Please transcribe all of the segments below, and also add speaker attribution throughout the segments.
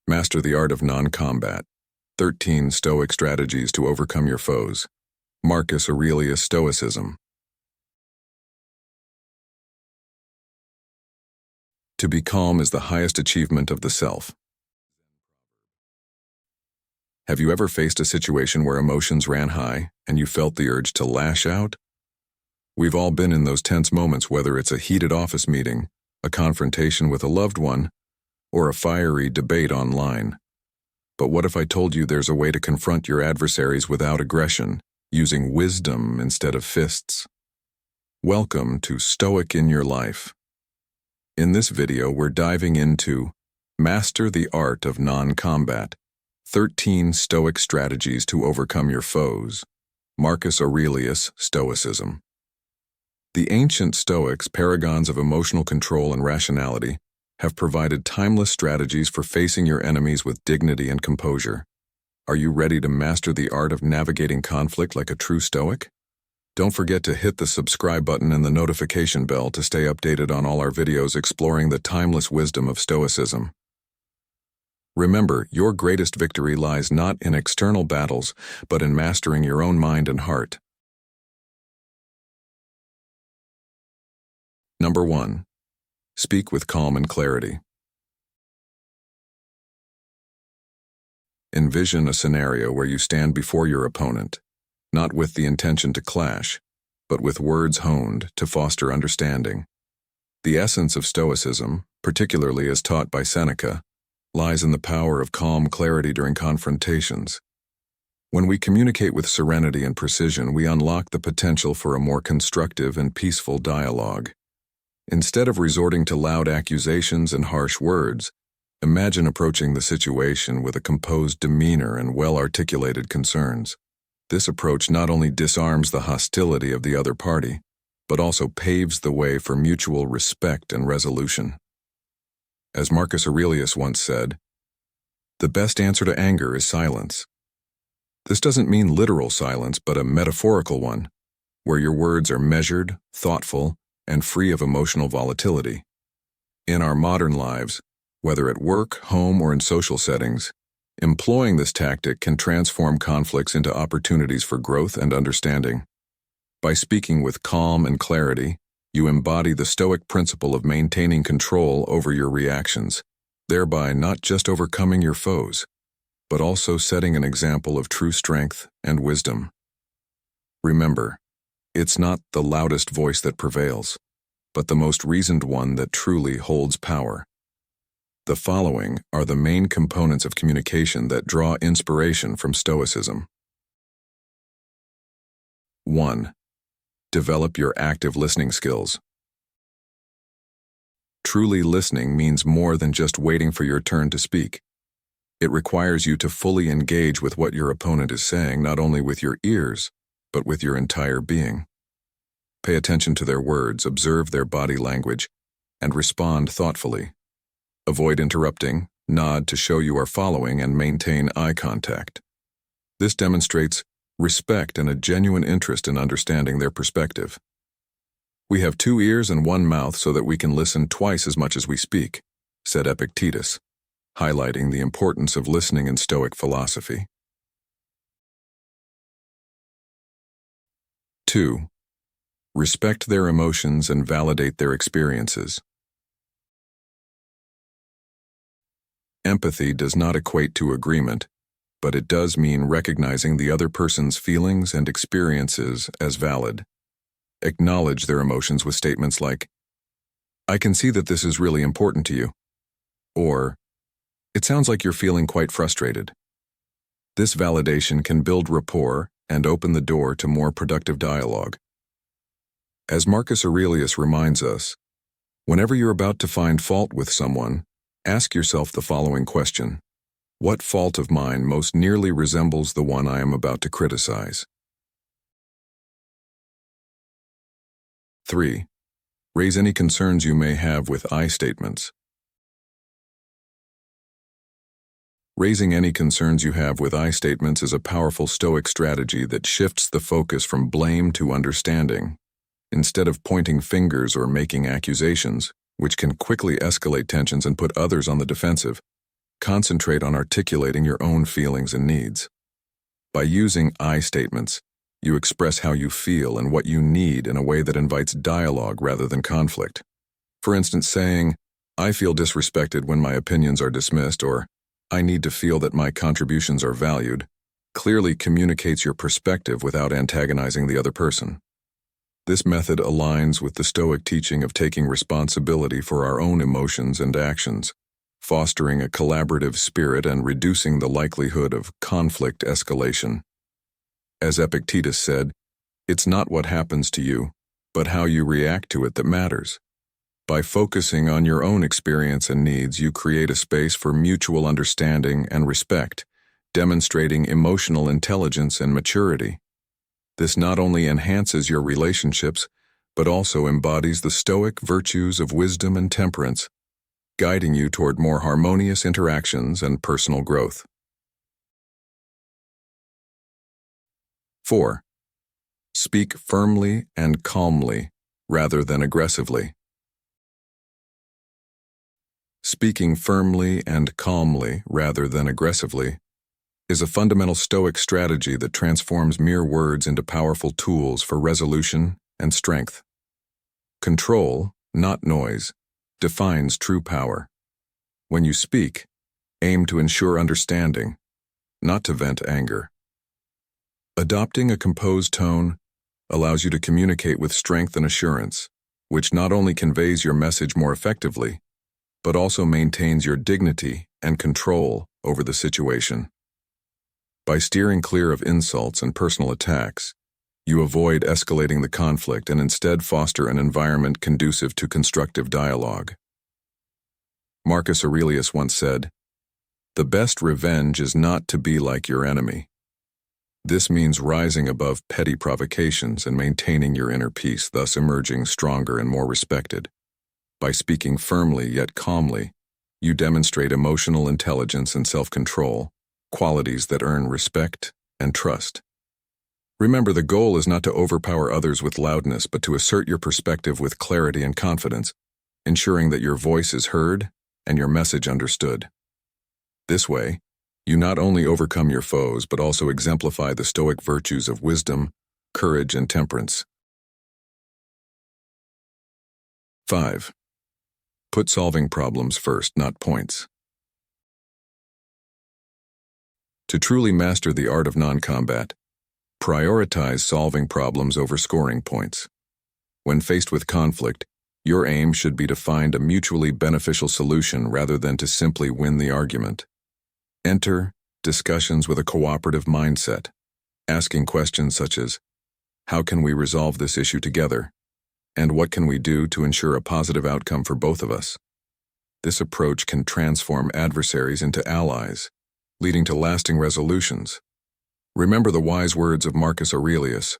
Speaker 1: Master the Art of Non-Combat. 13 Stoic Strategies to Overcome Your Foes. Marcus Aurelius Stoicism. To be calm is the highest achievement of the self. Have you ever faced a situation where emotions ran high and you felt the urge to lash out? We've all been in those tense moments, whether it's a heated office meeting, a confrontation with a loved one, or a fiery debate online. But what if I told you there's a way to confront your adversaries without aggression, using wisdom instead of fists? Welcome to Stoic in Your Life. In this video, we're diving into Master the Art of Non-Combat. 13 Stoic Strategies to Overcome Your Foes. Marcus Aurelius Stoicism. The ancient Stoics, paragons of emotional control and rationality, have provided timeless strategies for facing your enemies with dignity and composure. Are you ready to master the art of navigating conflict like a true Stoic? Don't forget to hit the subscribe button and the notification bell to stay updated on all our videos exploring the timeless wisdom of Stoicism. Remember, your greatest victory lies not in external battles, but in mastering your own mind and heart. Number 1. Speak with calm and clarity. Envision a scenario where you stand before your opponent, not with the intention to clash, but with words honed to foster understanding. The essence of Stoicism, particularly as taught by Seneca, lies in the power of calm clarity during confrontations. When we communicate with serenity and precision, we unlock the potential for a more constructive and peaceful dialogue. Instead of resorting to loud accusations and harsh words, imagine approaching the situation with a composed demeanor and well-articulated concerns. This approach not only disarms the hostility of the other party, but also paves the way for mutual respect and resolution. As Marcus Aurelius once said, "The best answer to anger is silence." This doesn't mean literal silence, but a metaphorical one, where your words are measured, thoughtful, and free of emotional volatility. In our modern lives, whether at work, home, or in social settings, employing this tactic can transform conflicts into opportunities for growth and understanding. By speaking with calm and clarity, you embody the Stoic principle of maintaining control over your reactions, thereby not just overcoming your foes, but also setting an example of true strength and wisdom. Remember, it's not the loudest voice that prevails, but the most reasoned one that truly holds power. The following are the main components of communication that draw inspiration from Stoicism. 1. Develop your active listening skills. Truly listening means more than just waiting for your turn to speak. It requires you to fully engage with what your opponent is saying, not only with your ears, but with your entire being. Pay attention to their words, observe their body language, and respond thoughtfully. Avoid interrupting, nod to show you are following, and maintain eye contact. This demonstrates respect and a genuine interest in understanding their perspective. "We have 2 ears and 1 mouth so that we can listen twice as much as we speak," said Epictetus, highlighting the importance of listening in Stoic philosophy. 2. Respect their emotions and validate their experiences. Empathy does not equate to agreement, but it does mean recognizing the other person's feelings and experiences as valid. Acknowledge their emotions with statements like, "I can see that this is really important to you," or, "It sounds like you're feeling quite frustrated." This validation can build rapport and open the door to more productive dialogue. As Marcus Aurelius reminds us, whenever you're about to find fault with someone, ask yourself the following question: what fault of mine most nearly resembles the one I am about to criticize? 3. Raise any concerns you may have with I statements. Raising any concerns you have with I statements is a powerful Stoic strategy that shifts the focus from blame to understanding. Instead of pointing fingers or making accusations, which can quickly escalate tensions and put others on the defensive, concentrate on articulating your own feelings and needs. By using I statements, you express how you feel and what you need in a way that invites dialogue rather than conflict. For instance, saying, "I feel disrespected when my opinions are dismissed," or "I need to feel that my contributions are valued," clearly communicates your perspective without antagonizing the other person. This method aligns with the Stoic teaching of taking responsibility for our own emotions and actions, fostering a collaborative spirit and reducing the likelihood of conflict escalation. As Epictetus said, "It's not what happens to you, but how you react to it that matters." By focusing on your own experience and needs, you create a space for mutual understanding and respect, demonstrating emotional intelligence and maturity. This not only enhances your relationships, but also embodies the Stoic virtues of wisdom and temperance, guiding you toward more harmonious interactions and personal growth. 4. Speak firmly and calmly, rather than aggressively. Speaking firmly and calmly, rather than aggressively, is a fundamental Stoic strategy that transforms mere words into powerful tools for resolution and strength. Control, not noise, defines true power. When you speak, aim to ensure understanding, not to vent anger. Adopting a composed tone allows you to communicate with strength and assurance, which not only conveys your message more effectively, but also maintains your dignity and control over the situation. By steering clear of insults and personal attacks, you avoid escalating the conflict and instead foster an environment conducive to constructive dialogue. Marcus Aurelius once said, "The best revenge is not to be like your enemy." This means rising above petty provocations and maintaining your inner peace, thus emerging stronger and more respected. By speaking firmly yet calmly, you demonstrate emotional intelligence and self-control, qualities that earn respect and trust. Remember, the goal is not to overpower others with loudness, but to assert your perspective with clarity and confidence, ensuring that your voice is heard and your message understood. This way, you not only overcome your foes, but also exemplify the Stoic virtues of wisdom, courage, and temperance. 5. Put solving problems first, not points. To truly master the art of non-combat, prioritize solving problems over scoring points. When faced with conflict, your aim should be to find a mutually beneficial solution rather than to simply win the argument. Enter discussions with a cooperative mindset, asking questions such as, "How can we resolve this issue together?" and "What can we do to ensure a positive outcome for both of us?" This approach can transform adversaries into allies, leading to lasting resolutions. Remember the wise words of Marcus Aurelius,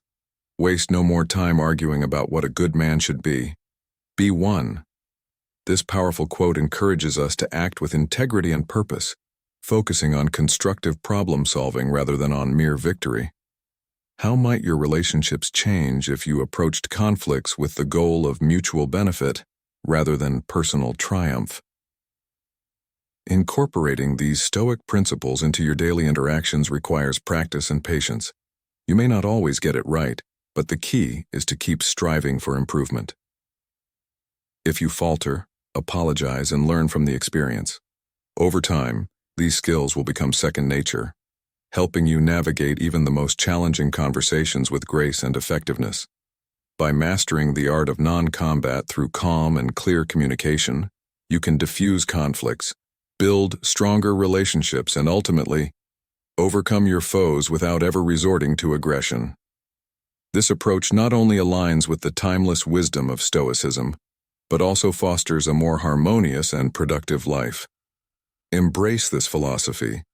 Speaker 1: "Waste no more time arguing about what a good man should be. Be one." This powerful quote encourages us to act with integrity and purpose, focusing on constructive problem-solving rather than on mere victory. How might your relationships change if you approached conflicts with the goal of mutual benefit rather than personal triumph? Incorporating these Stoic principles into your daily interactions requires practice and patience. You may not always get it right, but the key is to keep striving for improvement. If you falter, apologize, and learn from the experience. Over time, these skills will become second nature, helping you navigate even the most challenging conversations with grace and effectiveness. By mastering the art of non-combat through calm and clear communication, you can diffuse conflicts, build stronger relationships, and ultimately, overcome your foes without ever resorting to aggression. This approach not only aligns with the timeless wisdom of Stoicism, but also fosters a more harmonious and productive life. Embrace this philosophy,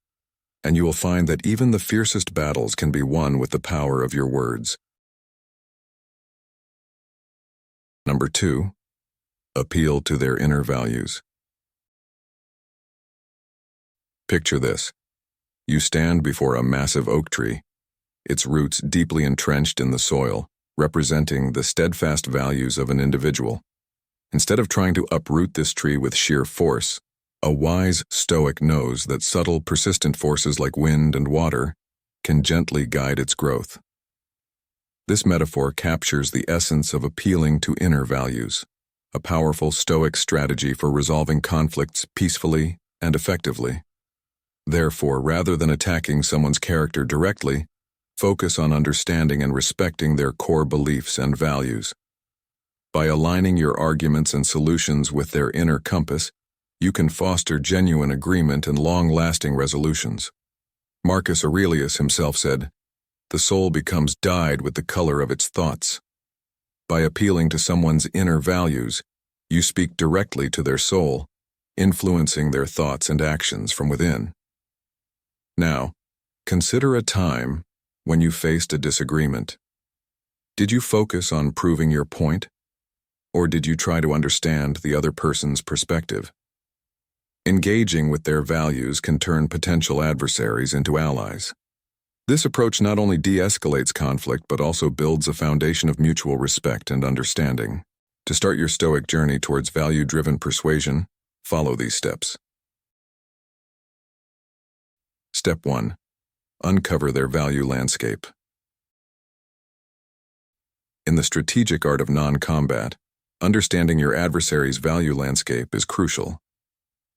Speaker 1: and you will find that even the fiercest battles can be won with the power of your words. Number 2. Appeal to their inner values. Picture this. You stand before a massive oak tree, its roots deeply entrenched in the soil, representing the steadfast values of an individual. Instead of trying to uproot this tree with sheer force, A wise Stoic knows that subtle, persistent forces like wind and water can gently guide its growth. This metaphor captures the essence of appealing to inner values, a powerful Stoic strategy for resolving conflicts peacefully and effectively. Therefore, rather than attacking someone's character directly, focus on understanding and respecting their core beliefs and values. By aligning your arguments and solutions with their inner compass, you can foster genuine agreement and long-lasting resolutions. Marcus Aurelius himself said, "The soul becomes dyed with the color of its thoughts." By appealing to someone's inner values, you speak directly to their soul, influencing their thoughts and actions from within. Now, consider a time when you faced a disagreement. Did you focus on proving your point, or did you try to understand the other person's perspective? Engaging with their values can turn potential adversaries into allies. This approach not only de-escalates conflict but also builds a foundation of mutual respect and understanding. To start your Stoic journey towards value-driven persuasion, follow these steps. Step 1. Uncover their value landscape. In the strategic art of non-combat, understanding your adversary's value landscape is crucial.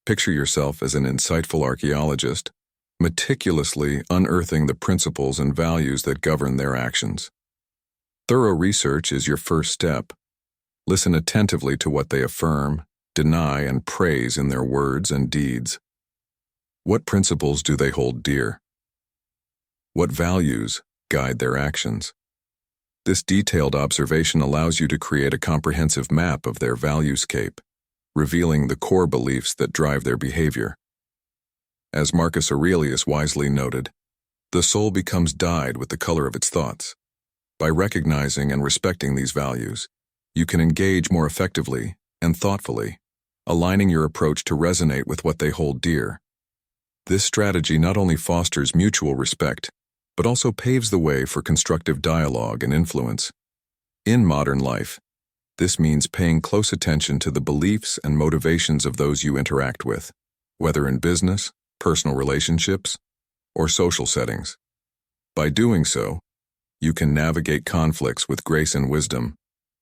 Speaker 1: Picture yourself as an insightful archaeologist, meticulously unearthing the principles and values that govern their actions. Thorough research is your first step. Listen attentively to what they affirm, deny, and praise in their words and deeds. What principles do they hold dear? What values guide their actions? This detailed observation allows you to create a comprehensive map of their valuescape, revealing the core beliefs that drive their behavior. As Marcus Aurelius wisely noted, the soul becomes dyed with the color of its thoughts. By recognizing and respecting these values, you can engage more effectively and thoughtfully, aligning your approach to resonate with what they hold dear. This strategy not only fosters mutual respect, but also paves the way for constructive dialogue and influence. In modern life, this means paying close attention to the beliefs and motivations of those you interact with, whether in business, personal relationships, or social settings. By doing so, you can navigate conflicts with grace and wisdom,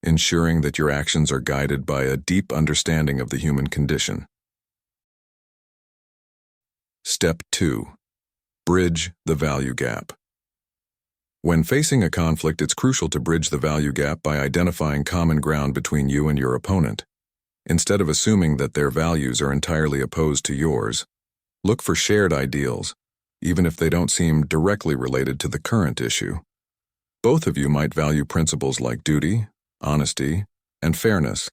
Speaker 1: ensuring that your actions are guided by a deep understanding of the human condition. Step 2. Bridge the value gap. When facing a conflict, it's crucial to bridge the value gap by identifying common ground between you and your opponent. Instead of assuming that their values are entirely opposed to yours, look for shared ideals, even if they don't seem directly related to the current issue. Both of you might value principles like duty, honesty, and fairness.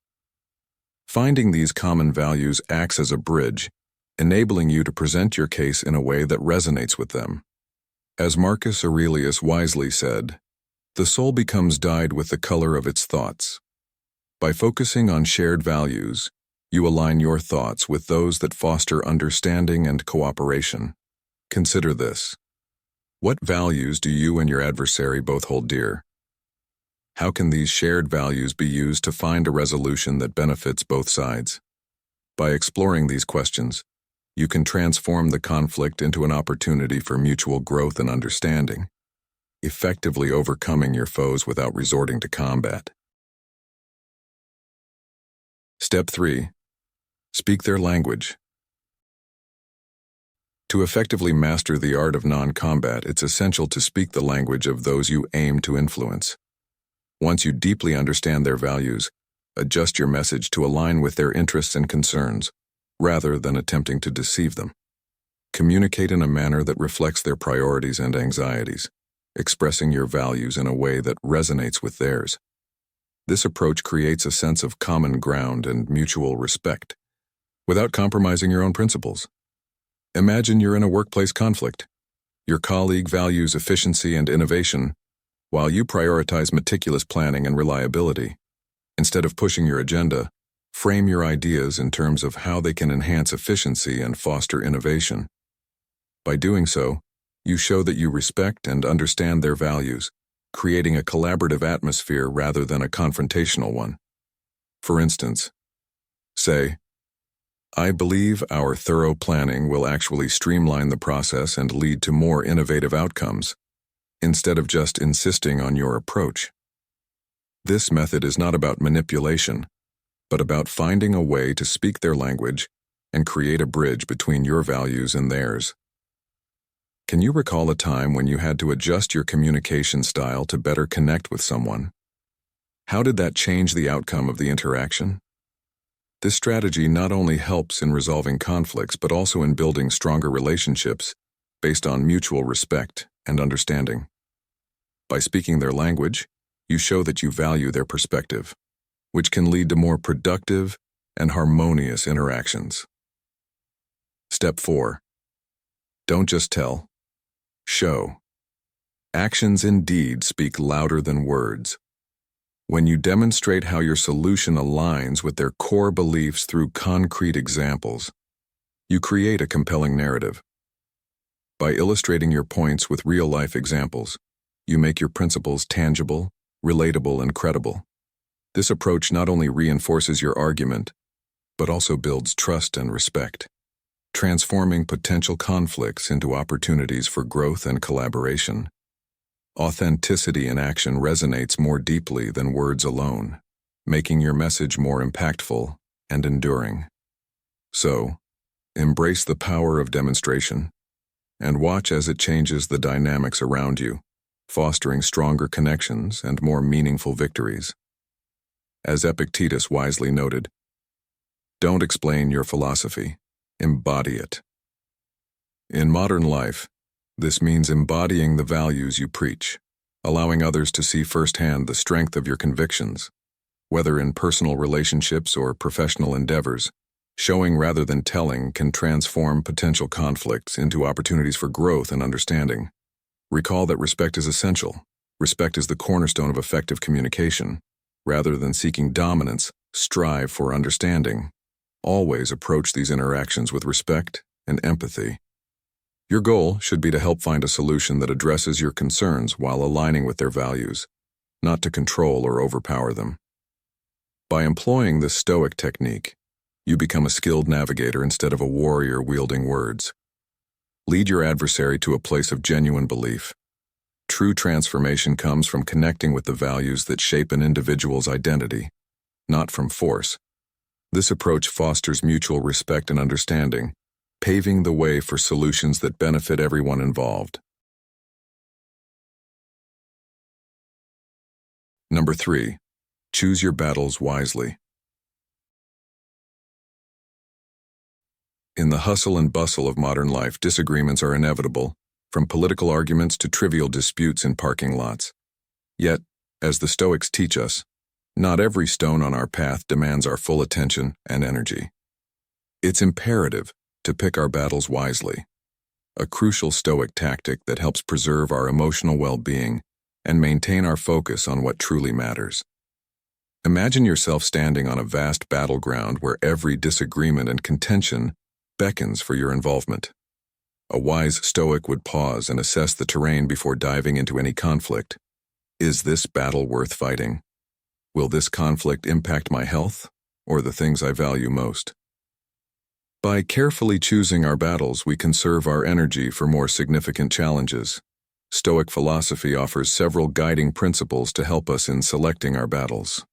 Speaker 1: Finding these common values acts as a bridge, enabling you to present your case in a way that resonates with them. As Marcus Aurelius wisely said, the soul becomes dyed with the color of its thoughts. By focusing on shared values, you align your thoughts with those that foster understanding and cooperation. Consider this. What values do you and your adversary both hold dear? How can these shared values be used to find a resolution that benefits both sides? By exploring these questions, you can transform the conflict into an opportunity for mutual growth and understanding, effectively overcoming your foes without resorting to combat. Step 3. Speak their language. To effectively master the art of non-combat, it's essential to speak the language of those you aim to influence. Once you deeply understand their values, adjust your message to align with their interests and concerns, rather than attempting to deceive them. Communicate in a manner that reflects their priorities and anxieties, expressing your values in a way that resonates with theirs. This approach creates a sense of common ground and mutual respect, without compromising your own principles. Imagine you're in a workplace conflict. Your colleague values efficiency and innovation, while you prioritize meticulous planning and reliability. Instead of pushing your agenda, frame your ideas in terms of how they can enhance efficiency and foster innovation. By doing so, you show that you respect and understand their values, creating a collaborative atmosphere rather than a confrontational one. For instance, say, I believe our thorough planning will actually streamline the process and lead to more innovative outcomes, instead of just insisting on your approach. This method is not about manipulation, but about finding a way to speak their language and create a bridge between your values and theirs. Can you recall a time when you had to adjust your communication style to better connect with someone? How did that change the outcome of the interaction? This strategy not only helps in resolving conflicts, but also in building stronger relationships based on mutual respect and understanding. By speaking their language, you show that you value their perspective, which can lead to more productive and harmonious interactions. Step 4. Don't just tell. Show. Actions indeed speak louder than words. When you demonstrate how your solution aligns with their core beliefs through concrete examples, you create a compelling narrative. By illustrating your points with real-life examples, you make your principles tangible, relatable, and credible. This approach not only reinforces your argument, but also builds trust and respect, transforming potential conflicts into opportunities for growth and collaboration. Authenticity in action resonates more deeply than words alone, making your message more impactful and enduring. So, embrace the power of demonstration, and watch as it changes the dynamics around you, fostering stronger connections and more meaningful victories. As Epictetus wisely noted, don't explain your philosophy, embody it. In modern life, this means embodying the values you preach, allowing others to see firsthand the strength of your convictions, whether in personal relationships or professional endeavors. Showing rather than telling can transform potential conflicts into opportunities for growth and understanding. Recall that respect is essential. Respect is the cornerstone of effective communication. Rather than seeking dominance, strive for understanding. Always approach these interactions with respect and empathy. Your goal should be to help find a solution that addresses your concerns while aligning with their values, not to control or overpower them. By employing this Stoic technique, you become a skilled navigator instead of a warrior wielding words. Lead your adversary to a place of genuine belief. True transformation comes from connecting with the values that shape an individual's identity, not from force. This approach fosters mutual respect and understanding, paving the way for solutions that benefit everyone involved. Number 3. Choose your battles wisely. In the hustle and bustle of modern life, disagreements are inevitable, from political arguments to trivial disputes in parking lots. Yet, as the Stoics teach us, not every stone on our path demands our full attention and energy. It's imperative to pick our battles wisely, a crucial Stoic tactic that helps preserve our emotional well-being and maintain our focus on what truly matters. Imagine yourself standing on a vast battleground where every disagreement and contention beckons for your involvement. A wise Stoic would pause and assess the terrain before diving into any conflict. Is this battle worth fighting? Will this conflict impact my health or the things I value most? By carefully choosing our battles, we conserve our energy for more significant challenges. Stoic philosophy offers several guiding principles to help us in selecting our battles.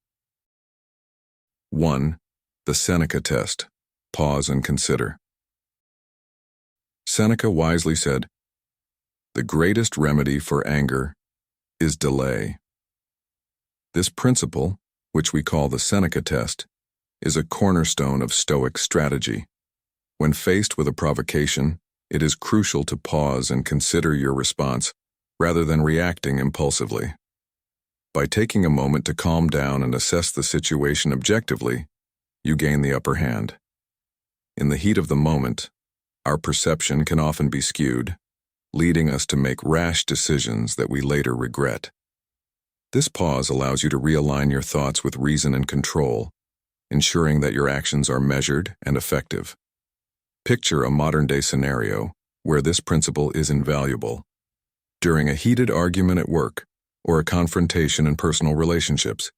Speaker 1: 1. The Seneca test. Pause and consider. Seneca wisely said, "The greatest remedy for anger is delay." This principle, which we call the Seneca test, is a cornerstone of Stoic strategy. When faced with a provocation, it is crucial to pause and consider your response rather than reacting impulsively. By taking a moment to calm down and assess the situation objectively, you gain the upper hand. In the heat of the moment, our perception can often be skewed, leading us to make rash decisions that we later regret. This pause allows you to realign your thoughts with reason and control, ensuring that your actions are measured and effective. Picture a modern-day scenario where this principle is invaluable. During a heated argument at work or a confrontation in personal relationships,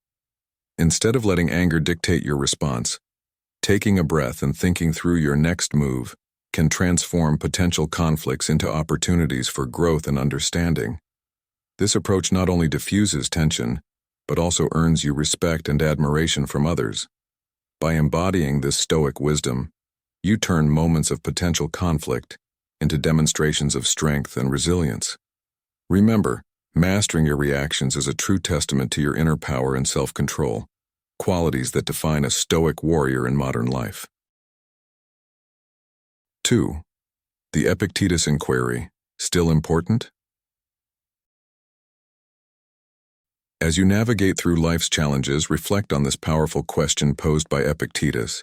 Speaker 1: instead of letting anger dictate your response, Taking a breath and thinking through your next move can transform potential conflicts into opportunities for growth and understanding. This approach not only diffuses tension, but also earns you respect and admiration from others. By embodying this Stoic wisdom, you turn moments of potential conflict into demonstrations of strength and resilience. Remember, mastering your reactions is a true testament to your inner power and self-control, qualities that define a Stoic warrior in modern life. 2. The Epictetus Inquiry, still important? As you navigate through life's challenges, reflect on this powerful question posed by Epictetus.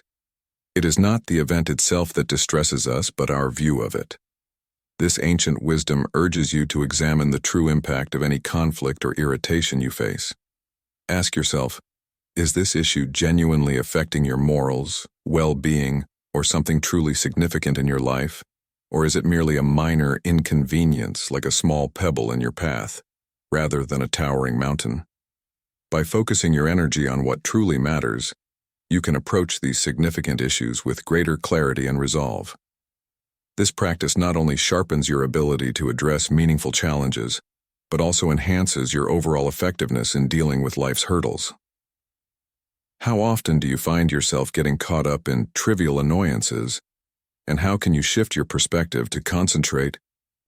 Speaker 1: It is not the event itself that distresses us, but our view of it. This ancient wisdom urges you to examine the true impact of any conflict or irritation you face. Ask yourself, is this issue genuinely affecting your morals, well-being, or something truly significant in your life? Or is it merely a minor inconvenience, like a small pebble in your path, rather than a towering mountain? By focusing your energy on what truly matters, you can approach these significant issues with greater clarity and resolve. This practice not only sharpens your ability to address meaningful challenges, but also enhances your overall effectiveness in dealing with life's hurdles. How often do you find yourself getting caught up in trivial annoyances, and how can you shift your perspective to concentrate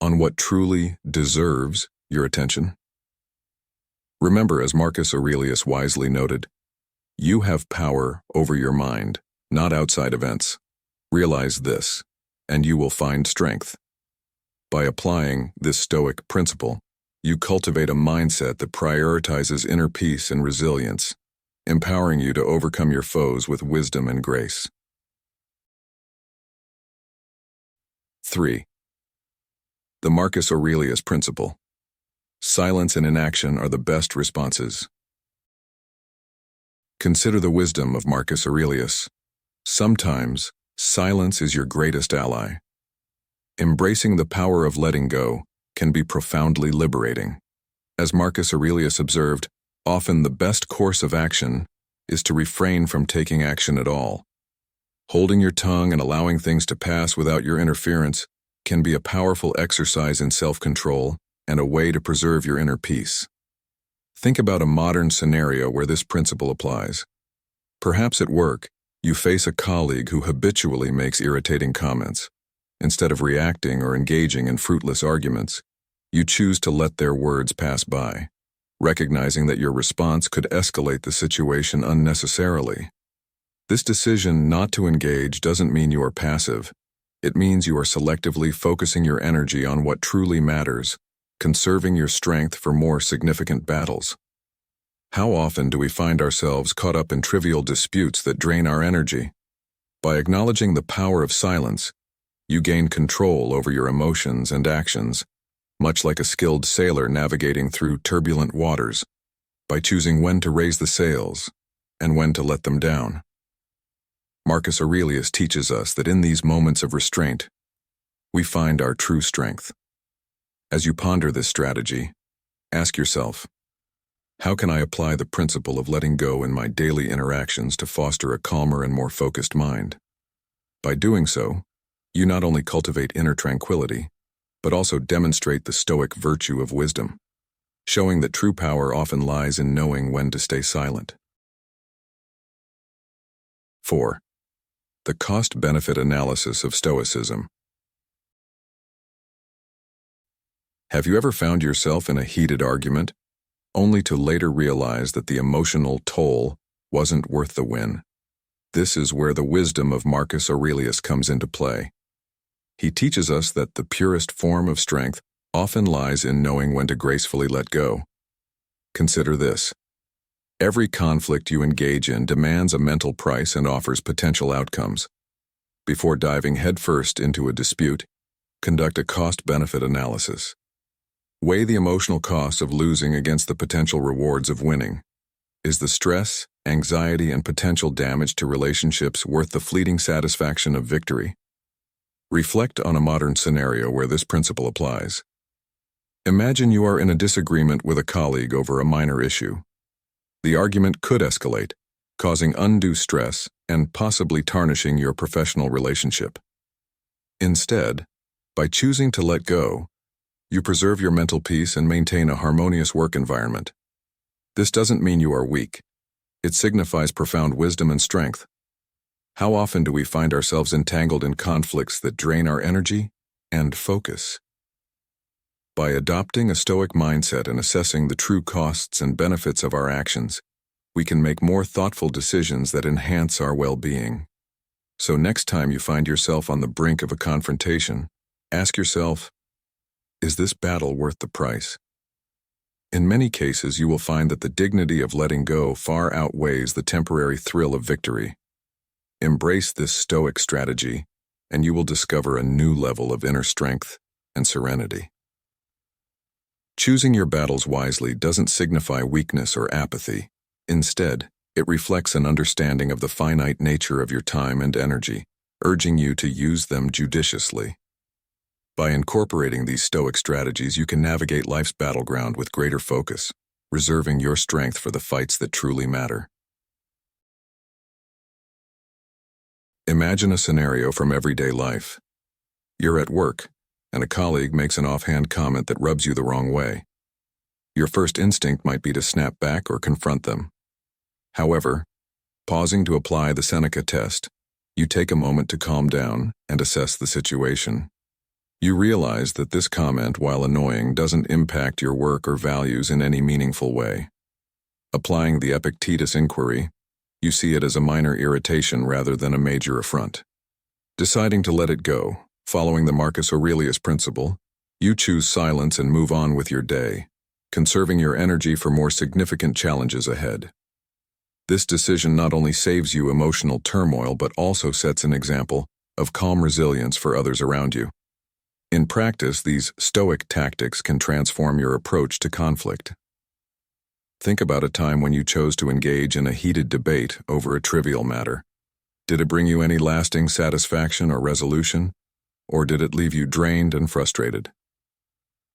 Speaker 1: on what truly deserves your attention? Remember, as Marcus Aurelius wisely noted, you have power over your mind, not outside events. Realize this, and you will find strength. By applying this Stoic principle, you cultivate a mindset that prioritizes inner peace and resilience, empowering you to overcome your foes with wisdom and grace. 3. The Marcus Aurelius Principle. Silence and inaction are the best responses. Consider the wisdom of Marcus Aurelius. Sometimes, silence is your greatest ally. Embracing the power of letting go can be profoundly liberating. As Marcus Aurelius observed, often the best course of action is to refrain from taking action at all. Holding your tongue and allowing things to pass without your interference can be a powerful exercise in self-control and a way to preserve your inner peace. Think about a modern scenario where this principle applies. Perhaps at work, you face a colleague who habitually makes irritating comments. Instead of reacting or engaging in fruitless arguments, you choose to let their words pass by, recognizing that your response could escalate the situation unnecessarily. This decision not to engage doesn't mean you are passive. It means you are selectively focusing your energy on what truly matters, conserving your strength for more significant battles. How often do we find ourselves caught up in trivial disputes that drain our energy? By acknowledging the power of silence, you gain control over your emotions and actions, much like a skilled sailor navigating through turbulent waters, by choosing when to raise the sails and when to let them down. Marcus Aurelius teaches us that in these moments of restraint, we find our true strength. As you ponder this strategy, ask yourself, how can I apply the principle of letting go in my daily interactions to foster a calmer and more focused mind? By doing so, you not only cultivate inner tranquility, but also demonstrate the Stoic virtue of wisdom, showing that true power often lies in knowing when to stay silent. 4. The cost-benefit analysis of Stoicism. Have you ever found yourself in a heated argument, only to later realize that the emotional toll wasn't worth the win? This is where the wisdom of Marcus Aurelius comes into play. He teaches us that the purest form of strength often lies in knowing when to gracefully let go. Consider this. Every conflict you engage in demands a mental price and offers potential outcomes. Before diving headfirst into a dispute, conduct a cost-benefit analysis. Weigh the emotional costs of losing against the potential rewards of winning. Is the stress, anxiety, and potential damage to relationships worth the fleeting satisfaction of victory? Reflect on a modern scenario where this principle applies. Imagine you are in a disagreement with a colleague over a minor issue. The argument could escalate, causing undue stress and possibly tarnishing your professional relationship. Instead, by choosing to let go, you preserve your mental peace and maintain a harmonious work environment. This doesn't mean you are weak. It signifies profound wisdom and strength. How often do we find ourselves entangled in conflicts that drain our energy and focus? By adopting a Stoic mindset and assessing the true costs and benefits of our actions, we can make more thoughtful decisions that enhance our well-being. So next time you find yourself on the brink of a confrontation, ask yourself, is this battle worth the price? In many cases, you will find that the dignity of letting go far outweighs the temporary thrill of victory. Embrace this Stoic strategy, and you will discover a new level of inner strength and serenity. Choosing your battles wisely doesn't signify weakness or apathy. Instead, it reflects an understanding of the finite nature of your time and energy, urging you to use them judiciously. By incorporating these Stoic strategies, you can navigate life's battleground with greater focus, reserving your strength for the fights that truly matter. Imagine a scenario from everyday life. You're at work, and a colleague makes an offhand comment that rubs you the wrong way. Your first instinct might be to snap back or confront them. However, pausing to apply the Seneca test, you take a moment to calm down and assess the situation. You realize that this comment, while annoying, doesn't impact your work or values in any meaningful way. Applying the Epictetus inquiry, you see it as a minor irritation rather than a major affront. Deciding to let it go, following the Marcus Aurelius principle, you choose silence and move on with your day, conserving your energy for more significant challenges ahead. This decision not only saves you emotional turmoil but also sets an example of calm resilience for others around you. In practice, these Stoic tactics can transform your approach to conflict. Think about a time when you chose to engage in a heated debate over a trivial matter. Did it bring you any lasting satisfaction or resolution, or did it leave you drained and frustrated?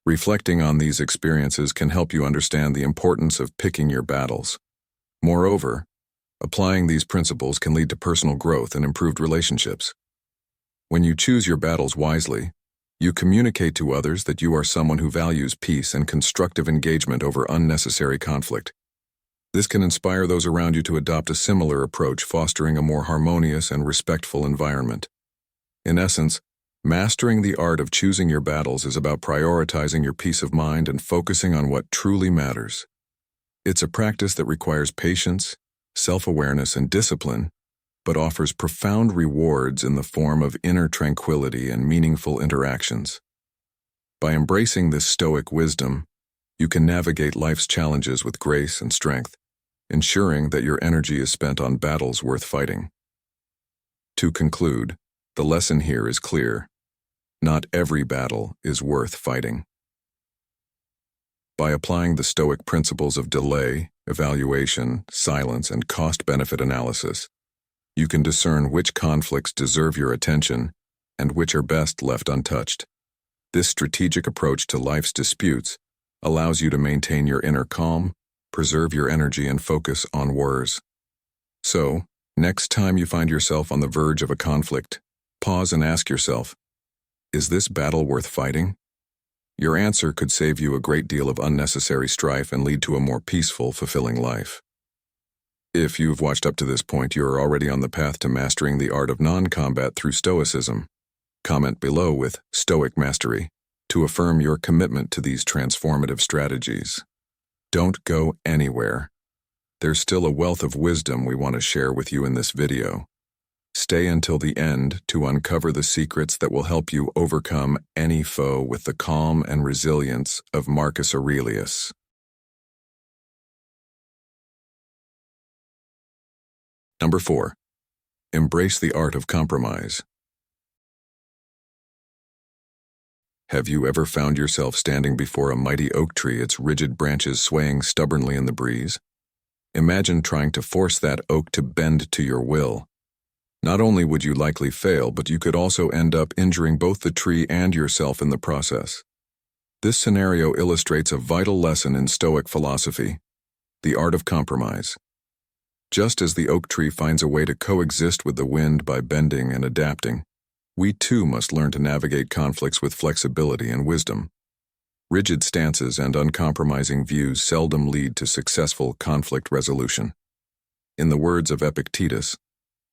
Speaker 1: Reflecting on these experiences can help you understand the importance of picking your battles. Moreover, applying these principles can lead to personal growth and improved relationships. When you choose your battles wisely, you communicate to others that you are someone who values peace and constructive engagement over unnecessary conflict. This can inspire those around you to adopt a similar approach, fostering a more harmonious and respectful environment. In essence, mastering the art of choosing your battles is about prioritizing your peace of mind and focusing on what truly matters. It's a practice that requires patience, self-awareness, and discipline, but offers profound rewards in the form of inner tranquility and meaningful interactions. By embracing this Stoic wisdom, you can navigate life's challenges with grace and strength, ensuring that your energy is spent on battles worth fighting. To conclude, the lesson here is clear. Not every battle is worth fighting. By applying the Stoic principles of delay, evaluation, silence, and cost-benefit analysis, you can discern which conflicts deserve your attention and which are best left untouched. This strategic approach to life's disputes allows you to maintain your inner calm, preserve your energy, and focus on wars. So, next time you find yourself on the verge of a conflict, pause and ask yourself, is this battle worth fighting? Your answer could save you a great deal of unnecessary strife and lead to a more peaceful, fulfilling life. If you've watched up to this point, you're already on the path to mastering the art of non-combat through Stoicism. Comment below with Stoic Mastery to affirm your commitment to these transformative strategies. Don't go anywhere. There's still a wealth of wisdom we want to share with you in this video. Stay until the end to uncover the secrets that will help you overcome any foe with the calm and resilience of Marcus Aurelius. Number 4. Embrace the art of compromise. Have you ever found yourself standing before a mighty oak tree, its rigid branches swaying stubbornly in the breeze? Imagine trying to force that oak to bend to your will. Not only would you likely fail, but you could also end up injuring both the tree and yourself in the process. This scenario illustrates a vital lesson in Stoic philosophy, the art of compromise. Just as the oak tree finds a way to coexist with the wind by bending and adapting, we too must learn to navigate conflicts with flexibility and wisdom. Rigid stances and uncompromising views seldom lead to successful conflict resolution. In the words of Epictetus,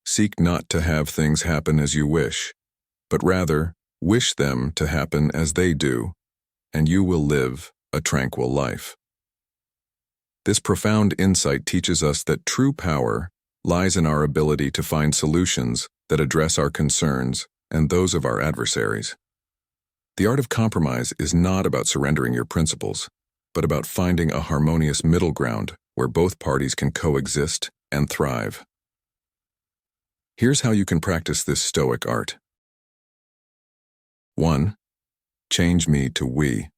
Speaker 1: "Seek not to have things happen as you wish, but rather wish them to happen as they do, and you will live a tranquil life." This profound insight teaches us that true power lies in our ability to find solutions that address our concerns and those of our adversaries. The art of compromise is not about surrendering your principles, but about finding a harmonious middle ground where both parties can coexist and thrive. Here's how you can practice this Stoic art. 1. Change me to we.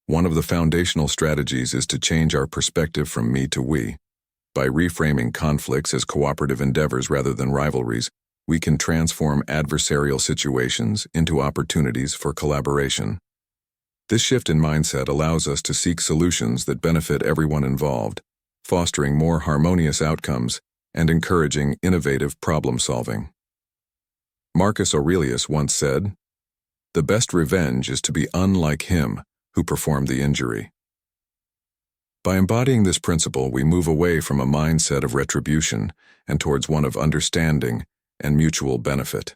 Speaker 1: One of the foundational strategies is to change our perspective from me to we. By reframing conflicts as cooperative endeavors rather than rivalries, we can transform adversarial situations into opportunities for collaboration. This shift in mindset allows us to seek solutions that benefit everyone involved, fostering more harmonious outcomes and encouraging innovative problem-solving. Marcus Aurelius once said, "The best revenge is to be unlike him who performed the injury." By embodying this principle, we move away from a mindset of retribution and towards one of understanding and mutual benefit.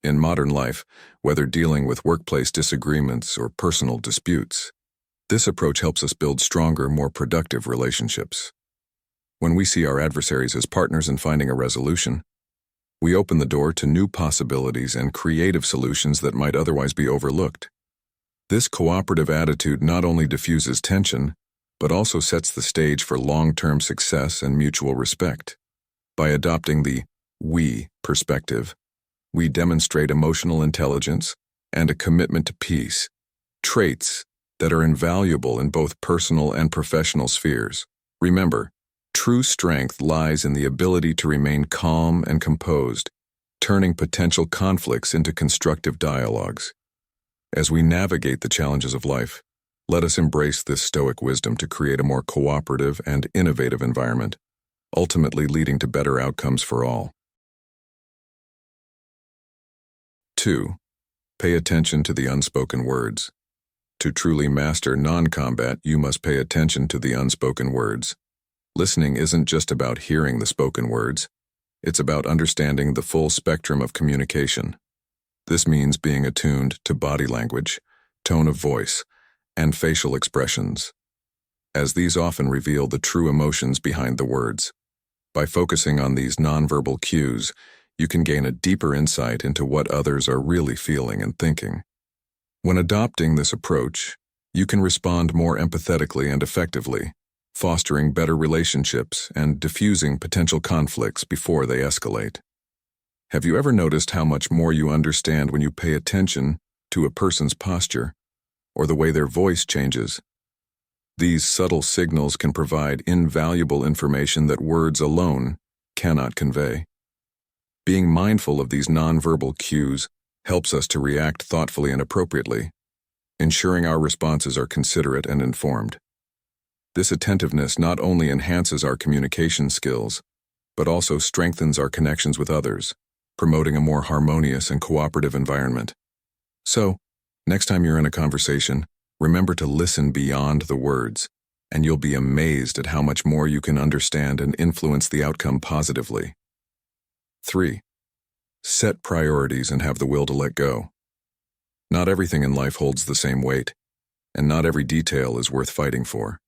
Speaker 1: In modern life, whether dealing with workplace disagreements or personal disputes, this approach helps us build stronger, more productive relationships. When we see our adversaries as partners in finding a resolution, we open the door to new possibilities and creative solutions that might otherwise be overlooked. This cooperative attitude not only diffuses tension, but also sets the stage for long-term success and mutual respect. By adopting the we perspective, we demonstrate emotional intelligence and a commitment to peace, traits that are invaluable in both personal and professional spheres. Remember, true strength lies in the ability to remain calm and composed, turning potential conflicts into constructive dialogues. As we navigate the challenges of life, let us embrace this Stoic wisdom to create a more cooperative and innovative environment, ultimately leading to better outcomes for all. 2. Pay attention to the unspoken words. To truly master non-combat, you must pay attention to the unspoken words. Listening isn't just about hearing the spoken words, it's about understanding the full spectrum of communication. This means being attuned to body language, tone of voice, and facial expressions, as these often reveal the true emotions behind the words. By focusing on these nonverbal cues, you can gain a deeper insight into what others are really feeling and thinking. When adopting this approach, you can respond more empathetically and effectively, fostering better relationships and diffusing potential conflicts before they escalate. Have you ever noticed how much more you understand when you pay attention to a person's posture or the way their voice changes? These subtle signals can provide invaluable information that words alone cannot convey. Being mindful of these nonverbal cues helps us to react thoughtfully and appropriately, ensuring our responses are considerate and informed. This attentiveness not only enhances our communication skills, but also strengthens our connections with others, promoting a more harmonious and cooperative environment. So, next time you're in a conversation, remember to listen beyond the words, and you'll be amazed at how much more you can understand and influence the outcome positively. 3. Set priorities and have the will to let go. Not everything in life holds the same weight, and not every detail is worth fighting for.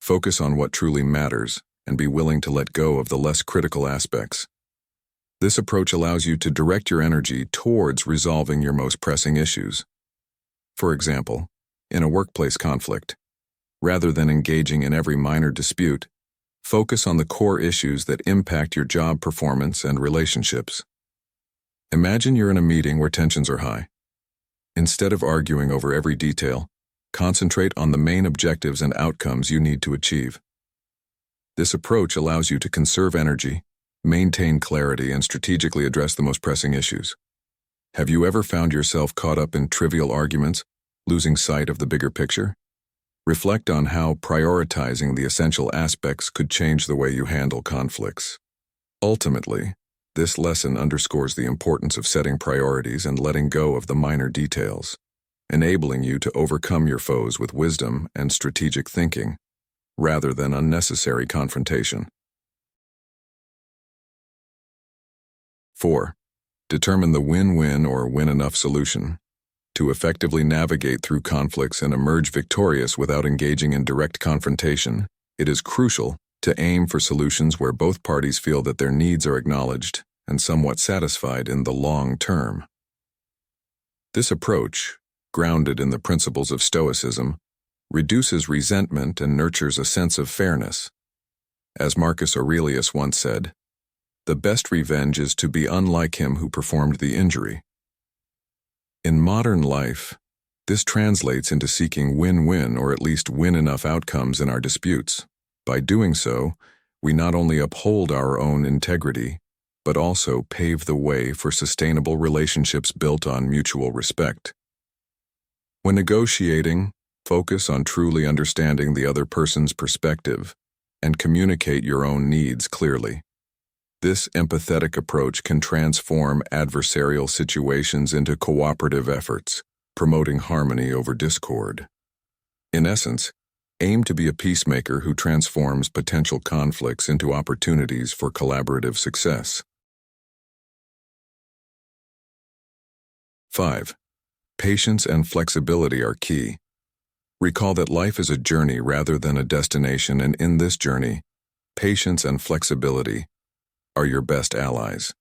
Speaker 1: Focus on what truly matters and be willing to let go of the less critical aspects. This approach allows you to direct your energy towards resolving your most pressing issues. For example, in a workplace conflict, rather than engaging in every minor dispute, focus on the core issues that impact your job performance and relationships. Imagine you're in a meeting where tensions are high. Instead of arguing over every detail, concentrate on the main objectives and outcomes you need to achieve. This approach allows you to conserve energy, maintain clarity, and strategically address the most pressing issues. Have you ever found yourself caught up in trivial arguments, losing sight of the bigger picture? Reflect on how prioritizing the essential aspects could change the way you handle conflicts. Ultimately, this lesson underscores the importance of setting priorities and letting go of the minor details, enabling you to overcome your foes with wisdom and strategic thinking, rather than unnecessary confrontation. 4. Determine the win-win or win-enough solution. To effectively navigate through conflicts and emerge victorious without engaging in direct confrontation, it is crucial to aim for solutions where both parties feel that their needs are acknowledged and somewhat satisfied in the long term. This approach, grounded in the principles of Stoicism, reduces resentment and nurtures a sense of fairness. As Marcus Aurelius once said, "The best revenge is to be unlike him who performed the injury." In modern life, this translates into seeking win-win or at least win-enough outcomes in our disputes. By doing so, we not only uphold our own integrity, but also pave the way for sustainable relationships built on mutual respect. When negotiating, focus on truly understanding the other person's perspective and communicate your own needs clearly. This empathetic approach can transform adversarial situations into cooperative efforts, promoting harmony over discord. In essence, aim to be a peacemaker who transforms potential conflicts into opportunities for collaborative success. 5. Patience and flexibility are key. Recall that life is a journey rather than a destination, and in this journey, patience and flexibility are your best allies.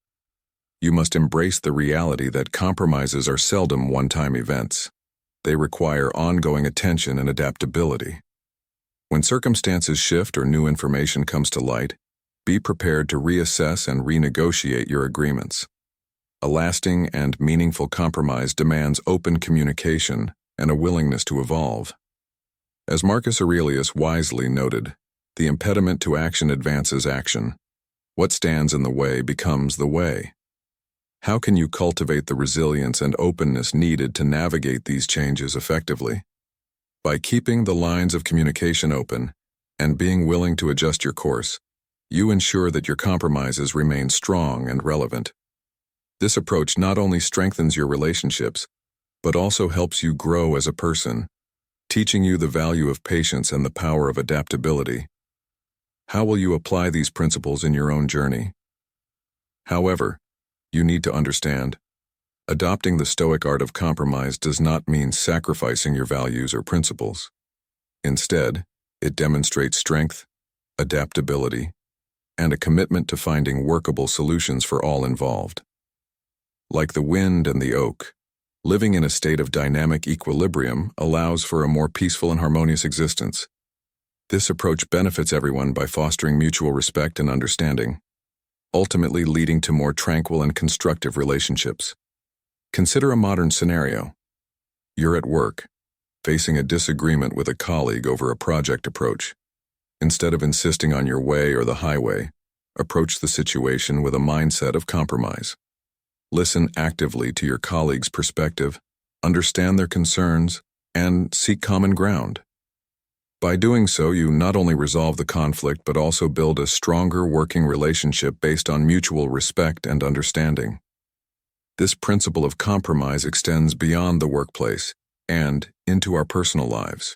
Speaker 1: You must embrace the reality that compromises are seldom one-time events. They require ongoing attention and adaptability. When circumstances shift or new information comes to light, be prepared to reassess and renegotiate your agreements. A lasting and meaningful compromise demands open communication and a willingness to evolve. As Marcus Aurelius wisely noted, the impediment to action advances action. What stands in the way becomes the way. How can you cultivate the resilience and openness needed to navigate these changes effectively? By keeping the lines of communication open and being willing to adjust your course, you ensure that your compromises remain strong and relevant. This approach not only strengthens your relationships, but also helps you grow as a person, teaching you the value of patience and the power of adaptability. How will you apply these principles in your own journey? However, you need to understand, adopting the Stoic art of compromise does not mean sacrificing your values or principles. Instead, it demonstrates strength, adaptability, and a commitment to finding workable solutions for all involved. Like the wind and the oak, living in a state of dynamic equilibrium allows for a more peaceful and harmonious existence. This approach benefits everyone by fostering mutual respect and understanding, ultimately leading to more tranquil and constructive relationships. Consider a modern scenario. You're at work, facing a disagreement with a colleague over a project approach. Instead of insisting on your way or the highway, approach the situation with a mindset of compromise. Listen actively to your colleague's perspective, understand their concerns, and seek common ground. By doing so, you not only resolve the conflict but also build a stronger working relationship based on mutual respect and understanding. This principle of compromise extends beyond the workplace and into our personal lives.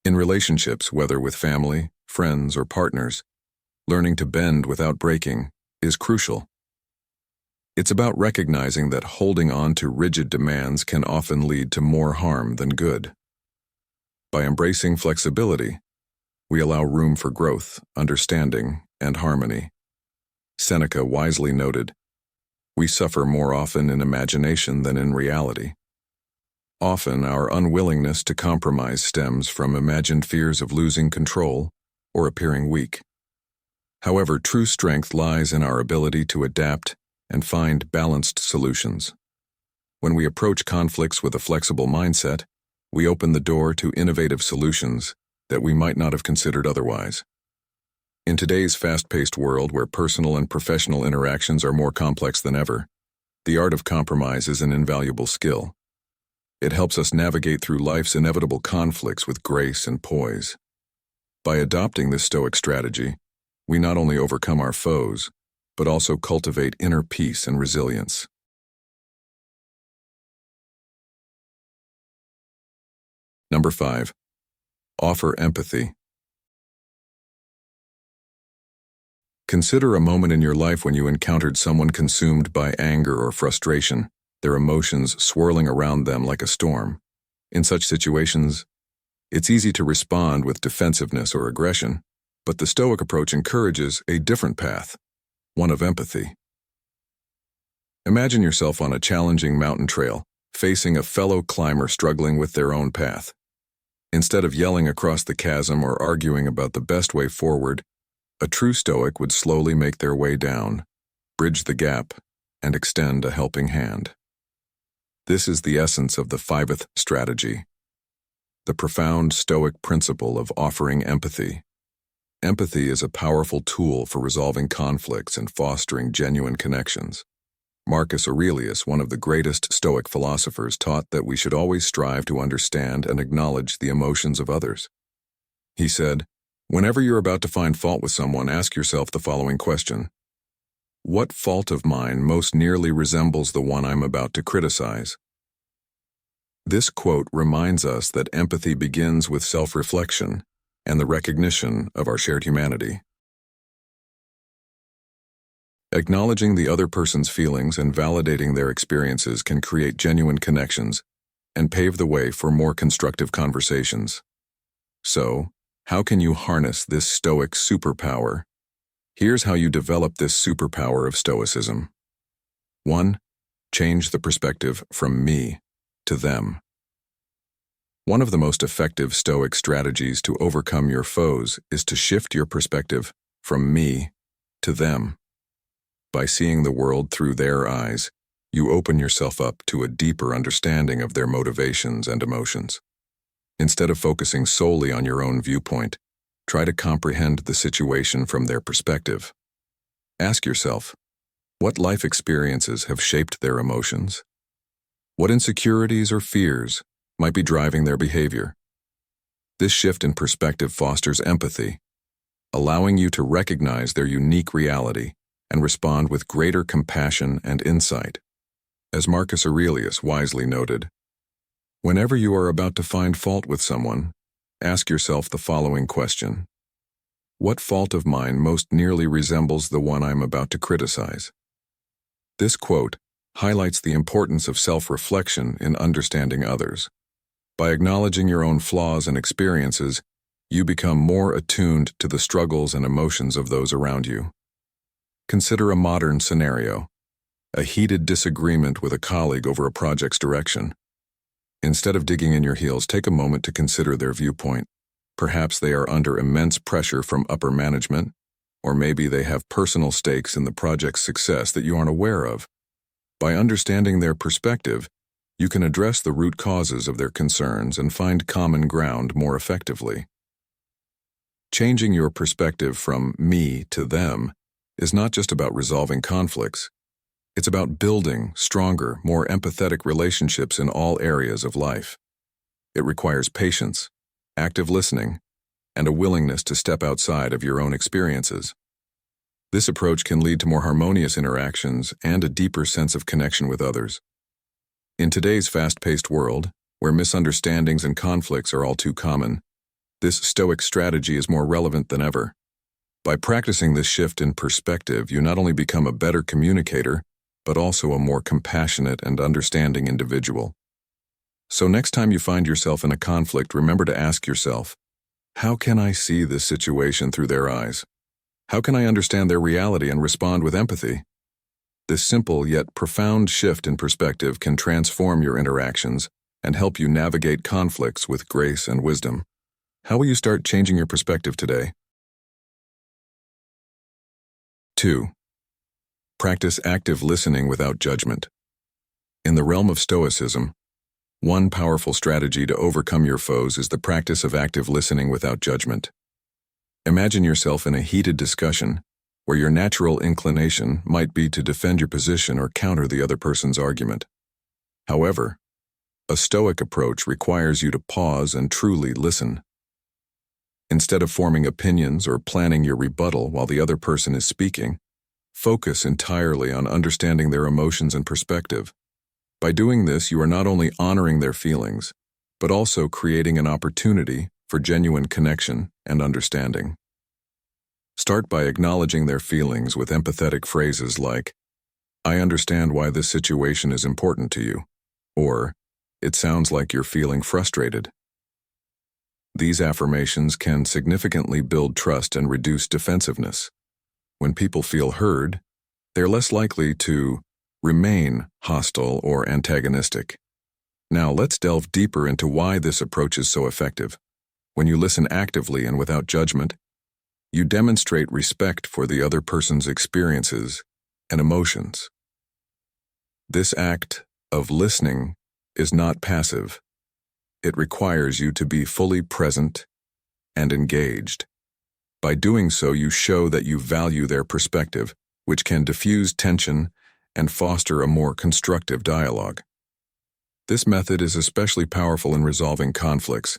Speaker 1: In relationships, whether with family, friends, or partners, learning to bend without breaking is crucial. It's about recognizing that holding on to rigid demands can often lead to more harm than good. By embracing flexibility, we allow room for growth, understanding, and harmony. Seneca wisely noted, "We suffer more often in imagination than in reality." Often, our unwillingness to compromise stems from imagined fears of losing control or appearing weak. However, true strength lies in our ability to adapt and find balanced solutions. When we approach conflicts with a flexible mindset, we open the door to innovative solutions that we might not have considered otherwise. In today's fast-paced world where personal and professional interactions are more complex than ever, the art of compromise is an invaluable skill. It helps us navigate through life's inevitable conflicts with grace and poise. By adopting this Stoic strategy, we not only overcome our foes, but also cultivate inner peace and resilience. Number 5. Offer empathy. Consider a moment in your life when you encountered someone consumed by anger or frustration, their emotions swirling around them like a storm. In such situations, it's easy to respond with defensiveness or aggression, but the Stoic approach encourages a different path, one of empathy. Imagine yourself on a challenging mountain trail, facing a fellow climber struggling with their own path. Instead of yelling across the chasm or arguing about the best way forward, a true Stoic would slowly make their way down, bridge the gap, and extend a helping hand. This is the essence of the 5th strategy, the profound Stoic principle of offering empathy. Empathy is a powerful tool for resolving conflicts and fostering genuine connections. Marcus Aurelius, one of the greatest Stoic philosophers, taught that we should always strive to understand and acknowledge the emotions of others. He said, "Whenever you're about to find fault with someone, ask yourself the following question: what fault of mine most nearly resembles the one I'm about to criticize?" This quote reminds us that empathy begins with self-reflection and the recognition of our shared humanity. Acknowledging the other person's feelings and validating their experiences can create genuine connections and pave the way for more constructive conversations. So, how can you harness this Stoic superpower? Here's how you develop this superpower of Stoicism. 1. Change the perspective from me to them. One of the most effective Stoic strategies to overcome your foes is to shift your perspective from me to them. By seeing the world through their eyes, you open yourself up to a deeper understanding of their motivations and emotions. Instead of focusing solely on your own viewpoint, try to comprehend the situation from their perspective. Ask yourself, what life experiences have shaped their emotions? What insecurities or fears might be driving their behavior? This shift in perspective fosters empathy, allowing you to recognize their unique reality and respond with greater compassion and insight. As Marcus Aurelius wisely noted, whenever you are about to find fault with someone, ask yourself the following question: what fault of mine most nearly resembles the one I'm about to criticize? This quote highlights the importance of self-reflection in understanding others. By acknowledging your own flaws and experiences, you become more attuned to the struggles and emotions of those around you. Consider a modern scenario: a heated disagreement with a colleague over a project's direction. Instead of digging in your heels, take a moment to consider their viewpoint. Perhaps they are under immense pressure from upper management, or maybe they have personal stakes in the project's success that you aren't aware of. By understanding their perspective, you can address the root causes of their concerns and find common ground more effectively. Changing your perspective from me to them is not just about resolving conflicts. It's about building stronger, more empathetic relationships in all areas of life. It requires patience, active listening, and a willingness to step outside of your own experiences. This approach can lead to more harmonious interactions and a deeper sense of connection with others. In today's fast-paced world, where misunderstandings and conflicts are all too common, this Stoic strategy is more relevant than ever. By practicing this shift in perspective, you not only become a better communicator, but also a more compassionate and understanding individual. So next time you find yourself in a conflict, remember to ask yourself, how can I see this situation through their eyes? How can I understand their reality and respond with empathy? This simple yet profound shift in perspective can transform your interactions and help you navigate conflicts with grace and wisdom. How will you start changing your perspective today? 2. Practice active listening without judgment. In the realm of Stoicism, one powerful strategy to overcome your foes is the practice of active listening without judgment. Imagine yourself in a heated discussion where your natural inclination might be to defend your position or counter the other person's argument. However, A Stoic approach requires you to pause and truly listen. Instead of forming opinions or planning your rebuttal while the other person is speaking, focus entirely on understanding their emotions and perspective. By doing this, you are not only honoring their feelings, but also creating an opportunity for genuine connection and understanding. Start by acknowledging their feelings with empathetic phrases like, "I understand why this situation is important to you," or, "It sounds like you're feeling frustrated." These affirmations can significantly build trust and reduce defensiveness. When people feel heard, they're less likely to remain hostile or antagonistic. Now, let's delve deeper into why this approach is so effective. When you listen actively and without judgment, you demonstrate respect for the other person's experiences and emotions. This act of listening is not passive. It requires you to be fully present and engaged. By doing so, you show that you value their perspective, which can diffuse tension and foster a more constructive dialogue. This method is especially powerful in resolving conflicts,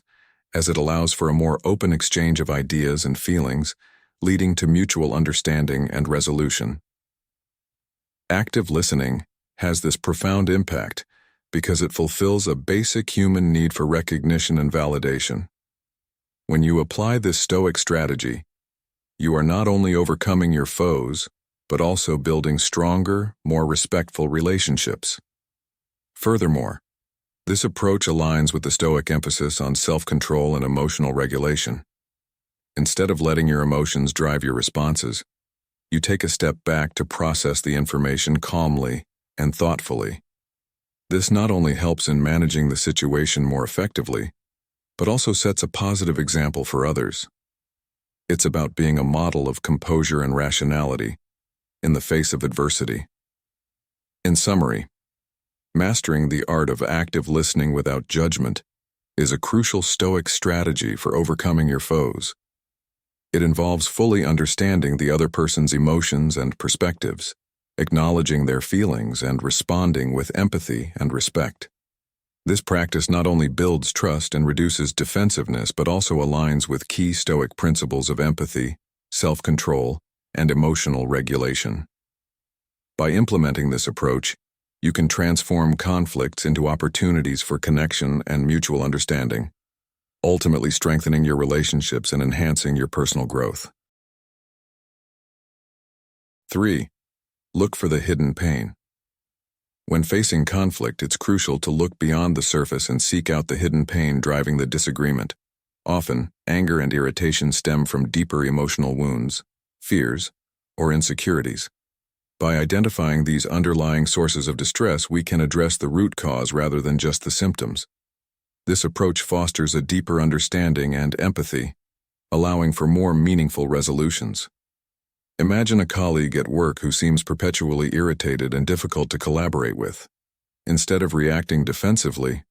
Speaker 1: as it allows for a more open exchange of ideas and feelings, leading to mutual understanding and resolution. Active listening has this profound impact because it fulfills a basic human need for recognition and validation. When you apply this Stoic strategy, you are not only overcoming your foes, but also building stronger, more respectful relationships. Furthermore, this approach aligns with the Stoic emphasis on self-control and emotional regulation. Instead of letting your emotions drive your responses, you take a step back to process the information calmly and thoughtfully. This not only helps in managing the situation more effectively, but also sets a positive example for others. It's about being a model of composure and rationality in the face of adversity. In summary, mastering the art of active listening without judgment is a crucial Stoic strategy for overcoming your foes. It involves fully understanding the other person's emotions and perspectives, acknowledging their feelings and responding with empathy and respect. This practice not only builds trust and reduces defensiveness, but also aligns with key Stoic principles of empathy, self-control, and emotional regulation. By implementing this approach, you can transform conflicts into opportunities for connection and mutual understanding, ultimately strengthening your relationships and enhancing your personal growth. 3. Look for the hidden pain. When facing conflict, it's crucial to look beyond the surface and seek out the hidden pain driving the disagreement. Often, anger and irritation stem from deeper emotional wounds, fears, or insecurities. By identifying these underlying sources of distress, we can address the root cause rather than just the symptoms. This approach fosters a deeper understanding and empathy, allowing for more meaningful resolutions. Imagine a colleague at work who seems perpetually irritated and difficult to collaborate with. Instead of reacting defensively,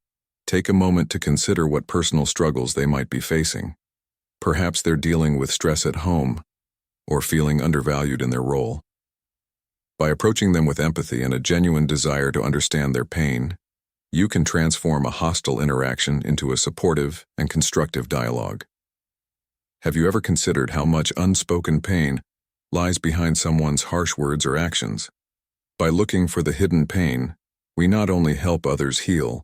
Speaker 1: take a moment to consider what personal struggles they might be facing. Perhaps they're dealing with stress at home or feeling undervalued in their role. By approaching them with empathy and a genuine desire to understand their pain, you can transform a hostile interaction into a supportive and constructive dialogue. Have you ever considered how much unspoken pain lies behind someone's harsh words or actions? By looking for the hidden pain, we not only help others heal,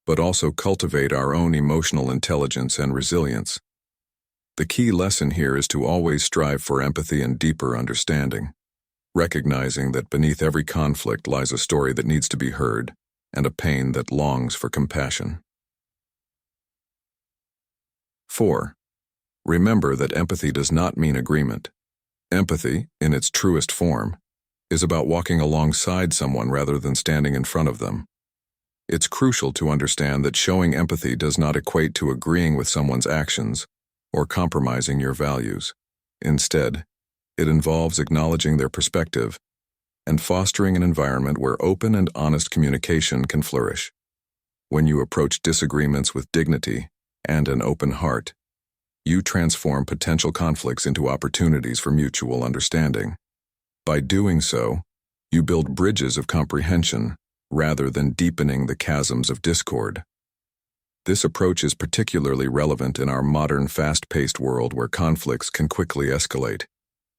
Speaker 1: but also cultivate our own emotional intelligence and resilience. The key lesson here is to always strive for empathy and deeper understanding, recognizing that beneath every conflict lies a story that needs to be heard and a pain that longs for compassion. 4. Remember that empathy does not mean agreement. Empathy, in its truest form, is about walking alongside someone rather than standing in front of them. It's crucial to understand that showing empathy does not equate to agreeing with someone's actions or compromising your values. Instead, it involves acknowledging their perspective and fostering an environment where open and honest communication can flourish. When you approach disagreements with dignity and an open heart, you transform potential conflicts into opportunities for mutual understanding. By doing so, you build bridges of comprehension rather than deepening the chasms of discord. This approach is particularly relevant in our modern fast-paced world where conflicts can quickly escalate,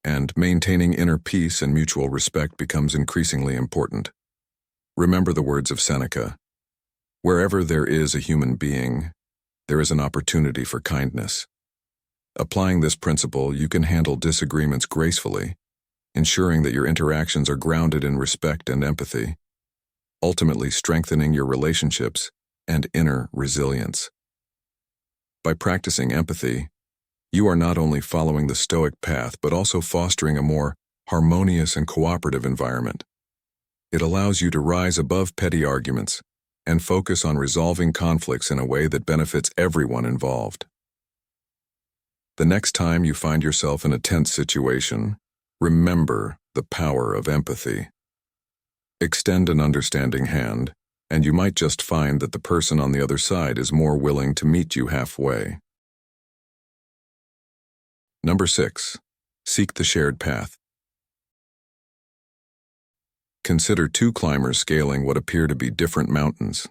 Speaker 1: and maintaining inner peace and mutual respect becomes increasingly important. Remember the words of Seneca: "Wherever there is a human being, there is an opportunity for kindness." Applying this principle, you can handle disagreements gracefully, ensuring that your interactions are grounded in respect and empathy, ultimately strengthening your relationships and inner resilience. By practicing empathy, you are not only following the Stoic path but also fostering a more harmonious and cooperative environment. It allows you to rise above petty arguments and focus on resolving conflicts in a way that benefits everyone involved. The next time you find yourself in a tense situation, remember the power of empathy. Extend an understanding hand, and you might just find that the person on the other side is more willing to meet you halfway. Number 6. Seek the shared path. Consider two climbers scaling what appear to be different mountains.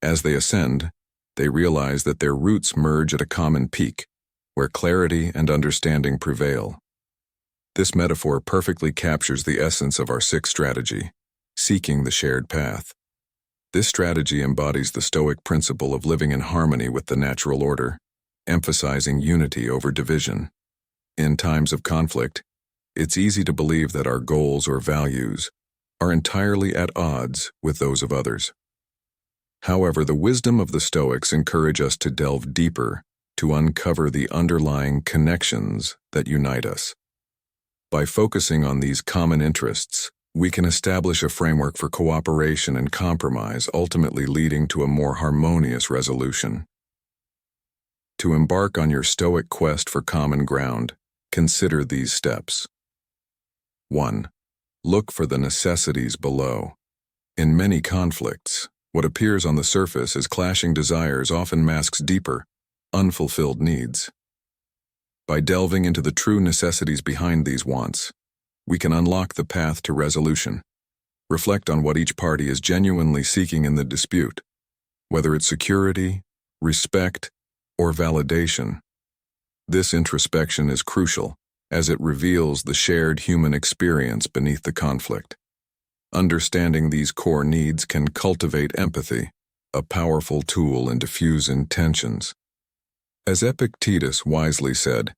Speaker 1: As they ascend, they realize that their routes merge at a common peak, where clarity and understanding prevail. This metaphor perfectly captures the essence of our sixth strategy, seeking the shared path. This strategy embodies the Stoic principle of living in harmony with the natural order, emphasizing unity over division. In times of conflict, it's easy to believe that our goals or values are entirely at odds with those of others. However, the wisdom of the Stoics encourage us to delve deeper, to uncover the underlying connections that unite us. By focusing on these common interests, we can establish a framework for cooperation and compromise, ultimately leading to a more harmonious resolution. To embark on your Stoic quest for common ground, consider these steps. 1. Look for the necessities below. In many conflicts, what appears on the surface as clashing desires often masks deeper, unfulfilled needs. By delving into the true necessities behind these wants, we can unlock the path to resolution. Reflect on what each party is genuinely seeking in the dispute, whether it's security, respect, or validation. This introspection is crucial, as it reveals the shared human experience beneath the conflict. Understanding these core needs can cultivate empathy, a powerful tool in diffusing tensions. As Epictetus wisely said,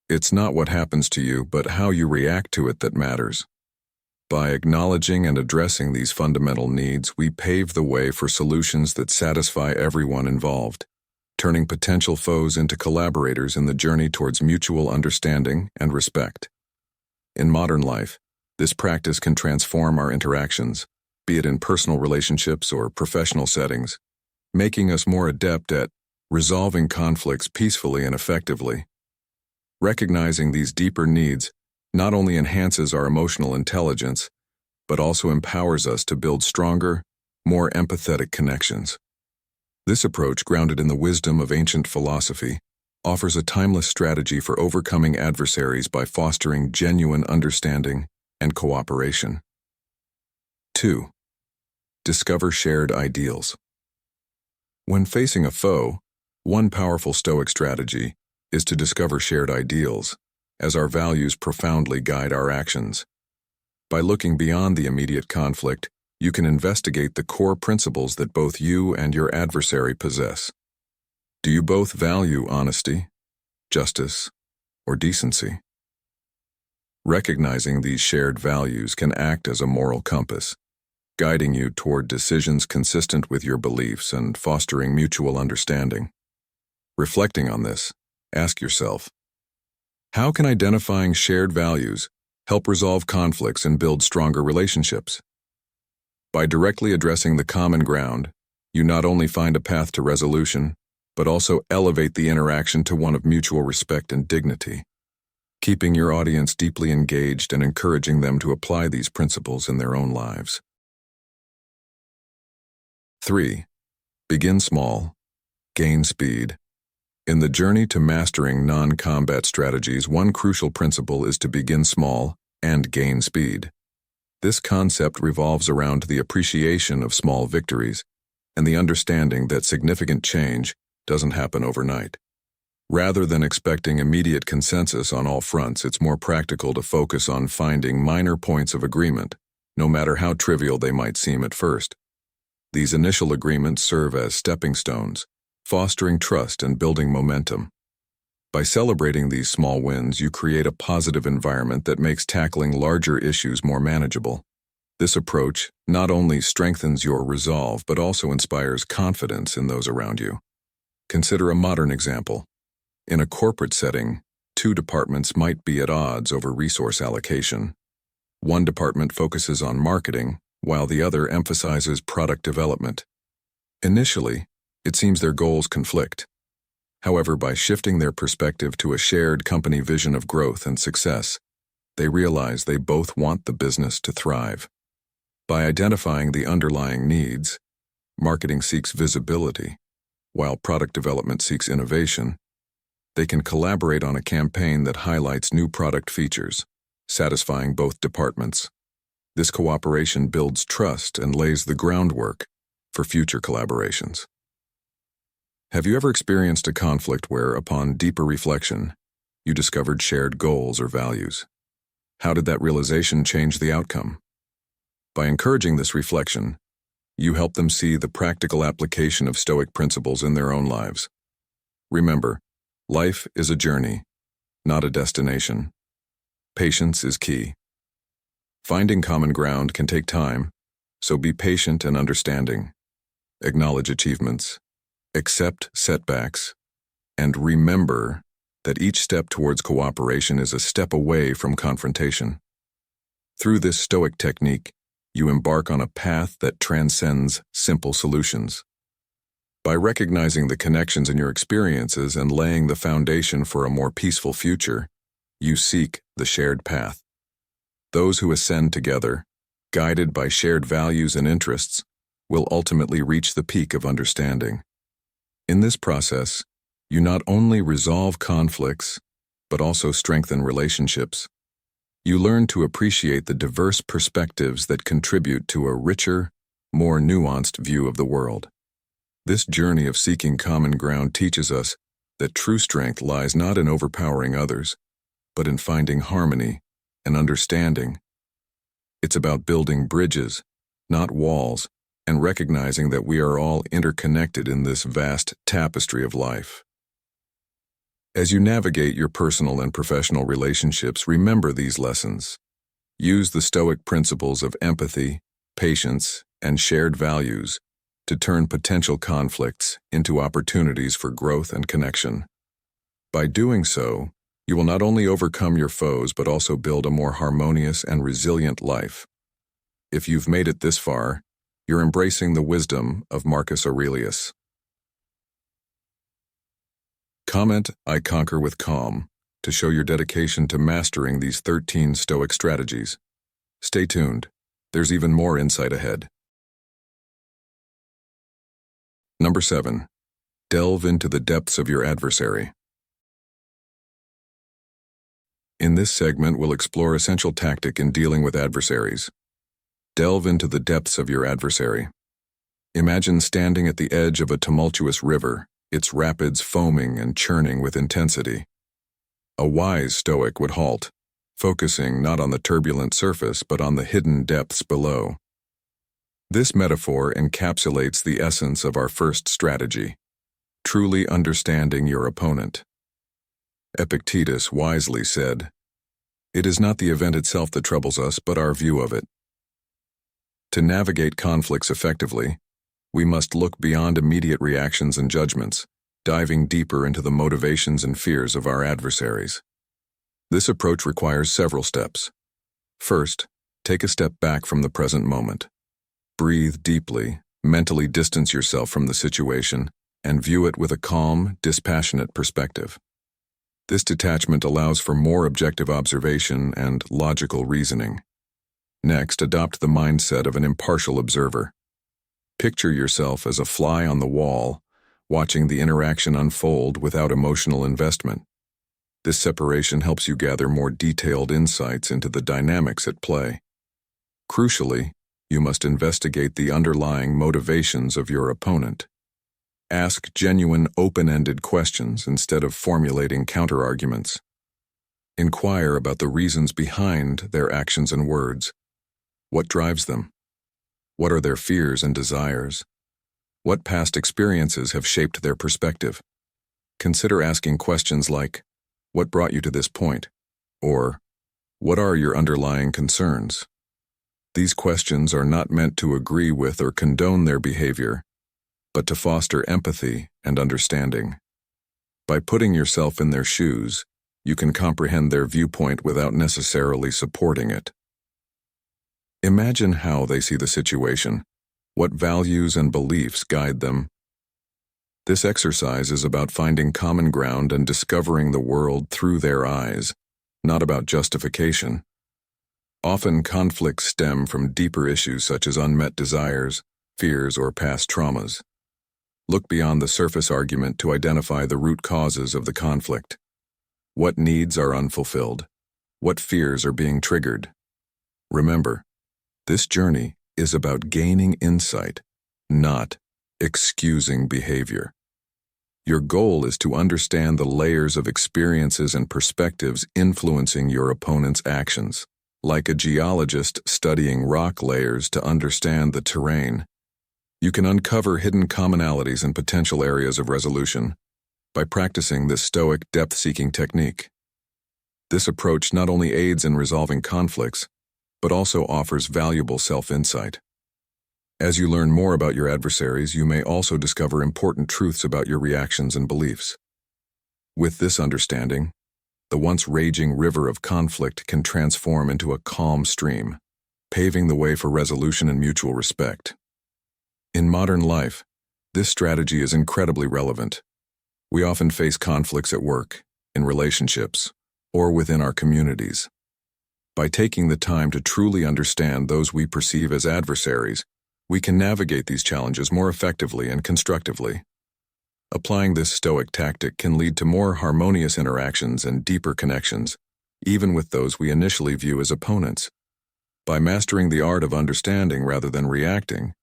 Speaker 1: "It's not what happens to you, but how you react to it that matters." By acknowledging and addressing these fundamental needs, we pave the way for solutions that satisfy everyone involved, turning potential foes into collaborators in the journey towards mutual understanding and respect. In modern life, this practice can transform our interactions, be it in personal relationships or professional settings, making us more adept at resolving conflicts peacefully and effectively. Recognizing these deeper needs not only enhances our emotional intelligence, but also empowers us to build stronger, more empathetic connections. This approach, grounded in the wisdom of ancient philosophy, offers a timeless strategy for overcoming adversaries by fostering genuine understanding and cooperation. 2. Discover shared ideals. When facing a foe, one powerful Stoic strategy is to discover shared ideals, as our values profoundly guide our actions. By looking beyond the immediate conflict, you can investigate the core principles that both you and your adversary possess. Do you both value honesty, justice, or decency? Recognizing these shared values can act as a moral compass, guiding you toward decisions consistent with your beliefs and fostering mutual understanding. Reflecting on this, ask yourself, how can identifying shared values help resolve conflicts and build stronger relationships? By directly addressing the common ground, you not only find a path to resolution, but also elevate the interaction to one of mutual respect and dignity, keeping your audience deeply engaged and encouraging them to apply these principles in their own lives. 3. Begin small, gain speed. In the journey to mastering non-combat strategies, one crucial principle is to begin small and gain speed. This concept revolves around the appreciation of small victories, and the understanding that significant change doesn't happen overnight. Rather than expecting immediate consensus on all fronts, it's more practical to focus on finding minor points of agreement, no matter how trivial they might seem at first. These initial agreements serve as stepping stones, fostering trust and building momentum. By celebrating these small wins, you create a positive environment that makes tackling larger issues more manageable. This approach not only strengthens your resolve, but also inspires confidence in those around you. Consider a modern example. In a corporate setting, two departments might be at odds over resource allocation. One department focuses on marketing, while the other emphasizes product development. Initially, it seems their goals conflict. However, by shifting their perspective to a shared company vision of growth and success, they realize they both want the business to thrive. By identifying the underlying needs, marketing seeks visibility, while product development seeks innovation. They can collaborate on a campaign that highlights new product features, satisfying both departments. This cooperation builds trust and lays the groundwork for future collaborations. Have you ever experienced a conflict where, upon deeper reflection, you discovered shared goals or values? How did that realization change the outcome? By encouraging this reflection, you help them see the practical application of Stoic principles in their own lives. Remember, life is a journey, not a destination. Patience is key. Finding common ground can take time, so be patient and understanding. Acknowledge achievements, accept setbacks, and remember that each step towards cooperation is a step away from confrontation. Through this Stoic technique, you embark on a path that transcends simple solutions. By recognizing the connections in your experiences and laying the foundation for a more peaceful future, you seek the shared path. Those who ascend together, guided by shared values and interests, will ultimately reach the peak of understanding. In this process, you not only resolve conflicts, but also strengthen relationships. You learn to appreciate the diverse perspectives that contribute to a richer, more nuanced view of the world. This journey of seeking common ground teaches us that true strength lies not in overpowering others, but in finding harmony and understanding. It's about building bridges, not walls, and recognizing that we are all interconnected in this vast tapestry of life. As you navigate your personal and professional relationships, remember these lessons. Use the Stoic principles of empathy, patience, and shared values to turn potential conflicts into opportunities for growth and connection. By doing so, you will not only overcome your foes but also build a more harmonious and resilient life. If you've made it this far, you're embracing the wisdom of Marcus Aurelius. Comment "I conquer with calm" to show your dedication to mastering these 13 Stoic strategies. Stay tuned. There's even more insight ahead. Number 7. Delve into the depths of your adversary. In this segment, we'll explore essential tactic in dealing with adversaries. Delve into the depths of your adversary. Imagine standing at the edge of a tumultuous river, its rapids foaming and churning with intensity. A wise Stoic would halt, focusing not on the turbulent surface but on the hidden depths below. This metaphor encapsulates the essence of our first strategy, truly understanding your opponent. Epictetus wisely said, "It is not the event itself that troubles us, but our view of it." To navigate conflicts effectively, we must look beyond immediate reactions and judgments, diving deeper into the motivations and fears of our adversaries. This approach requires several steps. First, take a step back from the present moment. Breathe deeply, mentally distance yourself from the situation, and view it with a calm, dispassionate perspective. This detachment allows for more objective observation and logical reasoning. Next, adopt the mindset of an impartial observer. Picture yourself as a fly on the wall, watching the interaction unfold without emotional investment. This separation helps you gather more detailed insights into the dynamics at play. Crucially, you must investigate the underlying motivations of your opponent. Ask genuine, open-ended questions instead of formulating counterarguments. Inquire about the reasons behind their actions and words. What drives them? What are their fears and desires? What past experiences have shaped their perspective? Consider asking questions like, "What brought you to this point?" Or, "What are your underlying concerns?" These questions are not meant to agree with or condone their behavior, but to foster empathy and understanding. By putting yourself in their shoes, you can comprehend their viewpoint without necessarily supporting it. Imagine how they see the situation, what values and beliefs guide them. This exercise is about finding common ground and discovering the world through their eyes, not about justification. Often conflicts stem from deeper issues such as unmet desires, fears, or past traumas. Look beyond the surface argument to identify the root causes of the conflict. What needs are unfulfilled? What fears are being triggered? Remember, this journey is about gaining insight, not excusing behavior. Your goal is to understand the layers of experiences and perspectives influencing your opponent's actions. Like a geologist studying rock layers to understand the terrain, you can uncover hidden commonalities and potential areas of resolution by practicing this Stoic depth-seeking technique. This approach not only aids in resolving conflicts, but also offers valuable self-insight. As you learn more about your adversaries, you may also discover important truths about your reactions and beliefs. With this understanding, the once raging river of conflict can transform into a calm stream, paving the way for resolution and mutual respect. In modern life, this strategy is incredibly relevant. We often face conflicts at work, in relationships, or within our communities. By taking the time to truly understand those we perceive as adversaries, we can navigate these challenges more effectively and constructively. Applying this Stoic tactic can lead to more harmonious interactions and deeper connections, even with those we initially view as opponents. By mastering the art of understanding rather than reacting,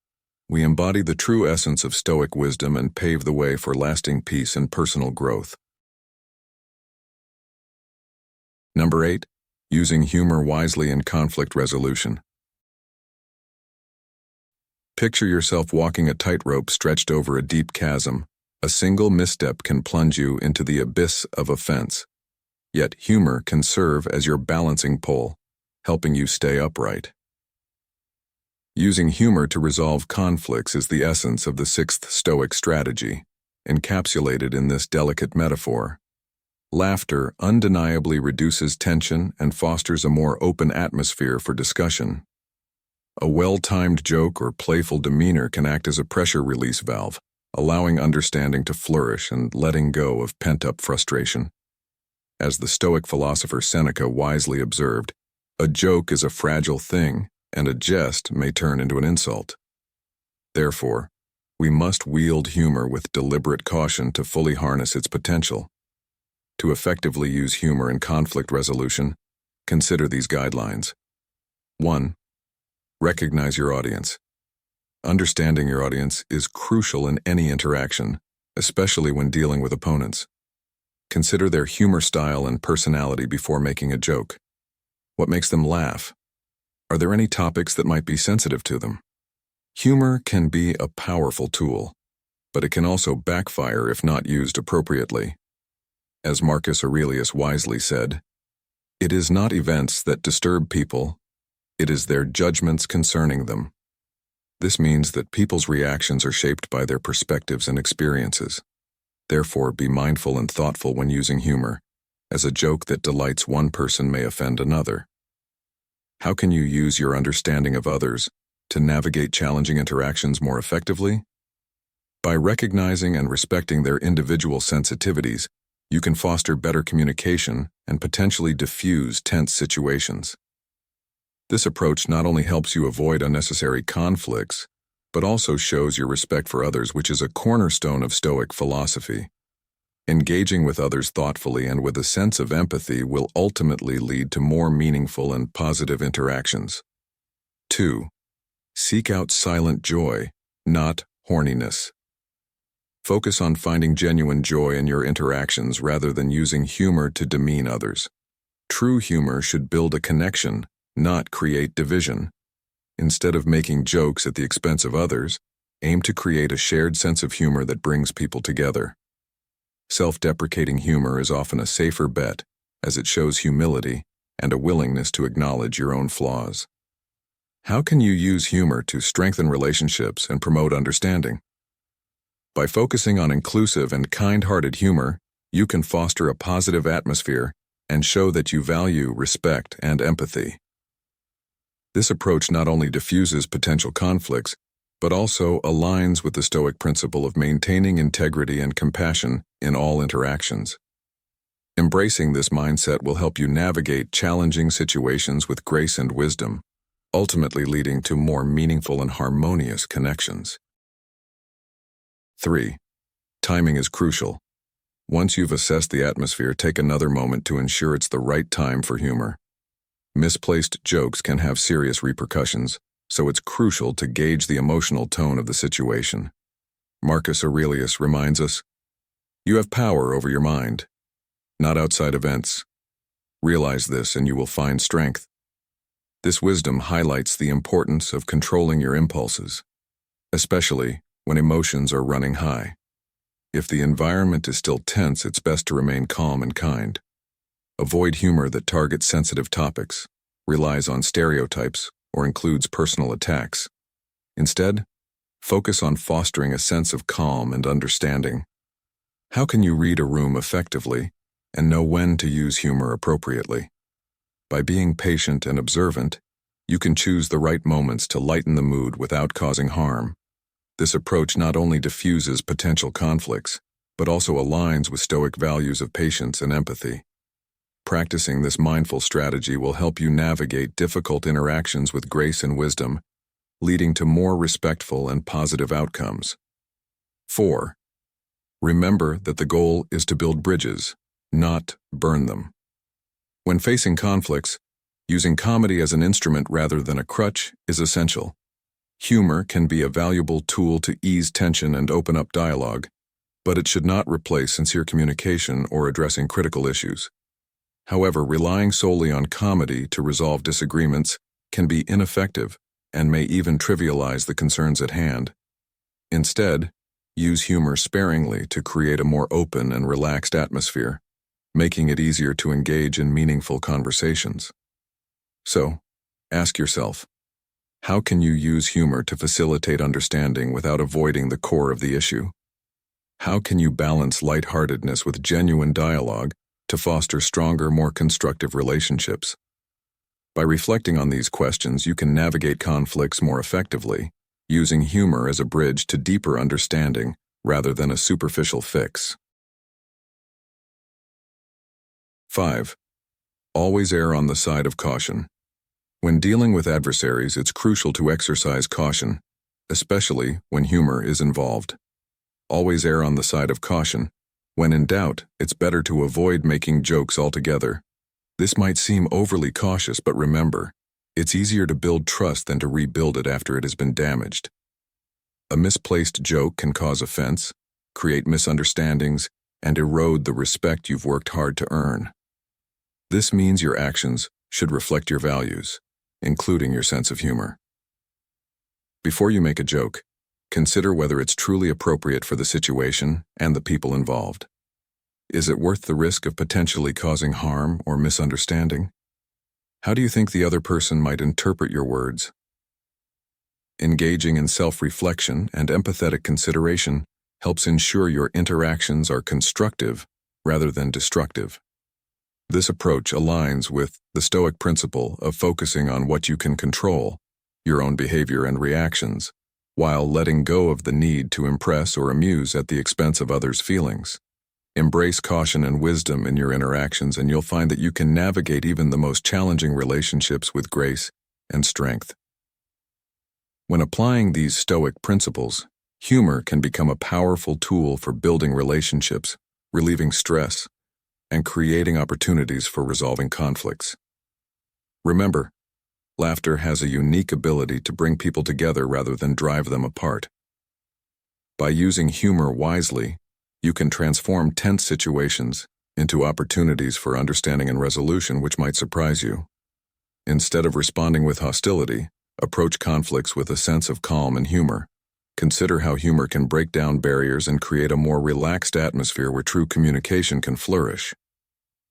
Speaker 1: we embody the true essence of Stoic wisdom and pave the way for lasting peace and personal growth. Number 8. Using humor wisely in conflict resolution. Picture yourself walking a tightrope stretched over a deep chasm. A single misstep can plunge you into the abyss of offense. Yet humor can serve as your balancing pole, helping you stay upright. Using humor to resolve conflicts is the essence of the 6th Stoic strategy, encapsulated in this delicate metaphor. Laughter undeniably reduces tension and fosters a more open atmosphere for discussion. A well-timed joke or playful demeanor can act as a pressure release valve, allowing understanding to flourish and letting go of pent-up frustration. As the Stoic philosopher Seneca wisely observed, a joke is a fragile thing, and a jest may turn into an insult. Therefore, we must wield humor with deliberate caution to fully harness its potential. To effectively use humor in conflict resolution, consider these guidelines. 1. Recognize your audience. Understanding your audience is crucial in any interaction, especially when dealing with opponents. Consider their humor style and personality before making a joke. What makes them laugh? Are there any topics that might be sensitive to them? Humor can be a powerful tool, but it can also backfire if not used appropriately. As Marcus Aurelius wisely said, "It is not events that disturb people, it is their judgments concerning them." This means that people's reactions are shaped by their perspectives and experiences. Therefore, be mindful and thoughtful when using humor, as a joke that delights one person may offend another. How can you use your understanding of others to navigate challenging interactions more effectively? By recognizing and respecting their individual sensitivities, you can foster better communication and potentially diffuse tense situations. This approach not only helps you avoid unnecessary conflicts, but also shows your respect for others, which is a cornerstone of Stoic philosophy. Engaging with others thoughtfully and with a sense of empathy will ultimately lead to more meaningful and positive interactions. 2. Seek out silent joy, not horniness. Focus on finding genuine joy in your interactions rather than using humor to demean others. True humor should build a connection, not create division. Instead of making jokes at the expense of others, aim to create a shared sense of humor that brings people together. Self-deprecating humor is often a safer bet, as it shows humility and a willingness to acknowledge your own flaws. How can you use humor to strengthen relationships and promote understanding? By focusing on inclusive and kind-hearted humor, you can foster a positive atmosphere and show that you value respect and empathy. This approach not only diffuses potential conflicts, but also aligns with the Stoic principle of maintaining integrity and compassion in all interactions. Embracing this mindset will help you navigate challenging situations with grace and wisdom, ultimately leading to more meaningful and harmonious connections. 3. Timing is crucial. Once you've assessed the atmosphere, take another moment to ensure it's the right time for humor. Misplaced jokes can have serious repercussions, so it's crucial to gauge the emotional tone of the situation. Marcus Aurelius reminds us, "You have power over your mind, not outside events. Realize this and you will find strength." This wisdom highlights the importance of controlling your impulses, especially when emotions are running high. If the environment is still tense, it's best to remain calm and kind. Avoid humor that targets sensitive topics, relies on stereotypes, or includes personal attacks. Instead, focus on fostering a sense of calm and understanding. How can you read a room effectively and know when to use humor appropriately? By being patient and observant, you can choose the right moments to lighten the mood without causing harm. This approach not only diffuses potential conflicts, but also aligns with Stoic values of patience and empathy. Practicing this mindful strategy will help you navigate difficult interactions with grace and wisdom, leading to more respectful and positive outcomes. 4. Remember that the goal is to build bridges, not burn them. When facing conflicts, using comedy as an instrument rather than a crutch is essential. Humor can be a valuable tool to ease tension and open up dialogue, but it should not replace sincere communication or addressing critical issues. However, relying solely on comedy to resolve disagreements can be ineffective and may even trivialize the concerns at hand. Instead, use humor sparingly to create a more open and relaxed atmosphere, making it easier to engage in meaningful conversations. So, ask yourself, how can you use humor to facilitate understanding without avoiding the core of the issue? How can you balance lightheartedness with genuine dialogue to foster stronger, more constructive relationships? By reflecting on these questions, you can navigate conflicts more effectively, using humor as a bridge to deeper understanding rather than a superficial fix. 5. Always err on the side of caution. When dealing with adversaries, it's crucial to exercise caution, especially when humor is involved. Always err on the side of caution. When in doubt, it's better to avoid making jokes altogether. This might seem overly cautious, but remember, it's easier to build trust than to rebuild it after it has been damaged. A misplaced joke can cause offense, create misunderstandings, and erode the respect you've worked hard to earn. This means your actions should reflect your values, including your sense of humor. Before you make a joke, consider whether it's truly appropriate for the situation and the people involved. Is it worth the risk of potentially causing harm or misunderstanding? How do you think the other person might interpret your words? Engaging in self-reflection and empathetic consideration helps ensure your interactions are constructive rather than destructive. This approach aligns with the Stoic principle of focusing on what you can control, your own behavior and reactions, while letting go of the need to impress or amuse at the expense of others' feelings. Embrace caution and wisdom in your interactions, and you'll find that you can navigate even the most challenging relationships with grace and strength. When applying these Stoic principles, humor can become a powerful tool for building relationships, relieving stress, and creating opportunities for resolving conflicts. Remember, Laughter has a unique ability to bring people together rather than drive them apart. By using humor wisely, you can transform tense situations into opportunities for understanding and resolution which might surprise you. Instead of responding with hostility, approach conflicts with a sense of calm and humor. Consider how humor can break down barriers and create a more relaxed atmosphere where true communication can flourish.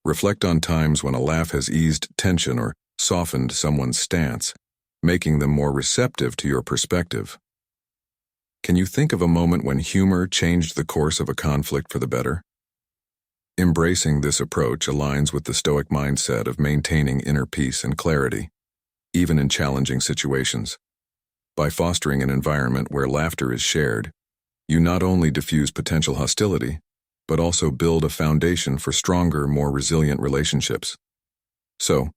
Speaker 1: Reflect on times when a laugh has eased tension or softened someone's stance, making them more receptive to your perspective. Can you think of a moment when humor changed the course of a conflict for the better? Embracing this approach aligns with the Stoic mindset of maintaining inner peace and clarity, even in challenging situations. By fostering an environment where laughter is shared, you not only diffuse potential hostility, but also build a foundation for stronger, more resilient relationships. So,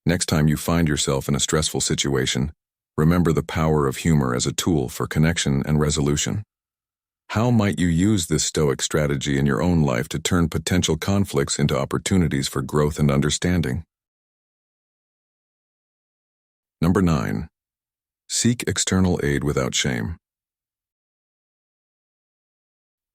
Speaker 1: next time you find yourself in a stressful situation, remember the power of humor as a tool for connection and resolution. How might you use this Stoic strategy in your own life to turn potential conflicts into opportunities for growth and understanding? Number 9. Seek external aid without shame.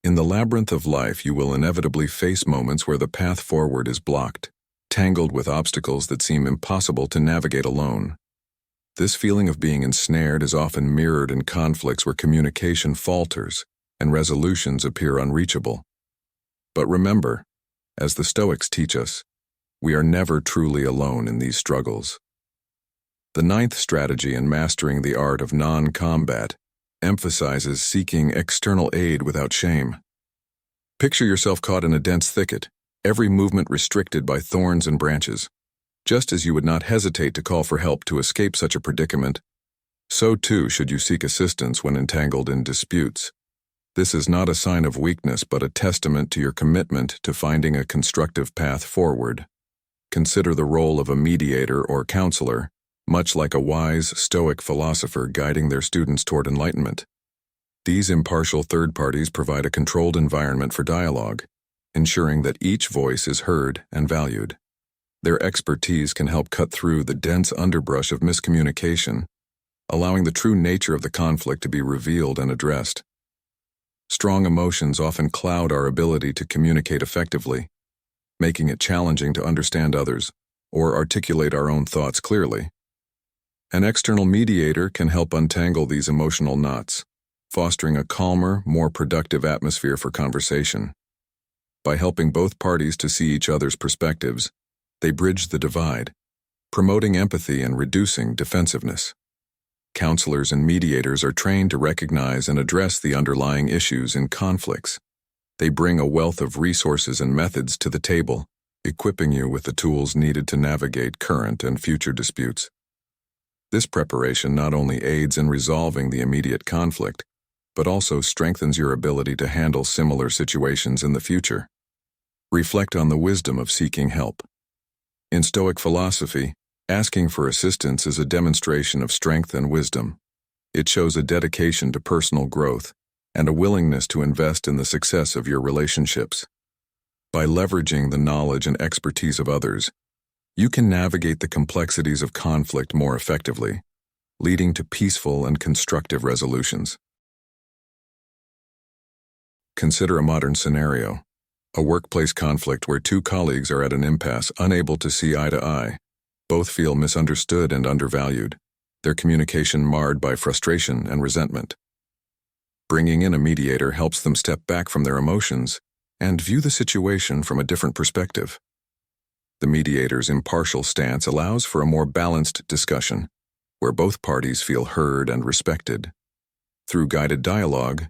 Speaker 1: In the labyrinth of life, you will inevitably face moments where the path forward is blocked, tangled with obstacles that seem impossible to navigate alone. This feeling of being ensnared is often mirrored in conflicts where communication falters and resolutions appear unreachable. But remember, as the Stoics teach us, we are never truly alone in these struggles. The 9th strategy in mastering the art of non-combat emphasizes seeking external aid without shame. Picture yourself caught in a dense thicket, every movement restricted by thorns and branches. Just as you would not hesitate to call for help to escape such a predicament, so too should you seek assistance when entangled in disputes. This is not a sign of weakness but a testament to your commitment to finding a constructive path forward. Consider the role of a mediator or counselor, much like a wise Stoic philosopher guiding their students toward enlightenment. These impartial third parties provide a controlled environment for dialogue, ensuring that each voice is heard and valued. Their expertise can help cut through the dense underbrush of miscommunication, allowing the true nature of the conflict to be revealed and addressed. Strong emotions often cloud our ability to communicate effectively, making it challenging to understand others or articulate our own thoughts clearly. An external mediator can help untangle these emotional knots, fostering a calmer, more productive atmosphere for conversation. By helping both parties to see each other's perspectives, they bridge the divide, promoting empathy and reducing defensiveness. Counselors and mediators are trained to recognize and address the underlying issues in conflicts. They bring a wealth of resources and methods to the table, equipping you with the tools needed to navigate current and future disputes. This preparation not only aids in resolving the immediate conflict, but also strengthens your ability to handle similar situations in the future. Reflect on the wisdom of seeking help. In Stoic philosophy, asking for assistance is a demonstration of strength and wisdom. It shows a dedication to personal growth and a willingness to invest in the success of your relationships. By leveraging the knowledge and expertise of others, you can navigate the complexities of conflict more effectively, leading to peaceful and constructive resolutions. Consider a modern scenario. A workplace conflict where two colleagues are at an impasse, unable to see eye to eye. Both feel misunderstood and undervalued, their communication marred by frustration and resentment. Bringing in a mediator helps them step back from their emotions and view the situation from a different perspective. The mediator's impartial stance allows for a more balanced discussion, where both parties feel heard and respected. Through guided dialogue,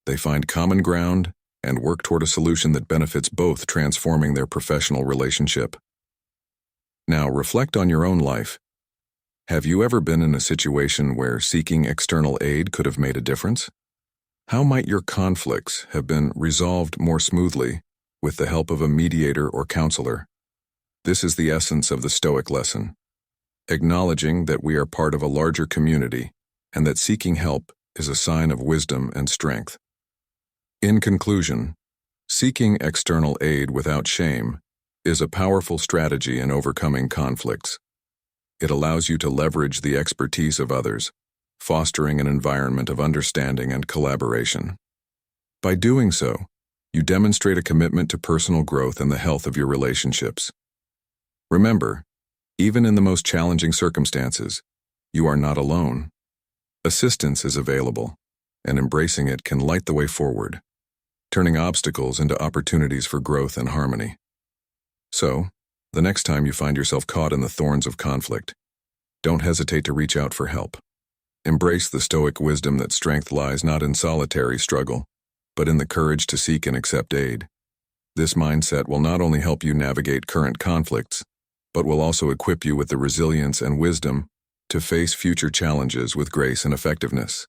Speaker 1: they find common ground and work toward a solution that benefits both, transforming their professional relationship. Now, reflect on your own life. Have you ever been in a situation where seeking external aid could have made a difference? How might your conflicts have been resolved more smoothly with the help of a mediator or counselor? This is the essence of the Stoic lesson, acknowledging that we are part of a larger community and that seeking help is a sign of wisdom and strength. In conclusion, seeking external aid without shame is a powerful strategy in overcoming conflicts. It allows you to leverage the expertise of others, fostering an environment of understanding and collaboration. By doing so, you demonstrate a commitment to personal growth and the health of your relationships. Remember, even in the most challenging circumstances, you are not alone. Assistance is available, and embracing it can light the way forward, turning obstacles into opportunities for growth and harmony. So, the next time you find yourself caught in the thorns of conflict, don't hesitate to reach out for help. Embrace the Stoic wisdom that strength lies not in solitary struggle, but in the courage to seek and accept aid. This mindset will not only help you navigate current conflicts, but will also equip you with the resilience and wisdom to face future challenges with grace and effectiveness.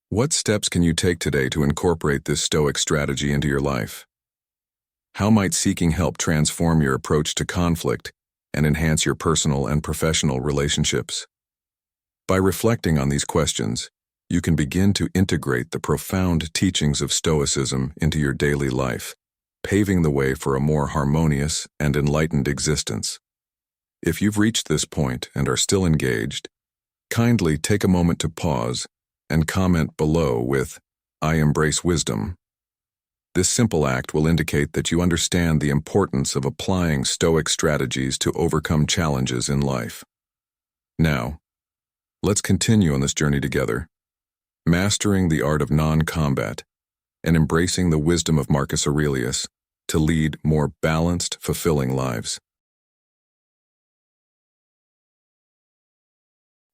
Speaker 1: What steps can you take today to incorporate this Stoic strategy into your life? How might seeking help transform your approach to conflict and enhance your personal and professional relationships? By reflecting on these questions, you can begin to integrate the profound teachings of Stoicism into your daily life, paving the way for a more harmonious and enlightened existence. If you've reached this point and are still engaged, kindly take a moment to pause and comment below with, "I embrace wisdom." This simple act will indicate that you understand the importance of applying Stoic strategies to overcome challenges in life. Now, let's continue on this journey together, mastering the art of non-combat and embracing the wisdom of Marcus Aurelius to lead more balanced, fulfilling lives.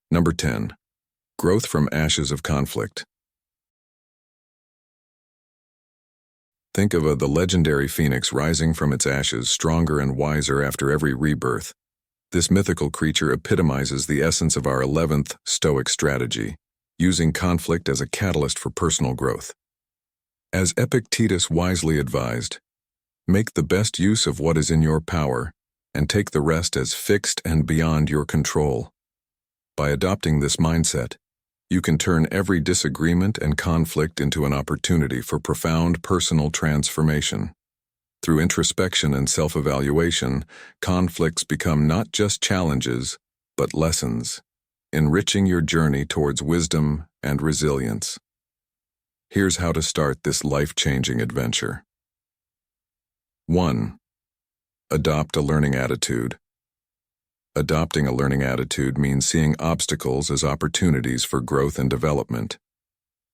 Speaker 1: Number 10. Growth from ashes of conflict. Think of the legendary phoenix rising from its ashes, stronger and wiser after every rebirth. This mythical creature epitomizes the essence of our 11th Stoic strategy, using conflict as a catalyst for personal growth. As Epictetus wisely advised, make the best use of what is in your power and take the rest as fixed and beyond your control. By adopting this mindset, you can turn every disagreement and conflict into an opportunity for profound personal transformation. Through introspection and self-evaluation, conflicts become not just challenges, but lessons, enriching your journey towards wisdom and resilience. Here's how to start this life-changing adventure. 1. Adopt a learning attitude. Adopting a learning attitude means seeing obstacles as opportunities for growth and development.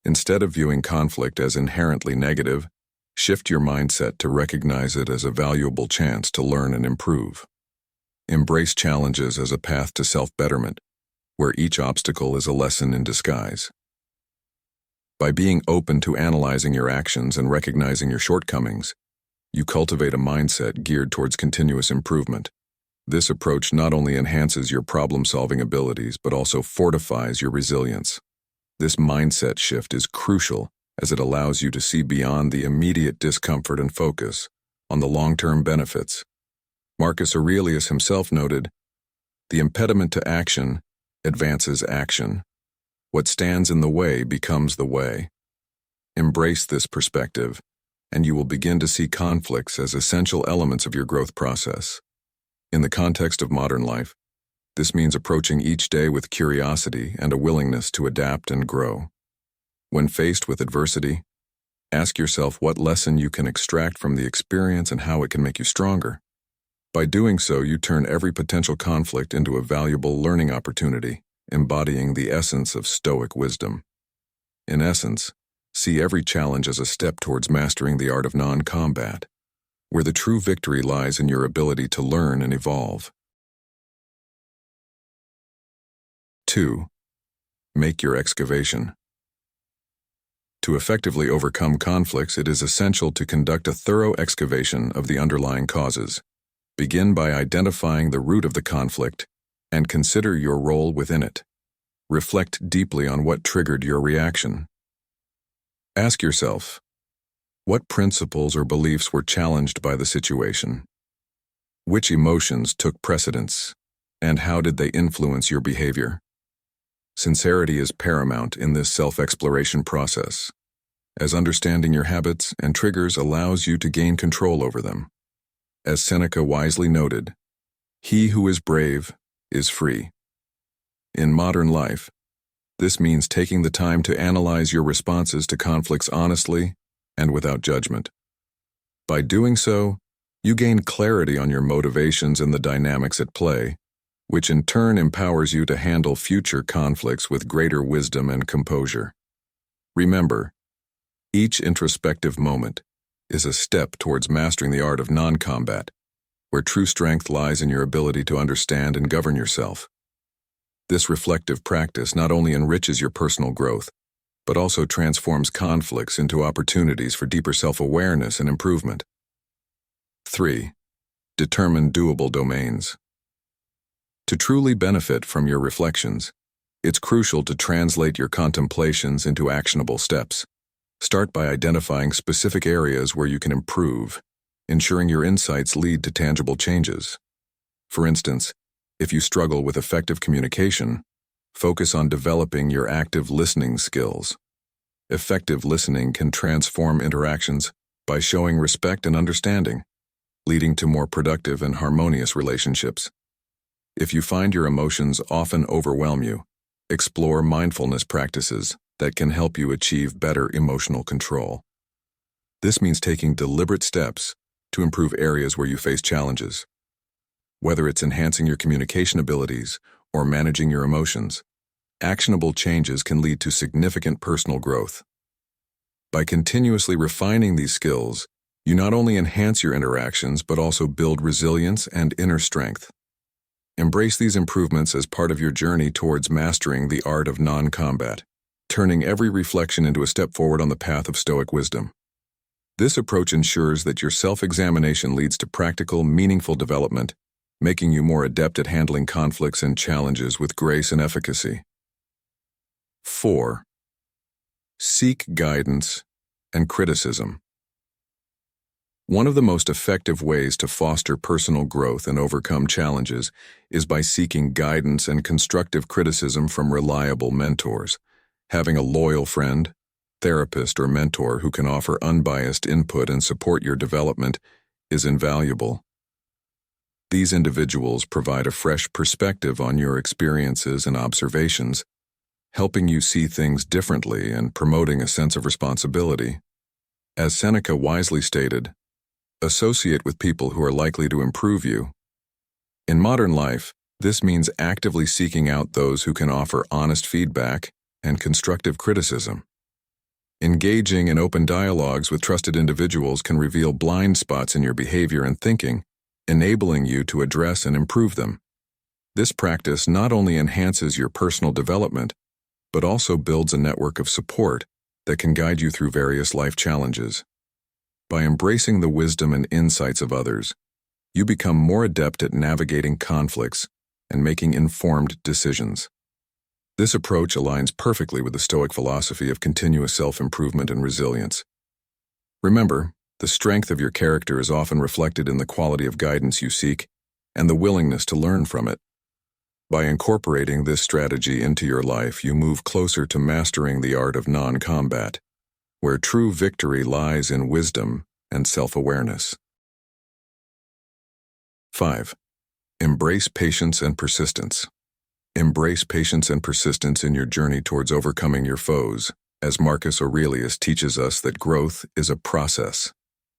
Speaker 1: Instead of viewing conflict as inherently negative, shift your mindset to recognize it as a valuable chance to learn and improve. Embrace challenges as a path to self-betterment, where each obstacle is a lesson in disguise. By being open to analyzing your actions and recognizing your shortcomings, you cultivate a mindset geared towards continuous improvement. This approach not only enhances your problem-solving abilities, but also fortifies your resilience. This mindset shift is crucial as it allows you to see beyond the immediate discomfort and focus on the long-term benefits. Marcus Aurelius himself noted, "The impediment to action advances action. What stands in the way becomes the way." Embrace this perspective, and you will begin to see conflicts as essential elements of your growth process. In the context of modern life, this means approaching each day with curiosity and a willingness to adapt and grow. When faced with adversity, ask yourself what lesson you can extract from the experience and how it can make you stronger. By doing so, you turn every potential conflict into a valuable learning opportunity, embodying the essence of Stoic wisdom. In essence, see every challenge as a step towards mastering the art of non-combat, where the true victory lies in your ability to learn and evolve. 2. Make your excavation. To effectively overcome conflicts, it is essential to conduct a thorough excavation of the underlying causes. Begin by identifying the root of the conflict and consider your role within it. Reflect deeply on what triggered your reaction. Ask yourself, what principles or beliefs were challenged by the situation? Which emotions took precedence, and how did they influence your behavior? Sincerity is paramount in this self-exploration process, as understanding your habits and triggers allows you to gain control over them. As Seneca wisely noted, "He who is brave is free. In modern life, this means taking the time to analyze your responses to conflicts honestly and without judgment. By doing so, you gain clarity on your motivations and the dynamics at play, which in turn empowers you to handle future conflicts with greater wisdom and composure. Remember, each introspective moment is a step towards mastering the art of non-combat, where true strength lies in your ability to understand and govern yourself. This reflective practice not only enriches your personal growth, but also transforms conflicts into opportunities for deeper self-awareness and improvement. 3. Determine doable domains. To truly benefit from your reflections, it's crucial to translate your contemplations into actionable steps. Start by identifying specific areas where you can improve, ensuring your insights lead to tangible changes. For instance, if you struggle with effective communication, focus on developing your active listening skills. Effective listening can transform interactions by showing respect and understanding, leading to more productive and harmonious relationships. If you find your emotions often overwhelm you, explore mindfulness practices that can help you achieve better emotional control. This means taking deliberate steps to improve areas where you face challenges. Whether it's enhancing your communication abilities or managing your emotions, actionable changes can lead to significant personal growth. By continuously refining these skills, you not only enhance your interactions but also build resilience and inner strength. Embrace these improvements as part of your journey towards mastering the art of non-combat, turning every reflection into a step forward on the path of Stoic wisdom. This approach ensures that your self-examination leads to practical, meaningful development, making you more adept at handling conflicts and challenges with grace and efficacy. 4. Seek guidance and criticism. One of the most effective ways to foster personal growth and overcome challenges is by seeking guidance and constructive criticism from reliable mentors. Having a loyal friend, therapist, or mentor who can offer unbiased input and support your development is invaluable. These individuals provide a fresh perspective on your experiences and observations, helping you see things differently and promoting a sense of responsibility. As Seneca wisely stated, associate with people who are likely to improve you. In modern life, this means actively seeking out those who can offer honest feedback and constructive criticism. Engaging in open dialogues with trusted individuals can reveal blind spots in your behavior and thinking, enabling you to address and improve them. This practice not only enhances your personal development, but also builds a network of support that can guide you through various life challenges. By embracing the wisdom and insights of others, you become more adept at navigating conflicts and making informed decisions. This approach aligns perfectly with the Stoic philosophy of continuous self-improvement and resilience. Remember, the strength of your character is often reflected in the quality of guidance you seek and the willingness to learn from it. By incorporating this strategy into your life, you move closer to mastering the art of non-combat, where true victory lies in wisdom and self-awareness. 5. Embrace patience and persistence. Embrace patience and persistence in your journey towards overcoming your foes, as Marcus Aurelius teaches us that growth is a process,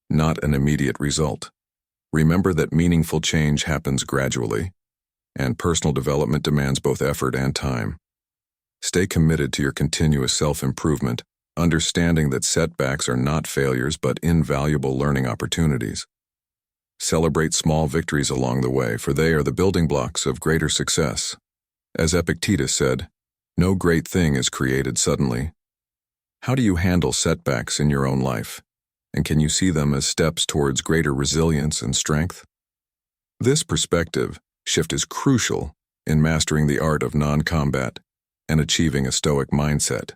Speaker 1: not an immediate result. Remember that meaningful change happens gradually, and personal development demands both effort and time. Stay committed to your continuous self-improvement, understanding that setbacks are not failures but invaluable learning opportunities. Celebrate small victories along the way, for they are the building blocks of greater success. As Epictetus said, no great thing is created suddenly. How do you handle setbacks in your own life? And can you see them as steps towards greater resilience and strength? This perspective shift is crucial in mastering the art of non-combat and achieving a Stoic mindset.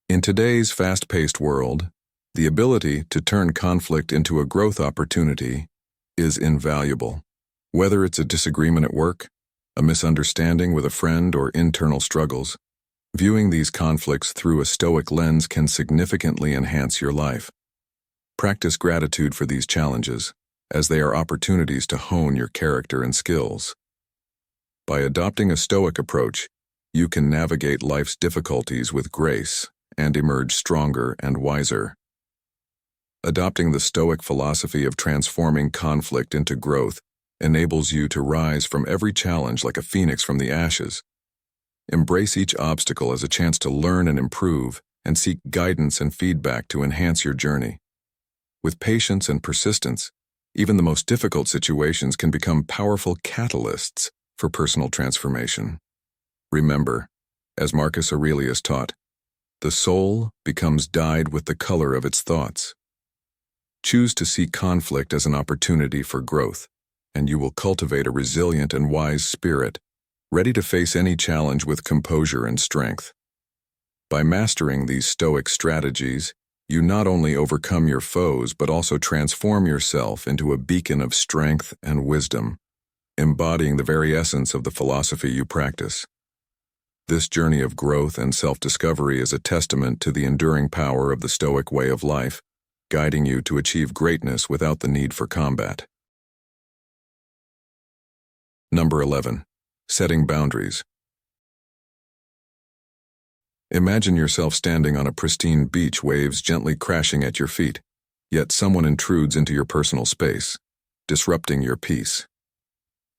Speaker 1: In today's fast-paced world, the ability to turn conflict into a growth opportunity is invaluable. Whether it's a disagreement at work, a misunderstanding with a friend, or internal struggles, viewing these conflicts through a Stoic lens can significantly enhance your life. Practice gratitude for these challenges, as they are opportunities to hone your character and skills. By adopting a Stoic approach, you can navigate life's difficulties with grace and emerge stronger and wiser. Adopting the Stoic philosophy of transforming conflict into growth enables you to rise from every challenge like a phoenix from the ashes. Embrace each obstacle as a chance to learn and improve, and seek guidance and feedback to enhance your journey. With patience and persistence, even the most difficult situations can become powerful catalysts for personal transformation. Remember, as Marcus Aurelius taught, the soul becomes dyed with the color of its thoughts. Choose to see conflict as an opportunity for growth, and you will cultivate a resilient and wise spirit, ready to face any challenge with composure and strength. By mastering these Stoic strategies, you not only overcome your foes but also transform yourself into a beacon of strength and wisdom, embodying the very essence of the philosophy you practice. This journey of growth and self-discovery is a testament to the enduring power of the Stoic way of life, guiding you to achieve greatness without the need for combat. Number 11. Setting boundaries. Imagine yourself standing on a pristine beach, waves gently crashing at your feet, yet someone intrudes into your personal space, disrupting your peace.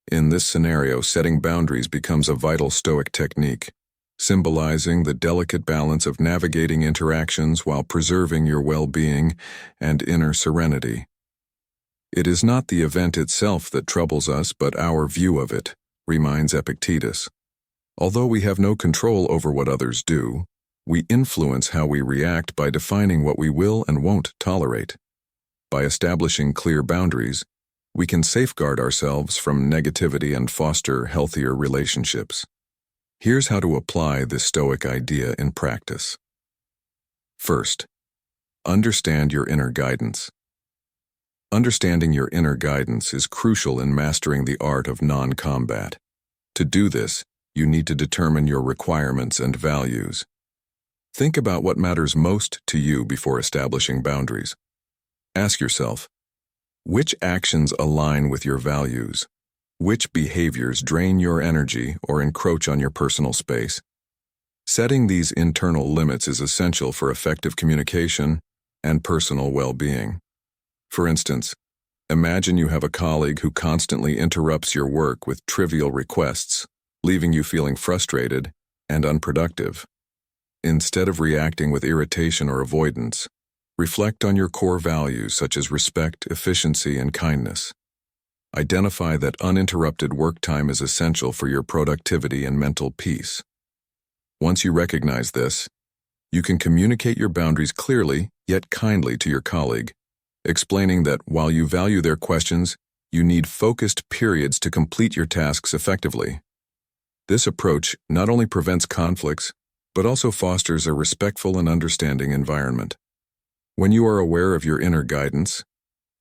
Speaker 1: In this scenario, setting boundaries becomes a vital Stoic technique, symbolizing the delicate balance of navigating interactions while preserving your well-being and inner serenity. It is not the event itself that troubles us, but our view of it, reminds Epictetus. Although we have no control over what others do, we influence how we react by defining what we will and won't tolerate. By establishing clear boundaries, we can safeguard ourselves from negativity and foster healthier relationships. Here's how to apply this Stoic idea in practice. First, understand your inner guidance. Understanding your inner guidance is crucial in mastering the art of non-combat. To do this, you need to determine your requirements and values. Think about what matters most to you before establishing boundaries. Ask yourself, which actions align with your values? Which behaviors drain your energy or encroach on your personal space? Setting these internal limits is essential for effective communication and personal well-being. For instance, imagine you have a colleague who constantly interrupts your work with trivial requests, leaving you feeling frustrated and unproductive. Instead of reacting with irritation or avoidance, reflect on your core values such as respect, efficiency, and kindness. Identify that uninterrupted work time is essential for your productivity and mental peace. Once you recognize this, you can communicate your boundaries clearly yet kindly to your colleague, explaining that while you value their questions, you need focused periods to complete your tasks effectively. This approach not only prevents conflicts, but also fosters a respectful and understanding environment. When you are aware of your inner guidance,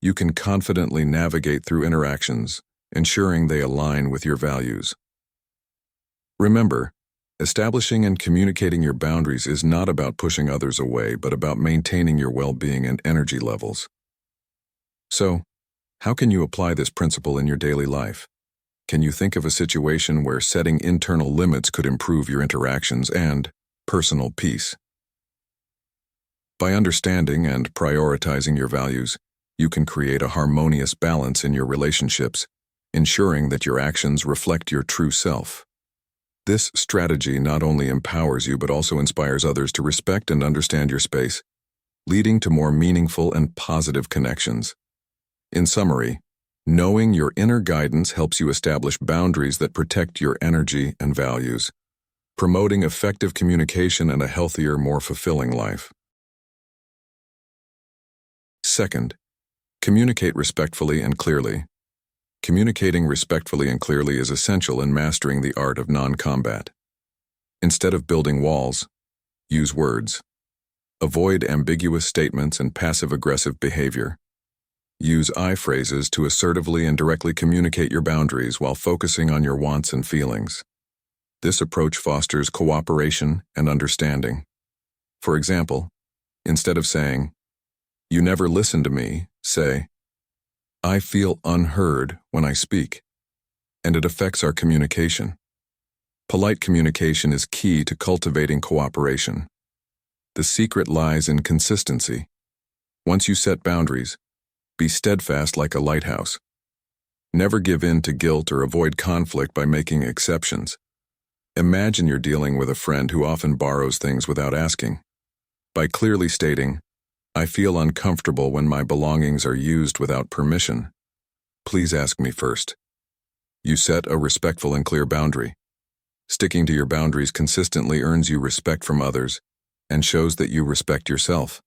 Speaker 1: you can confidently navigate through interactions, ensuring they align with your values. Remember, establishing and communicating your boundaries is not about pushing others away, but about maintaining your well-being and energy levels. So, how can you apply this principle in your daily life? Can you think of a situation where setting internal limits could improve your interactions and personal peace? By understanding and prioritizing your values, you can create a harmonious balance in your relationships, ensuring that your actions reflect your true self. This strategy not only empowers you but also inspires others to respect and understand your space, leading to more meaningful and positive connections. In summary, knowing your inner guidance helps you establish boundaries that protect your energy and values, promoting effective communication and a healthier, more fulfilling life. Second, communicate respectfully and clearly. Communicating respectfully and clearly is essential in mastering the art of non-combat. Instead of building walls, use words. Avoid ambiguous statements and passive-aggressive behavior. Use I phrases to assertively and directly communicate your boundaries while focusing on your wants and feelings. This approach fosters cooperation and understanding. For example, instead of saying, "You never listen to me," say, "I feel unheard when I speak." and it affects our communication. Polite communication is key to cultivating cooperation. The secret lies in consistency. Once you set boundaries, be steadfast like a lighthouse. Never give in to guilt or avoid conflict by making exceptions. Imagine you're dealing with a friend who often borrows things without asking. By clearly stating, "I feel uncomfortable when my belongings are used without permission. Please ask me first." You set a respectful and clear boundary. Sticking to your boundaries consistently earns you respect from others and shows that you respect yourself.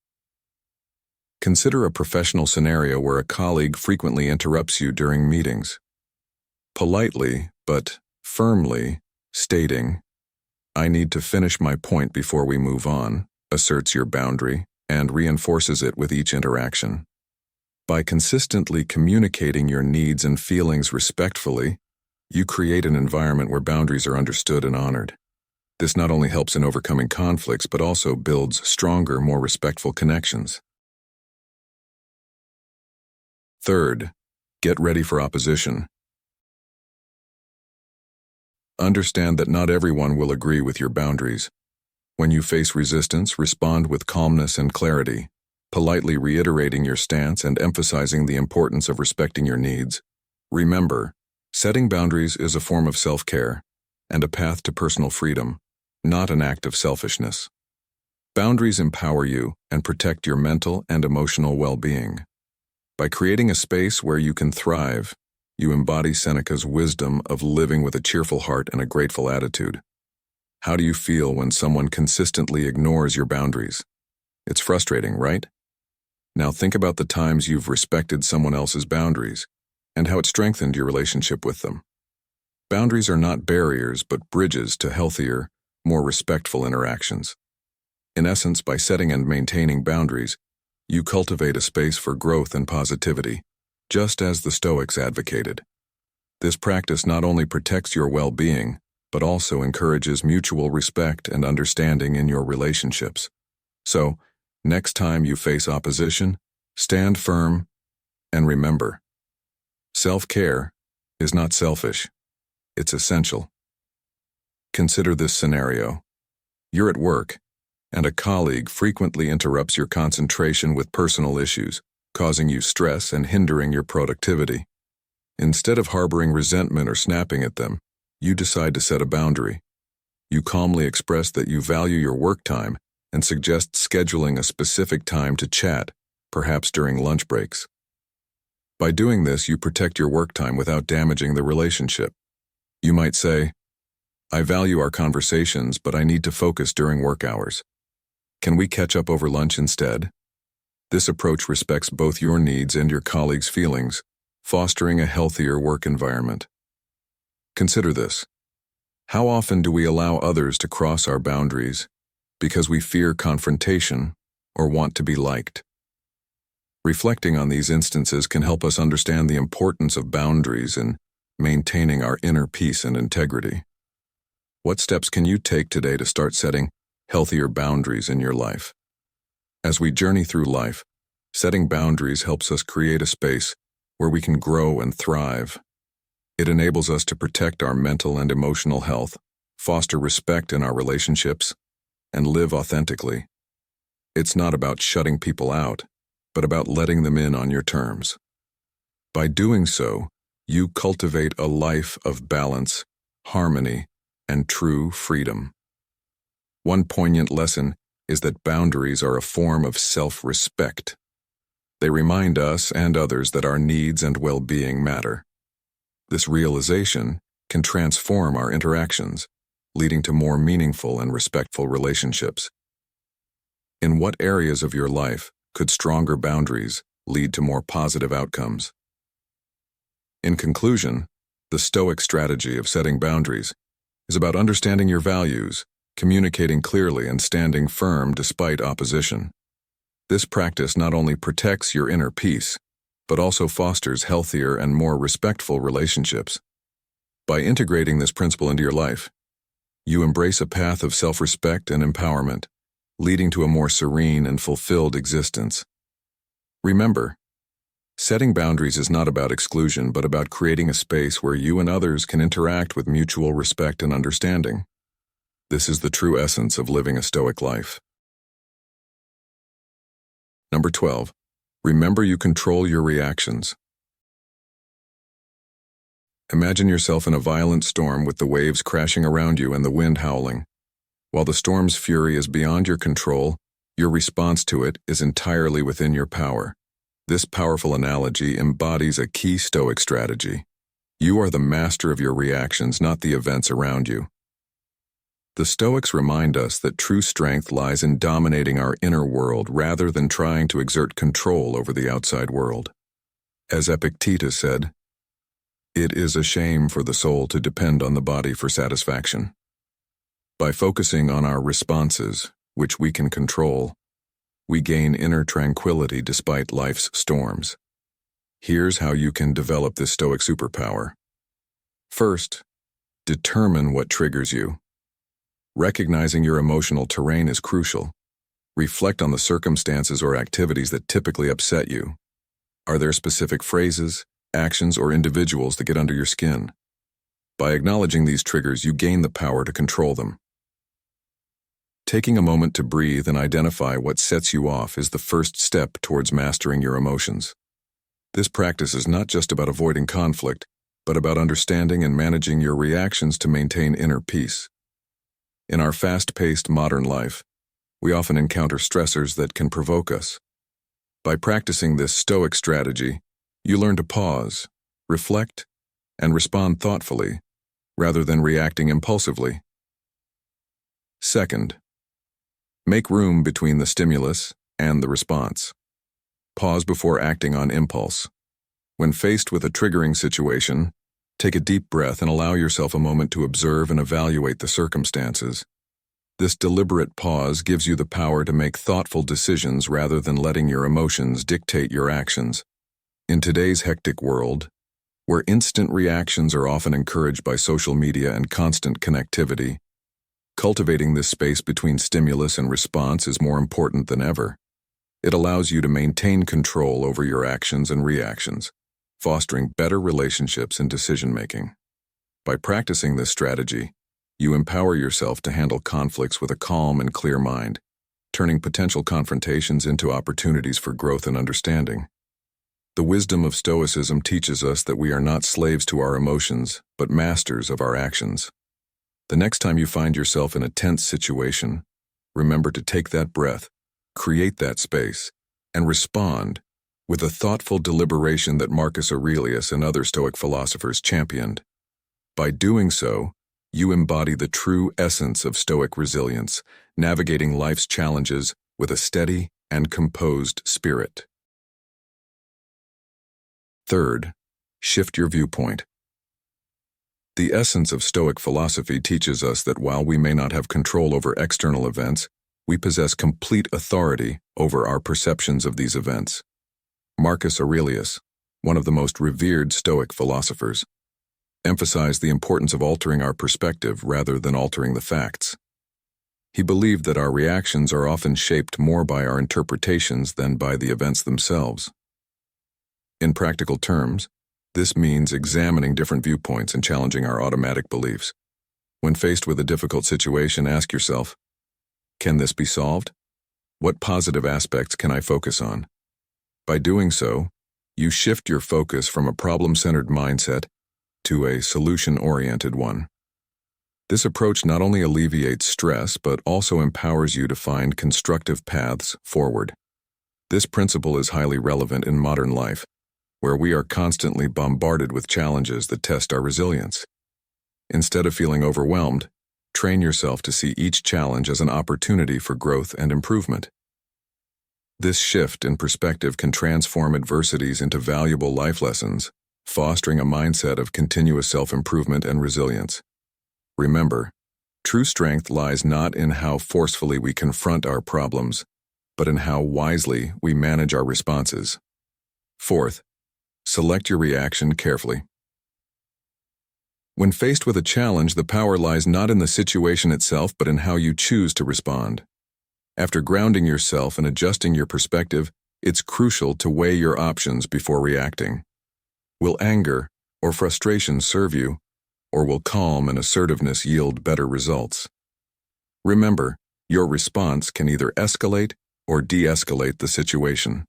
Speaker 1: Consider a professional scenario where a colleague frequently interrupts you during meetings. Politely, but firmly, stating, "I need to finish my point before we move on," asserts your boundary and reinforces it with each interaction. By consistently communicating your needs and feelings respectfully, you create an environment where boundaries are understood and honored. This not only helps in overcoming conflicts, but also builds stronger, more respectful connections. Third, get ready for opposition. Understand that not everyone will agree with your boundaries. When you face resistance, respond with calmness and clarity, politely reiterating your stance and emphasizing the importance of respecting your needs. Remember, setting boundaries is a form of self-care and a path to personal freedom, not an act of selfishness. Boundaries empower you and protect your mental and emotional well-being. By creating a space where you can thrive, you embody Seneca's wisdom of living with a cheerful heart and a grateful attitude. How do you feel when someone consistently ignores your boundaries? It's frustrating, right? Now think about the times you've respected someone else's boundaries and how it strengthened your relationship with them. Boundaries are not barriers, but bridges to healthier, more respectful interactions. In essence, by setting and maintaining boundaries, you cultivate a space for growth and positivity, just as the Stoics advocated. This practice not only protects your well-being, but also encourages mutual respect and understanding in your relationships. So, next time you face opposition, stand firm and remember, self-care is not selfish, it's essential. Consider this scenario. You're at work, and a colleague frequently interrupts your concentration with personal issues, causing you stress and hindering your productivity. Instead of harboring resentment or snapping at them, you decide to set a boundary. You calmly express that you value your work time and suggest scheduling a specific time to chat, perhaps during lunch breaks. By doing this, you protect your work time without damaging the relationship. You might say, "I value our conversations, but I need to focus during work hours. Can we catch up over lunch instead?" This approach respects both your needs and your colleagues' feelings, fostering a healthier work environment. Consider this. How often do we allow others to cross our boundaries because we fear confrontation or want to be liked? Reflecting on these instances can help us understand the importance of boundaries in maintaining our inner peace and integrity. What steps can you take today to start setting healthier boundaries in your life? As we journey through life, setting boundaries helps us create a space where we can grow and thrive. It enables us to protect our mental and emotional health, foster respect in our relationships, and live authentically. It's not about shutting people out, but about letting them in on your terms. By doing so, you cultivate a life of balance, harmony, and true freedom. One poignant lesson is that boundaries are a form of self-respect. They remind us and others that our needs and well-being matter. This realization can transform our interactions, leading to more meaningful and respectful relationships. In what areas of your life could stronger boundaries lead to more positive outcomes? In conclusion, the Stoic strategy of setting boundaries is about understanding your values, communicating clearly, and standing firm despite opposition. This practice not only protects your inner peace, but also fosters healthier and more respectful relationships. By integrating this principle into your life, you embrace a path of self-respect and empowerment, leading to a more serene and fulfilled existence. Remember, Setting boundaries is not about exclusion, but about creating a space where you and others can interact with mutual respect and understanding. This is the true essence of living a Stoic life. Number 12. Remember you control your reactions. Imagine yourself in a violent storm with the waves crashing around you and the wind howling. While the storm's fury is beyond your control, your response to it is entirely within your power. This powerful analogy embodies a key Stoic strategy. You are the master of your reactions, not the events around you. The Stoics remind us that true strength lies in dominating our inner world rather than trying to exert control over the outside world. As Epictetus said, "It is a shame for the soul to depend on the body for satisfaction." By focusing on our responses, which we can control, we gain inner tranquility despite life's storms. Here's how you can develop this Stoic superpower. First, determine what triggers you. Recognizing your emotional terrain is crucial. Reflect on the circumstances or activities that typically upset you. Are there specific phrases, actions, or individuals that get under your skin? By acknowledging these triggers, you gain the power to control them. Taking a moment to breathe and identify what sets you off is the first step towards mastering your emotions. This practice is not just about avoiding conflict, but about understanding and managing your reactions to maintain inner peace. In our fast-paced modern life, we often encounter stressors that can provoke us. By practicing this Stoic strategy, you learn to pause, reflect, and respond thoughtfully, rather than reacting impulsively. Second, make room between the stimulus and the response. Pause before acting on impulse. When faced with a triggering situation, take a deep breath and allow yourself a moment to observe and evaluate the circumstances. This deliberate pause gives you the power to make thoughtful decisions rather than letting your emotions dictate your actions. In today's hectic world, where instant reactions are often encouraged by social media and constant connectivity, cultivating this space between stimulus and response is more important than ever. It allows you to maintain control over your actions and reactions, fostering better relationships and decision-making. By practicing this strategy, you empower yourself to handle conflicts with a calm and clear mind, turning potential confrontations into opportunities for growth and understanding. The wisdom of Stoicism teaches us that we are not slaves to our emotions, but masters of our actions. The next time you find yourself in a tense situation, remember to take that breath, create that space, and respond with the thoughtful deliberation that Marcus Aurelius and other Stoic philosophers championed. By doing so, you embody the true essence of Stoic resilience, navigating life's challenges with a steady and composed spirit. Third, shift your viewpoint. The essence of Stoic philosophy teaches us that while we may not have control over external events, we possess complete authority over our perceptions of these events. Marcus Aurelius, one of the most revered Stoic philosophers, emphasized the importance of altering our perspective rather than altering the facts. He believed that our reactions are often shaped more by our interpretations than by the events themselves. In practical terms, this means examining different viewpoints and challenging our automatic beliefs. When faced with a difficult situation, ask yourself, can this be solved? What positive aspects can I focus on? By doing so, you shift your focus from a problem-centered mindset to a solution-oriented one. This approach not only alleviates stress, but also empowers you to find constructive paths forward. This principle is highly relevant in modern life, where we are constantly bombarded with challenges that test our resilience. Instead of feeling overwhelmed, train yourself to see each challenge as an opportunity for growth and improvement. This shift in perspective can transform adversities into valuable life lessons, fostering a mindset of continuous self-improvement and resilience. Remember, true strength lies not in how forcefully we confront our problems, but in how wisely we manage our responses. Fourth, select your reaction carefully. When faced with a challenge, the power lies not in the situation itself, but in how you choose to respond. After grounding yourself and adjusting your perspective, It's crucial to weigh your options before reacting. Will anger or frustration serve you, or will calm and assertiveness yield better results? Remember, your response can either escalate or de-escalate the situation.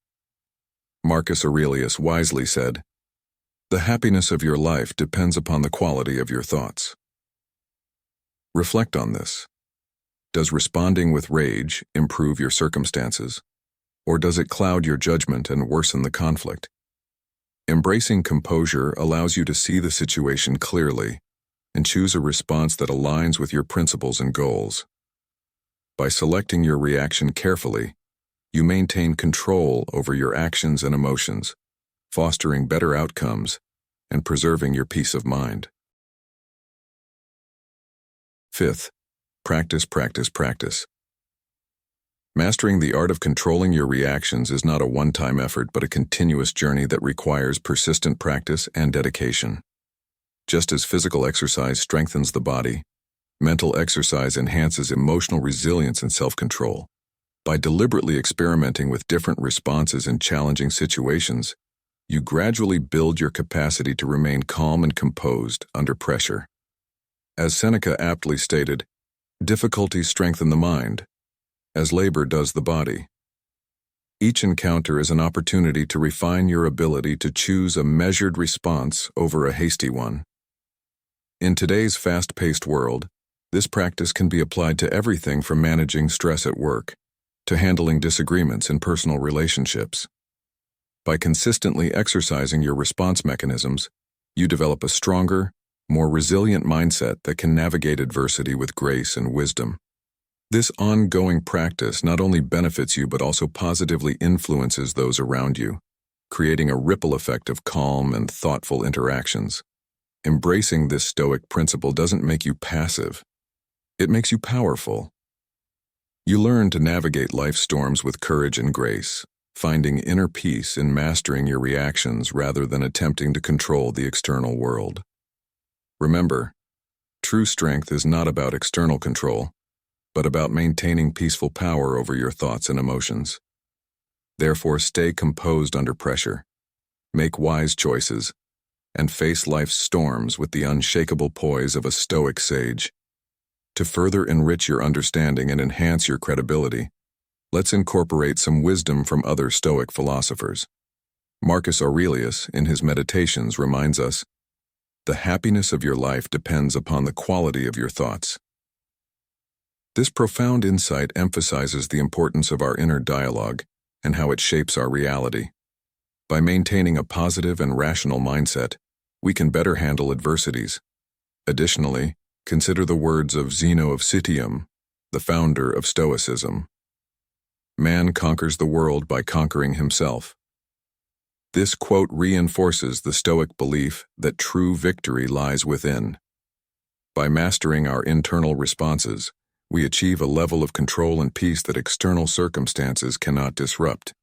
Speaker 1: Marcus Aurelius wisely said, "The happiness of your life depends upon the quality of your thoughts." Reflect on this. Does responding with rage improve your circumstances, or does it cloud your judgment and worsen the conflict? Embracing composure allows you to see the situation clearly and choose a response that aligns with your principles and goals. By selecting your reaction carefully, you maintain control over your actions and emotions, fostering better outcomes and preserving your peace of mind. Fifth, practice, practice, practice. Mastering the art of controlling your reactions is not a one-time effort but a continuous journey that requires persistent practice and dedication. Just as physical exercise strengthens the body, mental exercise enhances emotional resilience and self-control. By deliberately experimenting with different responses in challenging situations, you gradually build your capacity to remain calm and composed under pressure. As Seneca aptly stated, "Difficulties strengthen the mind, as labor does the body." Each encounter is an opportunity to refine your ability to choose a measured response over a hasty one. In today's fast-paced world, this practice can be applied to everything from managing stress at work to handling disagreements in personal relationships. By consistently exercising your response mechanisms, you develop a stronger, more resilient mindset that can navigate adversity with grace and wisdom. This ongoing practice not only benefits you but also positively influences those around you, creating a ripple effect of calm and thoughtful interactions. Embracing this Stoic principle doesn't make you passive. It makes you powerful. You learn to navigate life's storms with courage and grace, finding inner peace in mastering your reactions rather than attempting to control the external world. Remember, true strength is not about external control, but about maintaining peaceful power over your thoughts and emotions. Therefore, stay composed under pressure, make wise choices, and face life's storms with the unshakable poise of a Stoic sage. To further enrich your understanding and enhance your credibility, let's incorporate some wisdom from other Stoic philosophers. Marcus Aurelius, in his Meditations, reminds us, "The happiness of your life depends upon the quality of your thoughts." This profound insight emphasizes the importance of our inner dialogue and how it shapes our reality. By maintaining a positive and rational mindset, we can better handle adversities. Additionally, consider the words of Zeno of Citium, the founder of Stoicism. "Man conquers the world by conquering himself." This quote reinforces the Stoic belief that true victory lies within. By mastering our internal responses, we achieve a level of control and peace that external circumstances cannot disrupt.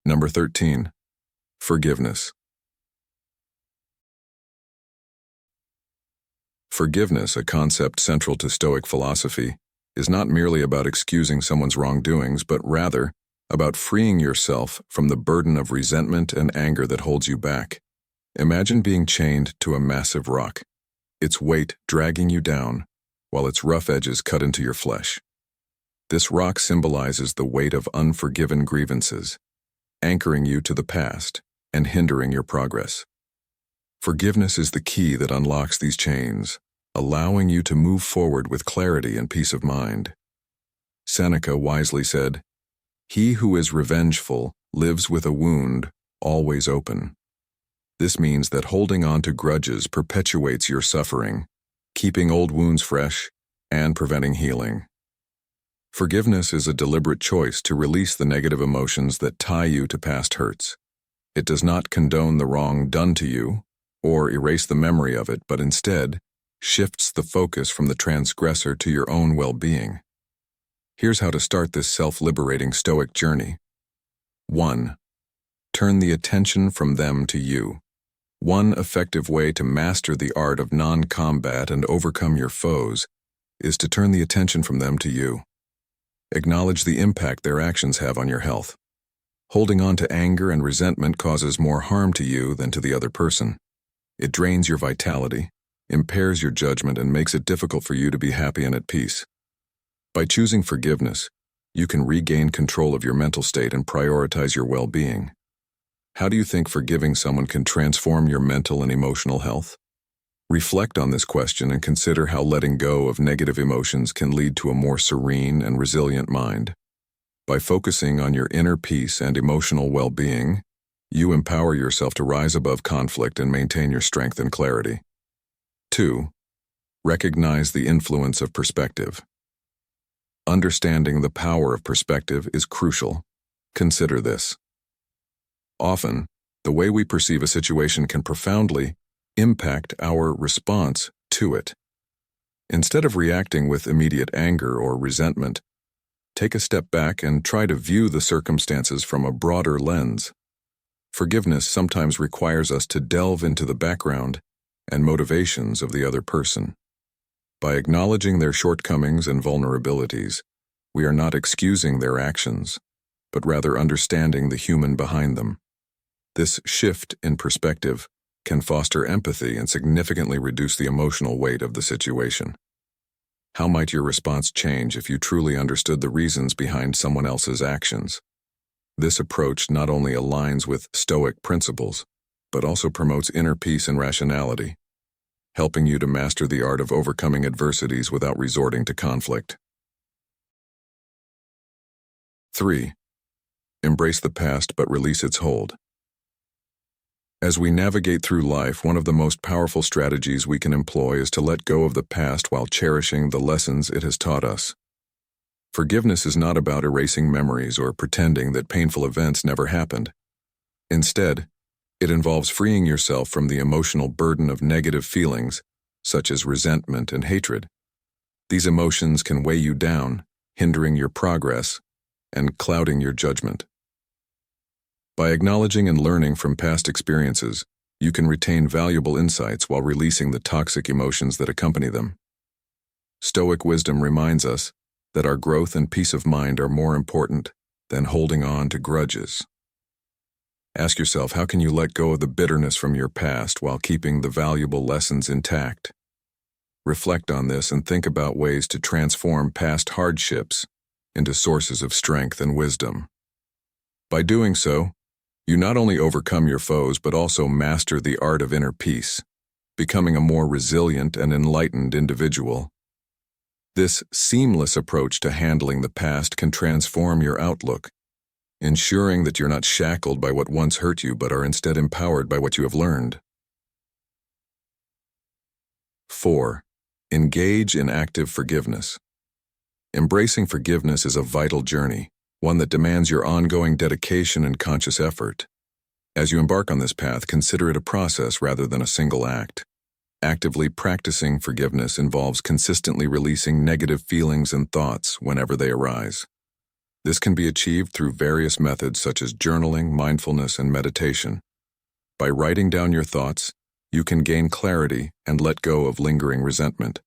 Speaker 1: Number 13. Forgiveness. Forgiveness, a concept central to Stoic philosophy, is not merely about excusing someone's wrongdoings, but rather about freeing yourself from the burden of resentment and anger that holds you back. Imagine being chained to a massive rock, its weight dragging you down, while its rough edges cut into your flesh. This rock symbolizes the weight of unforgiven grievances, anchoring you to the past and hindering your progress. Forgiveness is the key that unlocks these chains, allowing you to move forward with clarity and peace of mind. Seneca wisely said, "He who is revengeful lives with a wound always open." This means that holding on to grudges perpetuates your suffering, keeping old wounds fresh and preventing healing. Forgiveness is a deliberate choice to release the negative emotions that tie you to past hurts. It does not condone the wrong done to you or erase the memory of it, but instead shifts the focus from the transgressor to your own well-being. Here's how to start this self-liberating Stoic journey. 1. Turn the attention from them to you. One effective way to master the art of non-combat and overcome your foes is to turn the attention from them to you. Acknowledge the impact their actions have on your health. Holding on to anger and resentment causes more harm to you than to the other person. It drains your vitality, impairs your judgment, and makes it difficult for you to be happy and at peace. By choosing forgiveness, you can regain control of your mental state and prioritize your well-being. How do you think forgiving someone can transform your mental and emotional health? Reflect on this question and consider how letting go of negative emotions can lead to a more serene and resilient mind. By focusing on your inner peace and emotional well-being, you empower yourself to rise above conflict and maintain your strength and clarity. 2. Recognize the influence of perspective. Understanding the power of perspective is crucial. Consider this. Often, the way we perceive a situation can profoundly impact our response to it. Instead of reacting with immediate anger or resentment, take a step back and try to view the circumstances from a broader lens. Forgiveness sometimes requires us to delve into the background and motivations of the other person. By acknowledging their shortcomings and vulnerabilities, we are not excusing their actions, but rather understanding the human behind them. This shift in perspective can foster empathy and significantly reduce the emotional weight of the situation. How might your response change if you truly understood the reasons behind someone else's actions? This approach not only aligns with Stoic principles, but also promotes inner peace and rationality, helping you to master the art of overcoming adversities without resorting to conflict. 3. Embrace the past but release its hold. As we navigate through life, one of the most powerful strategies we can employ is to let go of the past while cherishing the lessons it has taught us. Forgiveness is not about erasing memories or pretending that painful events never happened. Instead, it involves freeing yourself from the emotional burden of negative feelings, such as resentment and hatred. These emotions can weigh you down, hindering your progress and clouding your judgment. By acknowledging and learning from past experiences, you can retain valuable insights while releasing the toxic emotions that accompany them. Stoic wisdom reminds us that our growth and peace of mind are more important than holding on to grudges. Ask yourself, how can you let go of the bitterness from your past while keeping the valuable lessons intact? Reflect on this and think about ways to transform past hardships into sources of strength and wisdom. By doing so, you not only overcome your foes but also master the art of inner peace, becoming a more resilient and enlightened individual. This seamless approach to handling the past can transform your outlook, ensuring that you're not shackled by what once hurt you but are instead empowered by what you have learned. 4. Engage in active forgiveness. Embracing forgiveness is a vital journey, one that demands your ongoing dedication and conscious effort. As you embark on this path, consider it a process rather than a single act. Actively practicing forgiveness involves consistently releasing negative feelings and thoughts whenever they arise. This can be achieved through various methods such as journaling, mindfulness, and meditation. By writing down your thoughts, you can gain clarity and let go of lingering resentment.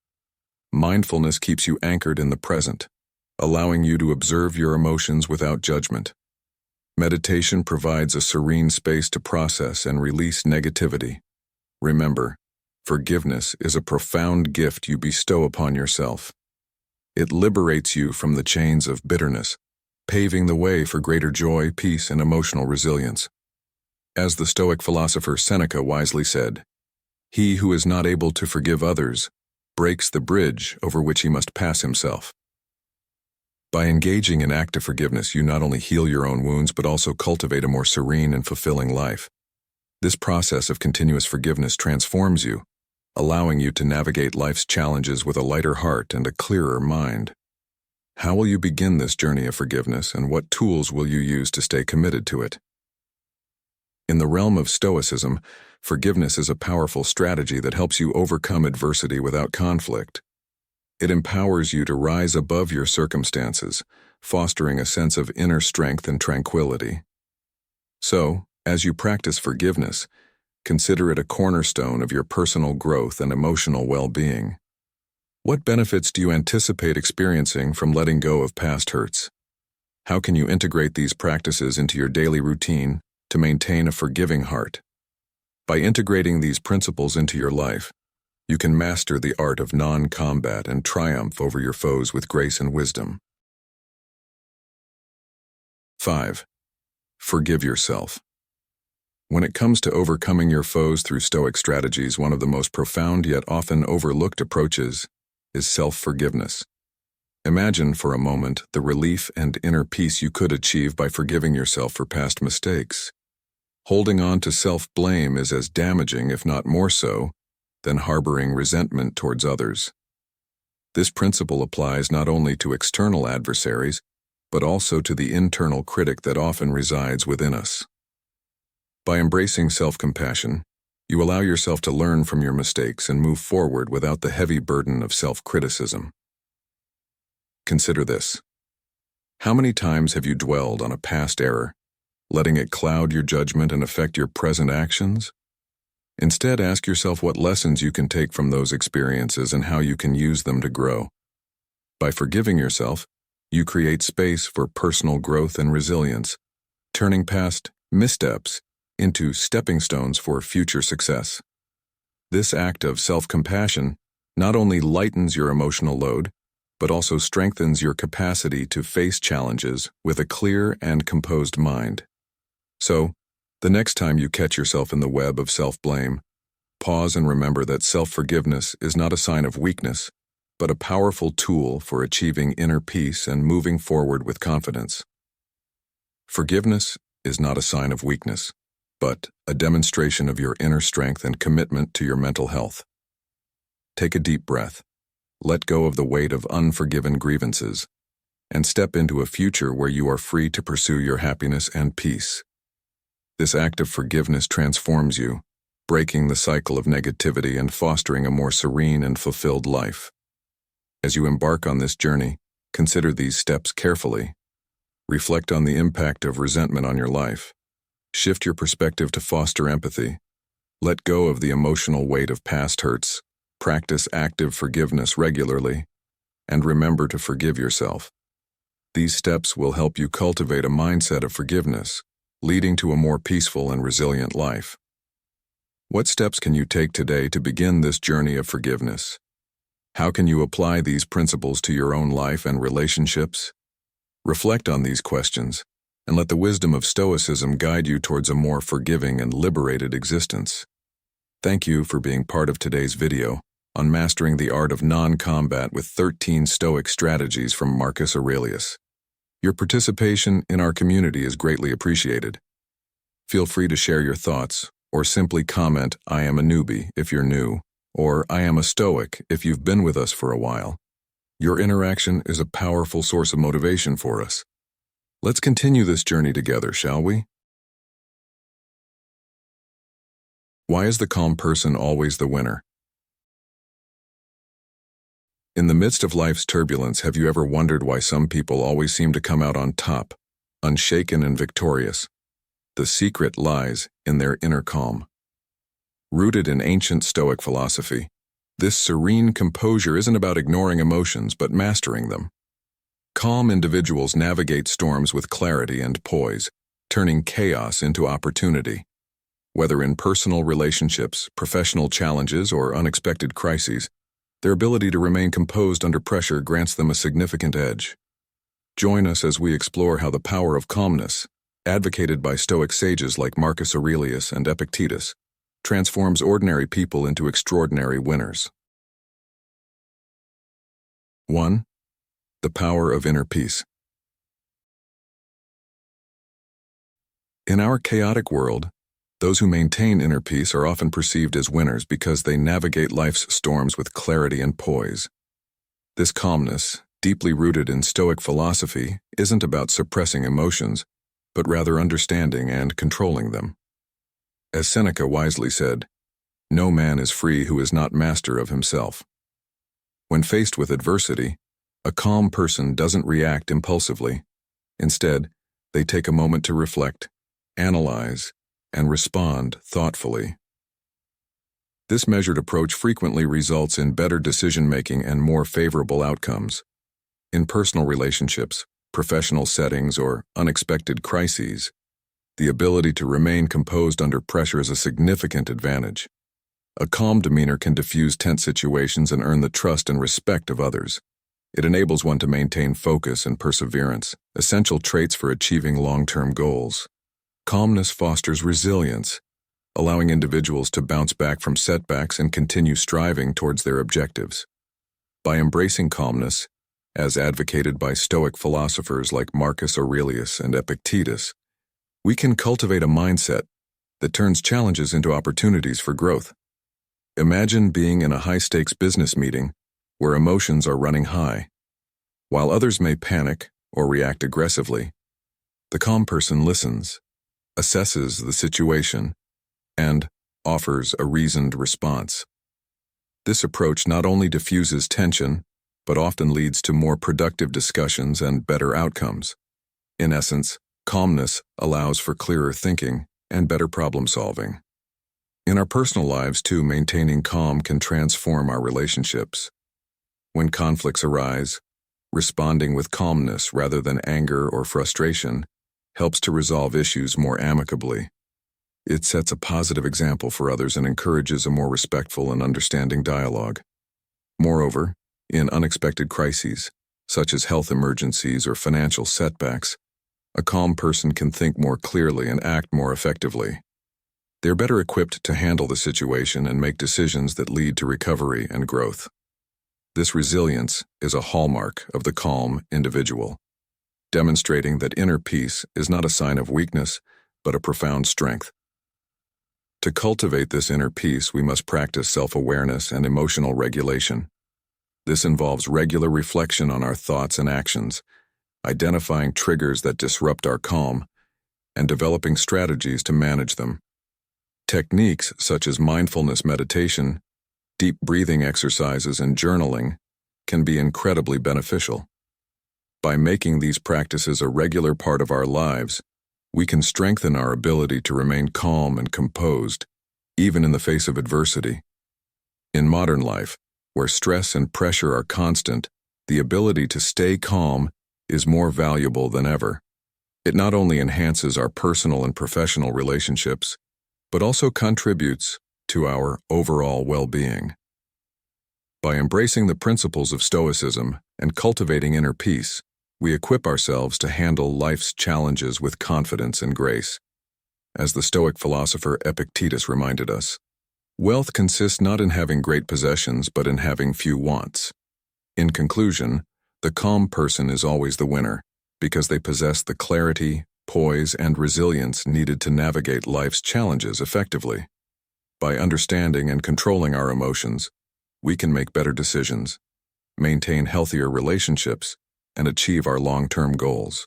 Speaker 1: Mindfulness keeps you anchored in the present, allowing you to observe your emotions without judgment. Meditation provides a serene space to process and release negativity. Remember, forgiveness is a profound gift you bestow upon yourself. It liberates you from the chains of bitterness, paving the way for greater joy, peace, and emotional resilience. As the Stoic philosopher Seneca wisely said, "He who is not able to forgive others breaks the bridge over which he must pass himself." By engaging in active forgiveness, you not only heal your own wounds but also cultivate a more serene and fulfilling life. This process of continuous forgiveness transforms you, allowing you to navigate life's challenges with a lighter heart and a clearer mind. How will you begin this journey of forgiveness, and what tools will you use to stay committed to it? In the realm of Stoicism, forgiveness is a powerful strategy that helps you overcome adversity without conflict. It empowers you to rise above your circumstances, fostering a sense of inner strength and tranquility. So, as you practice forgiveness, consider it a cornerstone of your personal growth and emotional well-being. What benefits do you anticipate experiencing from letting go of past hurts? How can you integrate these practices into your daily routine to maintain a forgiving heart? By integrating these principles into your life, you can master the art of non-combat and triumph over your foes with grace and wisdom. 5. Forgive yourself. When it comes to overcoming your foes through Stoic strategies, one of the most profound yet often overlooked approaches is self-forgiveness. Imagine for a moment the relief and inner peace you could achieve by forgiving yourself for past mistakes. Holding on to self-blame is as damaging, if not more so, than harboring resentment towards others. This principle applies not only to external adversaries, but also to the internal critic that often resides within us. By embracing self-compassion, you allow yourself to learn from your mistakes and move forward without the heavy burden of self-criticism. Consider this. How many times have you dwelled on a past error, letting it cloud your judgment and affect your present actions? Instead, ask yourself what lessons you can take from those experiences and how you can use them to grow. By forgiving yourself, you create space for personal growth and resilience, turning past missteps into stepping stones for future success. This act of self-compassion not only lightens your emotional load, but also strengthens your capacity to face challenges with a clear and composed mind. So, the next time you catch yourself in the web of self-blame, pause and remember that self-forgiveness is not a sign of weakness, but a powerful tool for achieving inner peace and moving forward with confidence. Forgiveness is not a sign of weakness, but a demonstration of your inner strength and commitment to your mental health. Take a deep breath, let go of the weight of unforgiven grievances, and step into a future where you are free to pursue your happiness and peace. This act of forgiveness transforms you, breaking the cycle of negativity and fostering a more serene and fulfilled life. As you embark on this journey, consider these steps carefully. Reflect on the impact of resentment on your life. Shift your perspective to foster empathy. Let go of the emotional weight of past hurts. Practice active forgiveness regularly. And remember to forgive yourself. These steps will help you cultivate a mindset of forgiveness, leading to a more peaceful and resilient life. What steps can you take today to begin this journey of forgiveness? How can you apply these principles to your own life and relationships? Reflect on these questions, and let the wisdom of Stoicism guide you towards a more forgiving and liberated existence. Thank you for being part of today's video on mastering the art of non-combat with 13 Stoic strategies from Marcus Aurelius. Your participation in our community is greatly appreciated. Feel free to share your thoughts, or simply comment, "I am a newbie," if you're new, or "I am a Stoic," if you've been with us for a while. Your interaction is a powerful source of motivation for us. Let's continue this journey together, shall we? Why is the calm person always the winner? In the midst of life's turbulence, have you ever wondered why some people always seem to come out on top, unshaken and victorious? The secret lies in their inner calm. Rooted in ancient Stoic philosophy, this serene composure isn't about ignoring emotions but mastering them. Calm individuals navigate storms with clarity and poise, turning chaos into opportunity. Whether in personal relationships, professional challenges, or unexpected crises, their ability to remain composed under pressure grants them a significant edge. Join us as we explore how the power of calmness, advocated by Stoic sages like Marcus Aurelius and Epictetus, transforms ordinary people into extraordinary winners. 1. The power of inner peace. In our chaotic world, those who maintain inner peace are often perceived as winners because they navigate life's storms with clarity and poise. This calmness, deeply rooted in Stoic philosophy, isn't about suppressing emotions, but rather understanding and controlling them. As Seneca wisely said, "No man is free who is not master of himself." When faced with adversity, a calm person doesn't react impulsively. Instead, they take a moment to reflect, analyze, and respond thoughtfully. This measured approach frequently results in better decision-making and more favorable outcomes. In personal relationships, professional settings, or unexpected crises, the ability to remain composed under pressure is a significant advantage. A calm demeanor can diffuse tense situations and earn the trust and respect of others. It enables one to maintain focus and perseverance, essential traits for achieving long-term goals. Calmness fosters resilience, allowing individuals to bounce back from setbacks and continue striving towards their objectives. By embracing calmness, as advocated by Stoic philosophers like Marcus Aurelius and Epictetus, we can cultivate a mindset that turns challenges into opportunities for growth. Imagine being in a high-stakes business meeting where emotions are running high. While others may panic or react aggressively, the calm person listens, assesses the situation, and offers a reasoned response. This approach not only diffuses tension, but often leads to more productive discussions and better outcomes. In essence, calmness allows for clearer thinking and better problem-solving. In our personal lives, too, maintaining calm can transform our relationships. When conflicts arise, responding with calmness rather than anger or frustration helps to resolve issues more amicably. It sets a positive example for others and encourages a more respectful and understanding dialogue. Moreover, in unexpected crises, such as health emergencies or financial setbacks, a calm person can think more clearly and act more effectively. They're better equipped to handle the situation and make decisions that lead to recovery and growth. This resilience is a hallmark of the calm individual, demonstrating that inner peace is not a sign of weakness, but a profound strength. To cultivate this inner peace, we must practice self-awareness and emotional regulation. This involves regular reflection on our thoughts and actions, identifying triggers that disrupt our calm, and developing strategies to manage them. Techniques such as mindfulness meditation, deep breathing exercises, and journaling can be incredibly beneficial. By making these practices a regular part of our lives, we can strengthen our ability to remain calm and composed, even in the face of adversity. In modern life, where stress and pressure are constant, the ability to stay calm is more valuable than ever. It not only enhances our personal and professional relationships, but also contributes to our overall well-being. By embracing the principles of Stoicism and cultivating inner peace, we equip ourselves to handle life's challenges with confidence and grace. As the Stoic philosopher Epictetus reminded us, wealth consists not in having great possessions, but in having few wants. In conclusion, the calm person is always the winner, because they possess the clarity, poise, and resilience needed to navigate life's challenges effectively. By understanding and controlling our emotions, we can make better decisions, maintain healthier relationships, and achieve our long-term goals.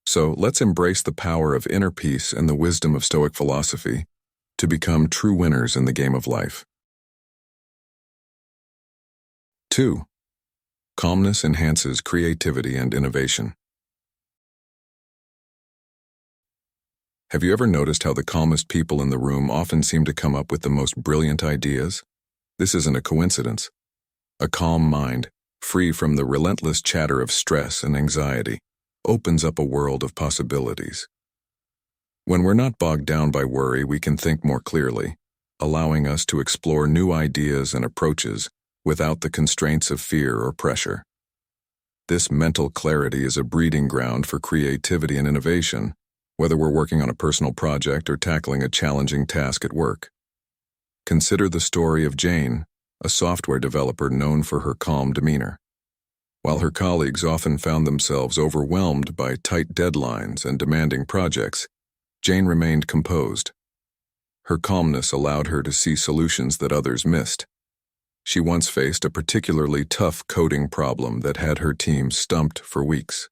Speaker 1: So let's embrace the power of inner peace and the wisdom of Stoic philosophy to become true winners in the game of life. 2. Calmness enhances creativity and innovation. Have you ever noticed how the calmest people in the room often seem to come up with the most brilliant ideas? This isn't a coincidence. A calm mind, free from the relentless chatter of stress and anxiety, opens up a world of possibilities. When we're not bogged down by worry, we can think more clearly, allowing us to explore new ideas and approaches without the constraints of fear or pressure. This mental clarity is a breeding ground for creativity and innovation, whether we're working on a personal project or tackling a challenging task at work. Consider the story of Jane, a software developer known for her calm demeanor. While her colleagues often found themselves overwhelmed by tight deadlines and demanding projects, Jane remained composed. Her calmness allowed her to see solutions that others missed. She once faced a particularly tough coding problem that had her team stumped for weeks.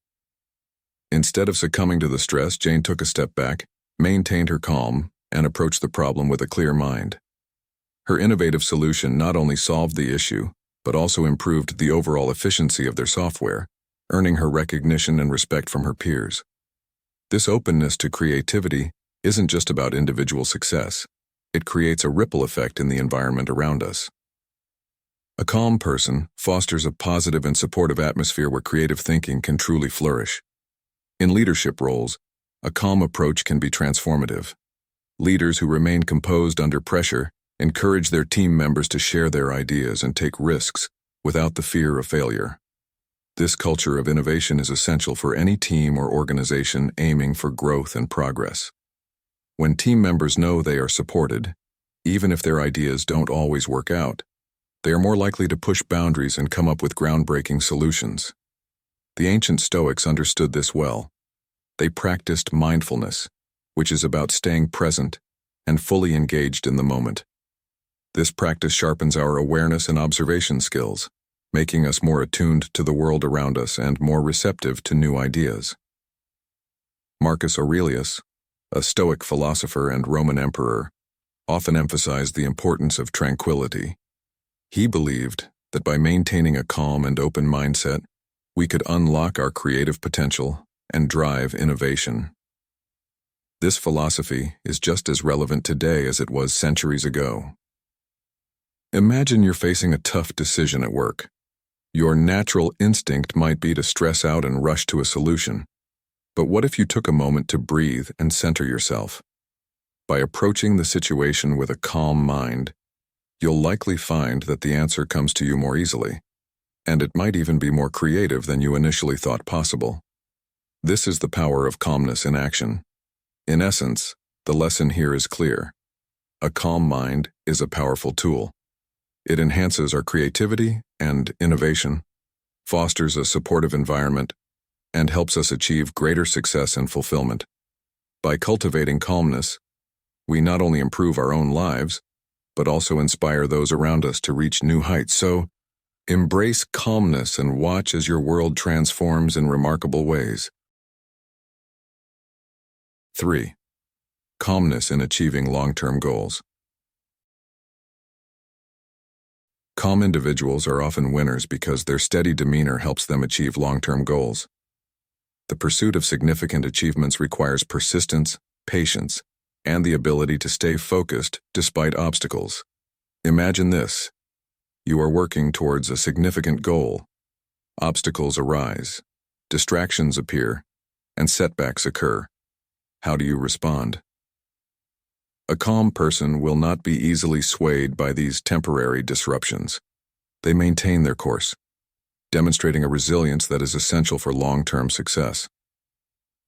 Speaker 1: Instead of succumbing to the stress, Jane took a step back, maintained her calm, and approached the problem with a clear mind. Her innovative solution not only solved the issue, but also improved the overall efficiency of their software, earning her recognition and respect from her peers. This openness to creativity isn't just about individual success. it creates a ripple effect in the environment around us. A calm person fosters a positive and supportive atmosphere where creative thinking can truly flourish. In leadership roles, a calm approach can be transformative. Leaders who remain composed under pressure encourage their team members to share their ideas and take risks without the fear of failure. This culture of innovation is essential for any team or organization aiming for growth and progress. When team members know they are supported, even if their ideas don't always work out, they are more likely to push boundaries and come up with groundbreaking solutions. The ancient Stoics understood this well. They practiced mindfulness, which is about staying present and fully engaged in the moment. This practice sharpens our awareness and observation skills, making us more attuned to the world around us and more receptive to new ideas. Marcus Aurelius, a Stoic philosopher and Roman emperor, often emphasized the importance of tranquility. He believed that by maintaining a calm and open mindset, we could unlock our creative potential and drive innovation. This philosophy is just as relevant today as it was centuries ago. Imagine you're facing a tough decision at work. Your natural instinct might be to stress out and rush to a solution. But what if you took a moment to breathe and center yourself? By approaching the situation with a calm mind, you'll likely find that the answer comes to you more easily, and it might even be more creative than you initially thought possible. This is the power of calmness in action. In essence, the lesson here is clear. A calm mind is a powerful tool. It enhances our creativity and innovation, fosters a supportive environment, and helps us achieve greater success and fulfillment. By cultivating calmness, we not only improve our own lives, but also inspire those around us to reach new heights. So, embrace calmness and watch as your world transforms in remarkable ways. 3. Calmness in achieving long-term goals. Calm individuals are often winners because their steady demeanor helps them achieve long-term goals. The pursuit of significant achievements requires persistence, patience, and the ability to stay focused despite obstacles. Imagine this. You are working towards a significant goal. Obstacles arise, distractions appear, and setbacks occur. How do you respond? A calm person will not be easily swayed by these temporary disruptions. They maintain their course, demonstrating a resilience that is essential for long-term success.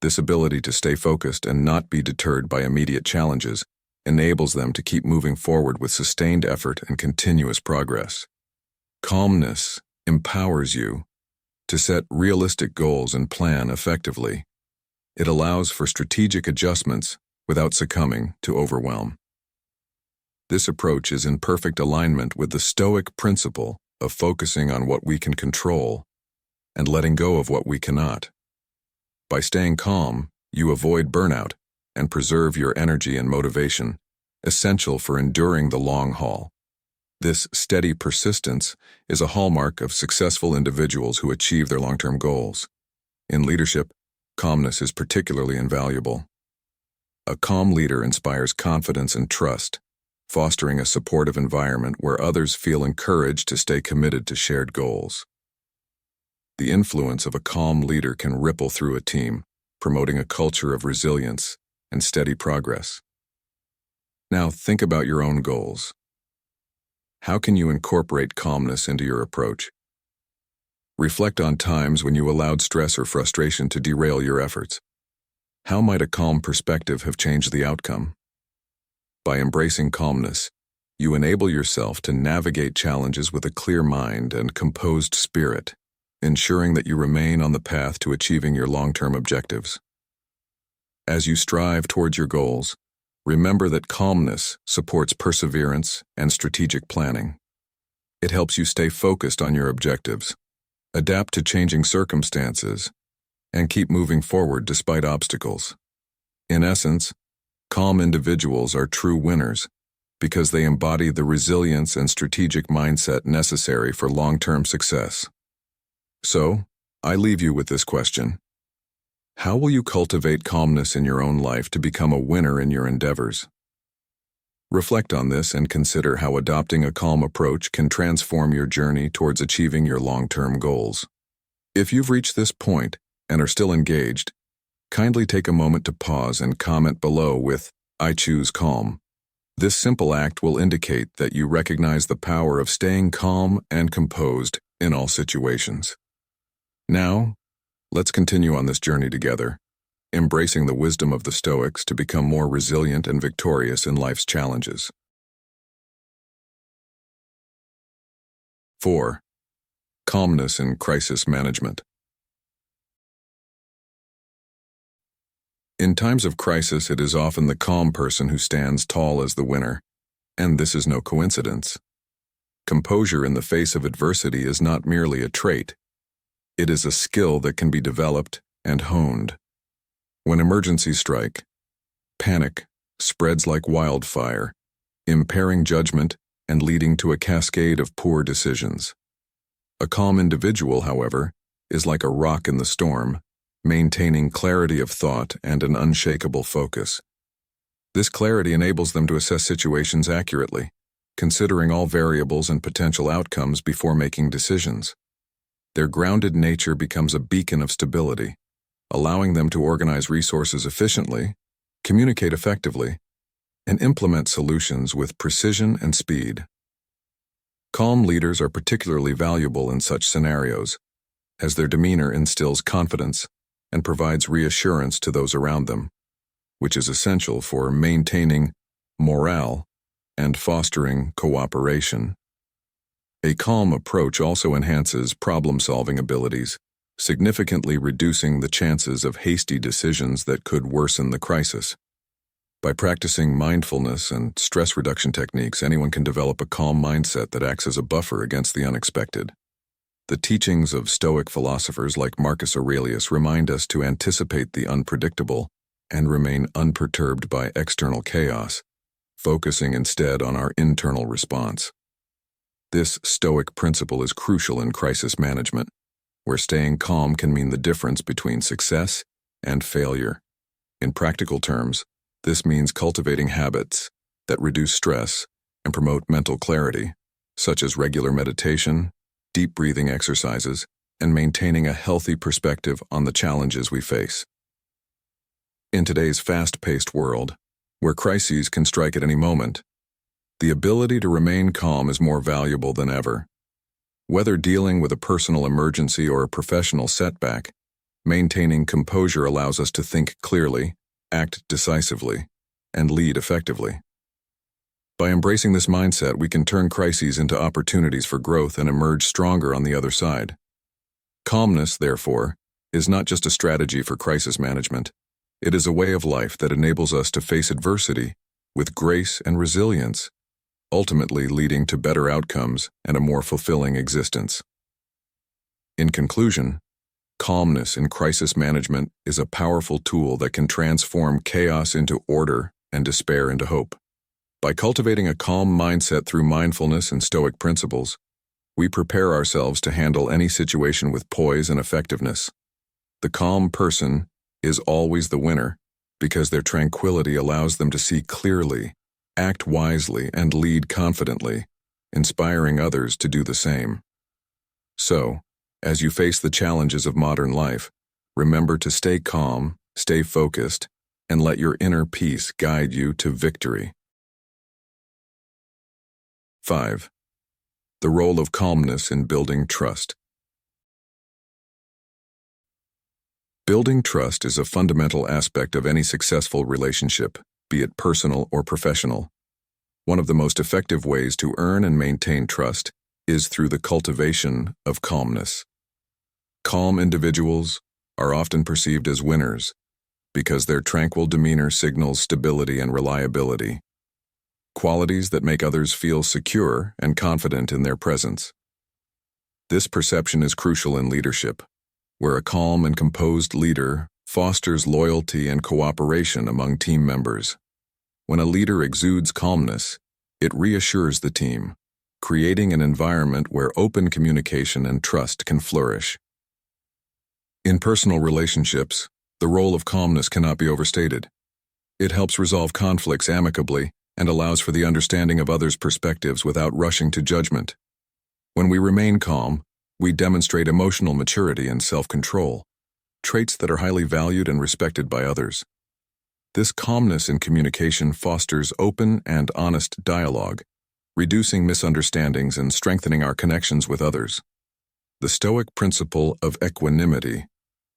Speaker 1: This ability to stay focused and not be deterred by immediate challenges enables them to keep moving forward with sustained effort and continuous progress. Calmness empowers you to set realistic goals and plan effectively. It allows for strategic adjustments without succumbing to overwhelm. This approach is in perfect alignment with the Stoic principle of focusing on what we can control and letting go of what we cannot. By staying calm, you avoid burnout and preserve your energy and motivation, essential for enduring the long haul. This steady persistence is a hallmark of successful individuals who achieve their long-term goals. In leadership, calmness is particularly invaluable. A calm leader inspires confidence and trust, fostering a supportive environment where others feel encouraged to stay committed to shared goals. The influence of a calm leader can ripple through a team, promoting a culture of resilience and steady progress. Now think about your own goals. How can you incorporate calmness into your approach? Reflect on times when you allowed stress or frustration to derail your efforts. How might a calm perspective have changed the outcome? By embracing calmness, you enable yourself to navigate challenges with a clear mind and composed spirit, ensuring that you remain on the path to achieving your long-term objectives. As you strive towards your goals, remember that calmness supports perseverance and strategic planning. It helps you stay focused on your objectives, adapt to changing circumstances, and keep moving forward despite obstacles. In essence, calm individuals are true winners because they embody the resilience and strategic mindset necessary for long-term success. So, I leave you with this question. How will you cultivate calmness in your own life to become a winner in your endeavors? Reflect on this and consider how adopting a calm approach can transform your journey towards achieving your long-term goals. If you've reached this point and are still engaged, kindly take a moment to pause and comment below with, "I choose calm." This simple act will indicate that you recognize the power of staying calm and composed in all situations. Now, let's continue on this journey together, embracing the wisdom of the Stoics to become more resilient and victorious in life's challenges. 4. Calmness in crisis management. In times of crisis, it is often the calm person who stands tall as the winner, and this is no coincidence. Composure in the face of adversity is not merely a trait. It is a skill that can be developed and honed. When emergencies strike, panic spreads like wildfire, impairing judgment and leading to a cascade of poor decisions. A calm individual, however, is like a rock in the storm, maintaining clarity of thought and an unshakable focus. This clarity enables them to assess situations accurately, considering all variables and potential outcomes before making decisions. Their grounded nature becomes a beacon of stability, allowing them to organize resources efficiently, communicate effectively, and implement solutions with precision and speed. Calm leaders are particularly valuable in such scenarios, as their demeanor instills confidence and provides reassurance to those around them, which is essential for maintaining morale and fostering cooperation. A calm approach also enhances problem-solving abilities, significantly reducing the chances of hasty decisions that could worsen the crisis. By practicing mindfulness and stress reduction techniques, anyone can develop a calm mindset that acts as a buffer against the unexpected. The teachings of Stoic philosophers like Marcus Aurelius remind us to anticipate the unpredictable and remain unperturbed by external chaos, focusing instead on our internal response. This Stoic principle is crucial in crisis management, where staying calm can mean the difference between success and failure. In practical terms, this means cultivating habits that reduce stress and promote mental clarity, such as regular meditation, deep breathing exercises, and maintaining a healthy perspective on the challenges we face. In today's fast-paced world, where crises can strike at any moment, the ability to remain calm is more valuable than ever. Whether dealing with a personal emergency or a professional setback, maintaining composure allows us to think clearly, act decisively, and lead effectively. By embracing this mindset, we can turn crises into opportunities for growth and emerge stronger on the other side. Calmness, therefore, is not just a strategy for crisis management. It is a way of life that enables us to face adversity with grace and resilience, ultimately leading to better outcomes and a more fulfilling existence. In conclusion, calmness in crisis management is a powerful tool that can transform chaos into order and despair into hope. By cultivating a calm mindset through mindfulness and Stoic principles, we prepare ourselves to handle any situation with poise and effectiveness. The calm person is always the winner because their tranquility allows them to see clearly, act wisely, and lead confidently, inspiring others to do the same. So, as you face the challenges of modern life, remember to stay calm, stay focused, and let your inner peace guide you to victory. 5. The role of calmness in building trust. Building trust is a fundamental aspect of any successful relationship, be it personal or professional. One of the most effective ways to earn and maintain trust is through the cultivation of calmness. Calm individuals are often perceived as winners because their tranquil demeanor signals stability and reliability, qualities that make others feel secure and confident in their presence. This perception is crucial in leadership, where a calm and composed leader fosters loyalty and cooperation among team members. When a leader exudes calmness, it reassures the team, creating an environment where open communication and trust can flourish. In personal relationships, the role of calmness cannot be overstated. It helps resolve conflicts amicably and allows for the understanding of others' perspectives without rushing to judgment. When we remain calm, we demonstrate emotional maturity and self-control, traits that are highly valued and respected by others. This calmness in communication fosters open and honest dialogue, reducing misunderstandings and strengthening our connections with others. The Stoic principle of equanimity,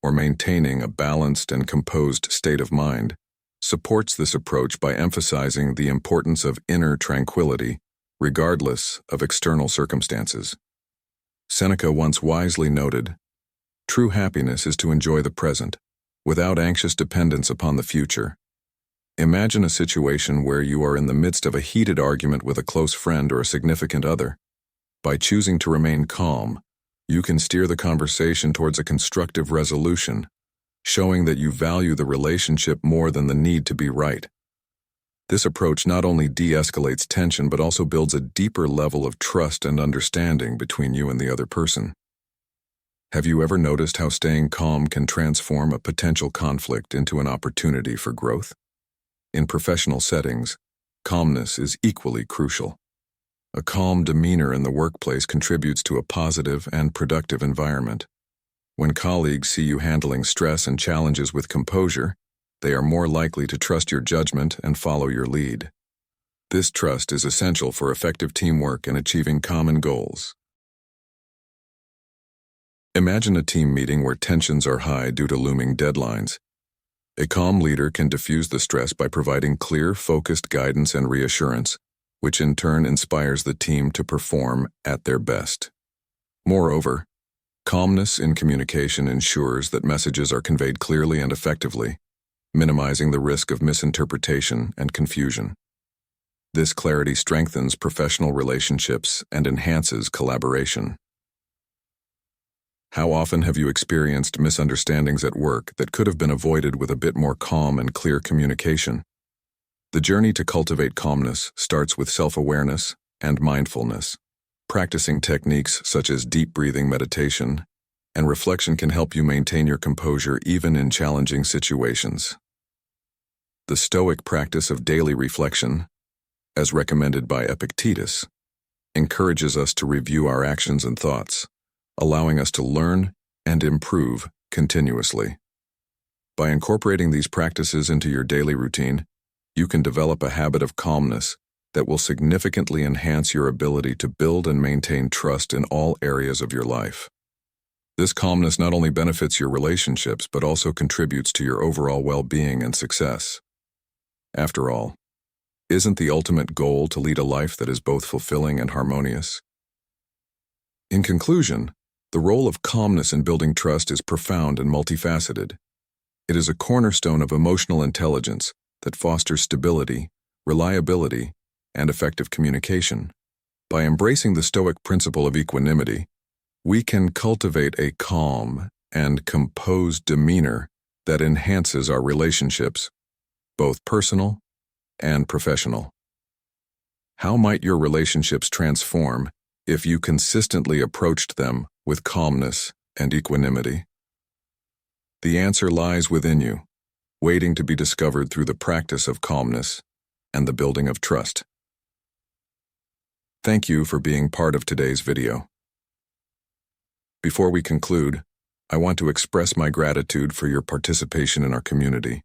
Speaker 1: or maintaining a balanced and composed state of mind, supports this approach by emphasizing the importance of inner tranquility, regardless of external circumstances. Seneca once wisely noted, "True happiness is to enjoy the present, without anxious dependence upon the future." Imagine a situation where you are in the midst of a heated argument with a close friend or a significant other. By choosing to remain calm, you can steer the conversation towards a constructive resolution, showing that you value the relationship more than the need to be right. This approach not only de-escalates tension but also builds a deeper level of trust and understanding between you and the other person. Have you ever noticed how staying calm can transform a potential conflict into an opportunity for growth? In professional settings, calmness is equally crucial. A calm demeanor in the workplace contributes to a positive and productive environment. When colleagues see you handling stress and challenges with composure, they are more likely to trust your judgment and follow your lead. This trust is essential for effective teamwork and achieving common goals. Imagine a team meeting where tensions are high due to looming deadlines. A calm leader can diffuse the stress by providing clear, focused guidance and reassurance, which in turn inspires the team to perform at their best. Moreover, calmness in communication ensures that messages are conveyed clearly and effectively, minimizing the risk of misinterpretation and confusion. This clarity strengthens professional relationships and enhances collaboration. How often have you experienced misunderstandings at work that could have been avoided with a bit more calm and clear communication? The journey to cultivate calmness starts with self-awareness and mindfulness. Practicing techniques such as deep breathing meditation and reflection can help you maintain your composure even in challenging situations. The Stoic practice of daily reflection, as recommended by Epictetus, encourages us to review our actions and thoughts, allowing us to learn and improve continuously. By incorporating these practices into your daily routine, you can develop a habit of calmness that will significantly enhance your ability to build and maintain trust in all areas of your life. This calmness not only benefits your relationships but also contributes to your overall well-being and success. After all, isn't the ultimate goal to lead a life that is both fulfilling and harmonious? In conclusion, the role of calmness in building trust is profound and multifaceted. It is a cornerstone of emotional intelligence that fosters stability, reliability, and effective communication. By embracing the Stoic principle of equanimity, we can cultivate a calm and composed demeanor that enhances our relationships, both personal and professional. How might your relationships transform if you consistently approached them with calmness and equanimity? The answer lies within you, waiting to be discovered through the practice of calmness and the building of trust. Thank you for being part of today's video. Before we conclude, I want to express my gratitude for your participation in our community.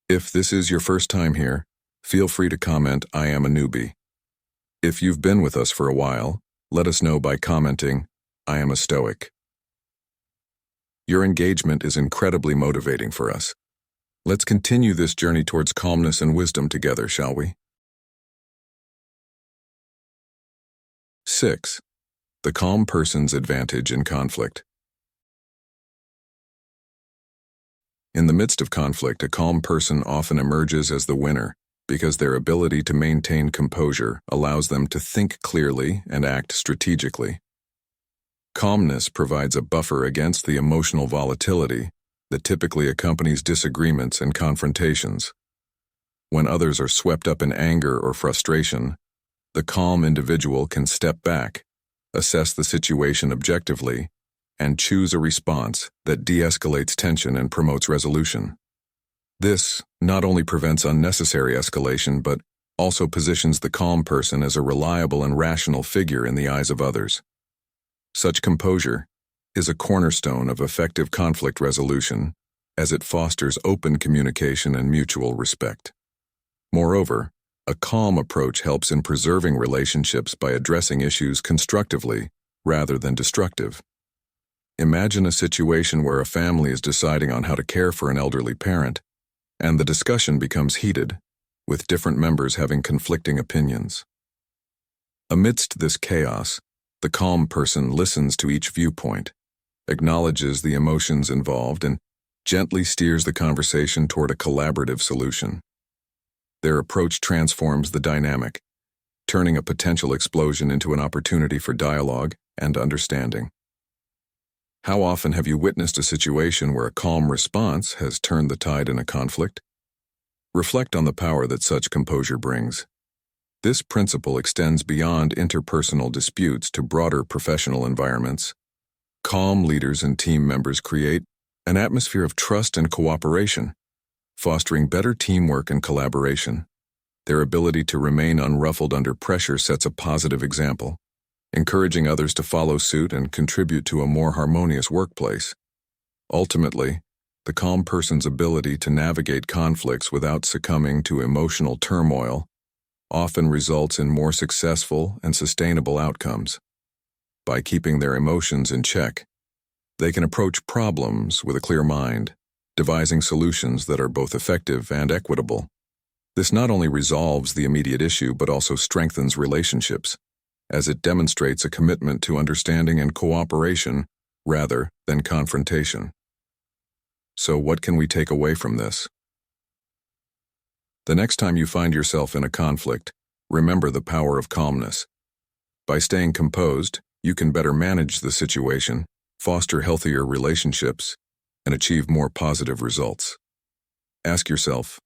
Speaker 1: If this is your first time here, feel free to comment, "I am a newbie." If you've been with us for a while, let us know by commenting, "I am a Stoic." Your engagement is incredibly motivating for us. Let's continue this journey towards calmness and wisdom together, shall we? 6. The calm person's advantage in conflict. In the midst of conflict, a calm person often emerges as the winner because their ability to maintain composure allows them to think clearly and act strategically. Calmness provides a buffer against the emotional volatility that typically accompanies disagreements and confrontations. When others are swept up in anger or frustration, the calm individual can step back, assess the situation objectively, and choose a response that de-escalates tension and promotes resolution. This not only prevents unnecessary escalation but also positions the calm person as a reliable and rational figure in the eyes of others. Such composure is a cornerstone of effective conflict resolution, as it fosters open communication and mutual respect. Moreover, a calm approach helps in preserving relationships by addressing issues constructively rather than destructive. Imagine a situation where a family is deciding on how to care for an elderly parent, and the discussion becomes heated, with different members having conflicting opinions. Amidst this chaos, the calm person listens to each viewpoint, acknowledges the emotions involved, and gently steers the conversation toward a collaborative solution. Their approach transforms the dynamic, turning a potential explosion into an opportunity for dialogue and understanding. How often have you witnessed a situation where a calm response has turned the tide in a conflict? Reflect on the power that such composure brings. This principle extends beyond interpersonal disputes to broader professional environments. Calm leaders and team members create an atmosphere of trust and cooperation, fostering better teamwork and collaboration. Their ability to remain unruffled under pressure sets a positive example, encouraging others to follow suit and contribute to a more harmonious workplace. Ultimately, the calm person's ability to navigate conflicts without succumbing to emotional turmoil often results in more successful and sustainable outcomes. By keeping their emotions in check, they can approach problems with a clear mind, devising solutions that are both effective and equitable. This not only resolves the immediate issue but also strengthens relationships, as it demonstrates a commitment to understanding and cooperation rather than confrontation. So what can we take away from this? The next time you find yourself in a conflict, remember the power of calmness. By staying composed, you can better manage the situation, foster healthier relationships, and achieve more positive results. Ask yourself,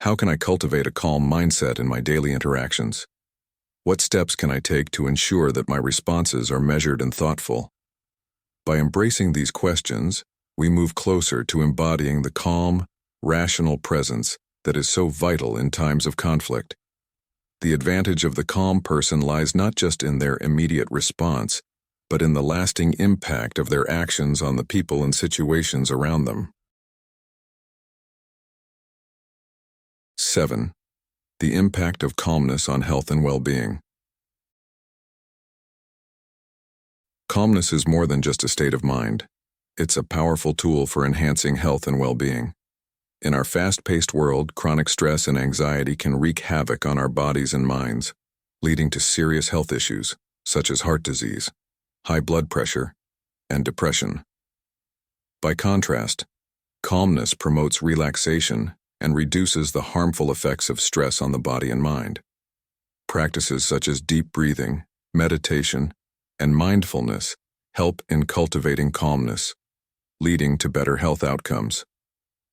Speaker 1: how can I cultivate a calm mindset in my daily interactions? What steps can I take to ensure that my responses are measured and thoughtful? By embracing these questions, we move closer to embodying the calm, rational presence that is so vital in times of conflict. The advantage of the calm person lies not just in their immediate response, but in the lasting impact of their actions on the people and situations around them. 7. The impact of calmness on health and well-being. Calmness is more than just a state of mind. It's a powerful tool for enhancing health and well-being. In our fast-paced world, chronic stress and anxiety can wreak havoc on our bodies and minds, leading to serious health issues such as heart disease, high blood pressure, and depression. By contrast, calmness promotes relaxation and reduces the harmful effects of stress on the body and mind. Practices such as deep breathing, meditation, and mindfulness help in cultivating calmness, leading to better health outcomes.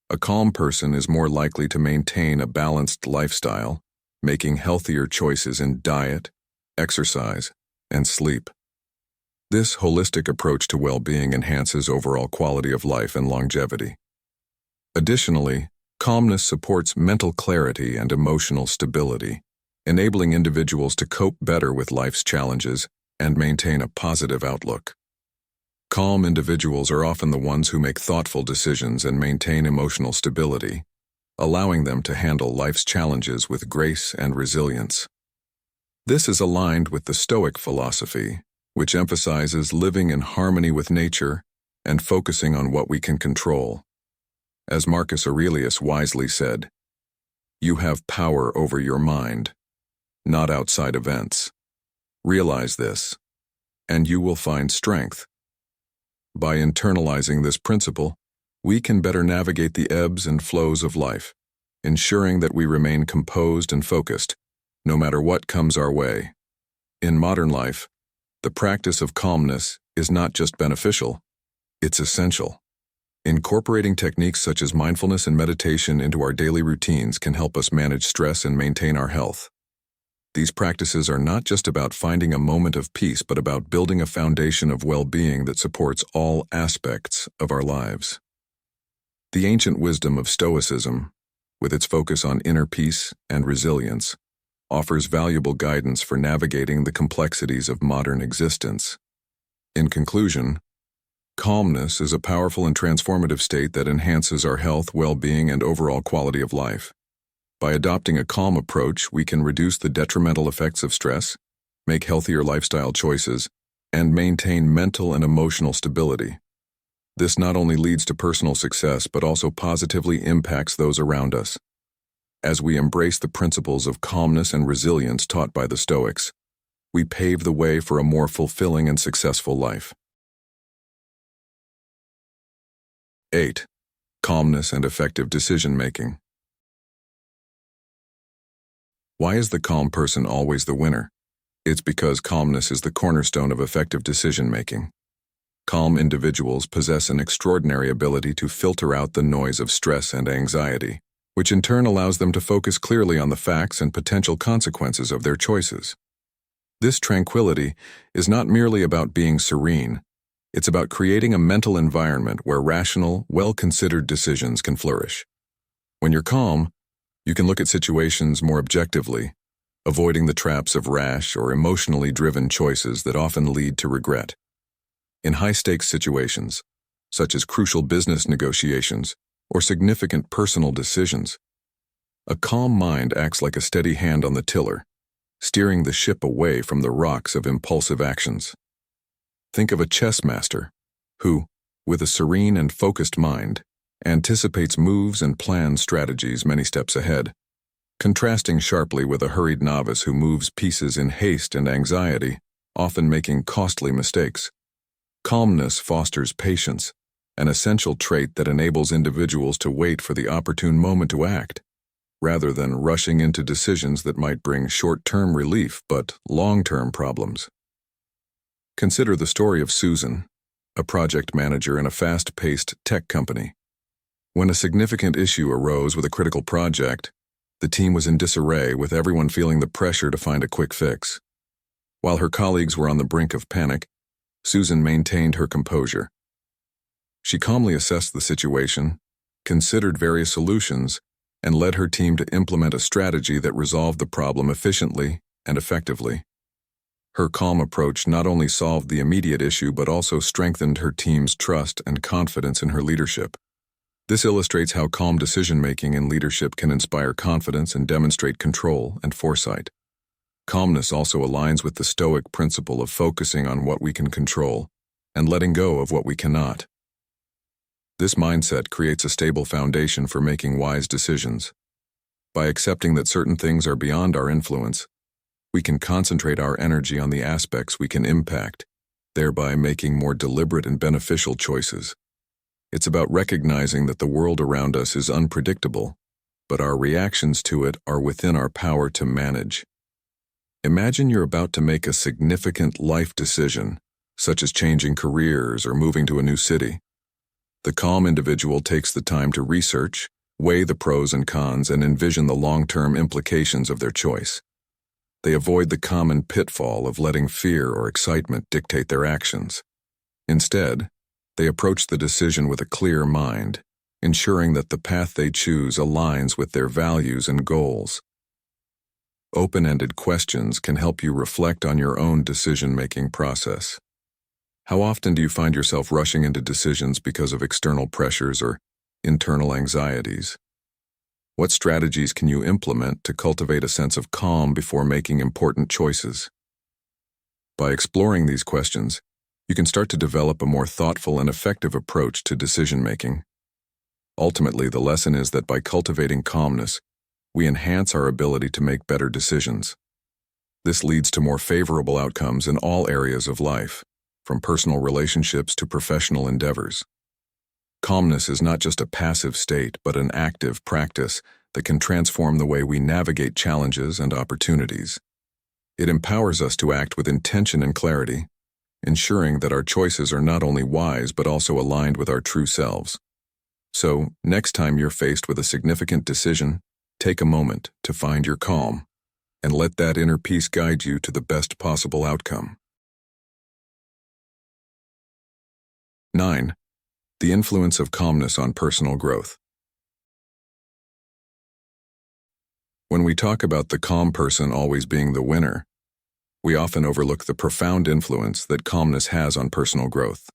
Speaker 1: A calm person is more likely to maintain a balanced lifestyle, making healthier choices in diet, exercise, and sleep. This holistic approach to well-being enhances overall quality of life and longevity. Additionally, calmness supports mental clarity and emotional stability, enabling individuals to cope better with life's challenges and maintain a positive outlook. Calm individuals are often the ones who make thoughtful decisions and maintain emotional stability, allowing them to handle life's challenges with grace and resilience. This is aligned with the Stoic philosophy, which emphasizes living in harmony with nature and focusing on what we can control. As Marcus Aurelius wisely said, "You have power over your mind, not outside events. Realize this, and you will find strength." By internalizing this principle, we can better navigate the ebbs and flows of life, ensuring that we remain composed and focused, no matter what comes our way. In modern life, the practice of calmness is not just beneficial, it's essential. Incorporating techniques such as mindfulness and meditation into our daily routines can help us manage stress and maintain our health. These practices are not just about finding a moment of peace, but about building a foundation of well-being that supports all aspects of our lives. The ancient wisdom of Stoicism, with its focus on inner peace and resilience, offers valuable guidance for navigating the complexities of modern existence. In conclusion, calmness is a powerful and transformative state that enhances our health, well-being, and overall quality of life. By adopting a calm approach, we can reduce the detrimental effects of stress, make healthier lifestyle choices, and maintain mental and emotional stability. This not only leads to personal success, but also positively impacts those around us. As we embrace the principles of calmness and resilience taught by the Stoics, we pave the way for a more fulfilling and successful life. 8. Calmness and effective decision-making. Why is the calm person always the winner? It's because calmness is the cornerstone of effective decision-making. Calm individuals possess an extraordinary ability to filter out the noise of stress and anxiety, which in turn allows them to focus clearly on the facts and potential consequences of their choices. This tranquility is not merely about being serene, it's about creating a mental environment where rational, well-considered decisions can flourish. When you're calm, you can look at situations more objectively, avoiding the traps of rash or emotionally driven choices that often lead to regret. In high-stakes situations, such as crucial business negotiations or significant personal decisions, a calm mind acts like a steady hand on the tiller, steering the ship away from the rocks of impulsive actions. Think of a chess master who, with a serene and focused mind, anticipates moves and plans strategies many steps ahead, contrasting sharply with a hurried novice who moves pieces in haste and anxiety, often making costly mistakes. Calmness fosters patience, an essential trait that enables individuals to wait for the opportune moment to act, rather than rushing into decisions that might bring short-term relief but long-term problems. Consider the story of Susan, a project manager in a fast-paced tech company. When a significant issue arose with a critical project, the team was in disarray, with everyone feeling the pressure to find a quick fix. While her colleagues were on the brink of panic, Susan maintained her composure. She calmly assessed the situation, considered various solutions, and led her team to implement a strategy that resolved the problem efficiently and effectively. Her calm approach not only solved the immediate issue but also strengthened her team's trust and confidence in her leadership. This illustrates how calm decision-making in leadership can inspire confidence and demonstrate control and foresight. Calmness also aligns with the Stoic principle of focusing on what we can control and letting go of what we cannot. This mindset creates a stable foundation for making wise decisions. By accepting that certain things are beyond our influence, we can concentrate our energy on the aspects we can impact, thereby making more deliberate and beneficial choices. It's about recognizing that the world around us is unpredictable, but our reactions to it are within our power to manage. Imagine you're about to make a significant life decision, such as changing careers or moving to a new city. The calm individual takes the time to research, weigh the pros and cons, and envision the long-term implications of their choice. They avoid the common pitfall of letting fear or excitement dictate their actions. Instead, they approach the decision with a clear mind, ensuring that the path they choose aligns with their values and goals. Open-ended questions can help you reflect on your own decision-making process. How often do you find yourself rushing into decisions because of external pressures or internal anxieties? What strategies can you implement to cultivate a sense of calm before making important choices? By exploring these questions, you can start to develop a more thoughtful and effective approach to decision-making. Ultimately, the lesson is that by cultivating calmness, we enhance our ability to make better decisions. This leads to more favorable outcomes in all areas of life, from personal relationships to professional endeavors. Calmness is not just a passive state, but an active practice that can transform the way we navigate challenges and opportunities. It empowers us to act with intention and clarity, ensuring that our choices are not only wise but also aligned with our true selves. So, next time you're faced with a significant decision, take a moment to find your calm and let that inner peace guide you to the best possible outcome. 9. The influence of calmness on personal growth. When we talk about the calm person always being the winner, we often overlook the profound influence that calmness has on personal growth.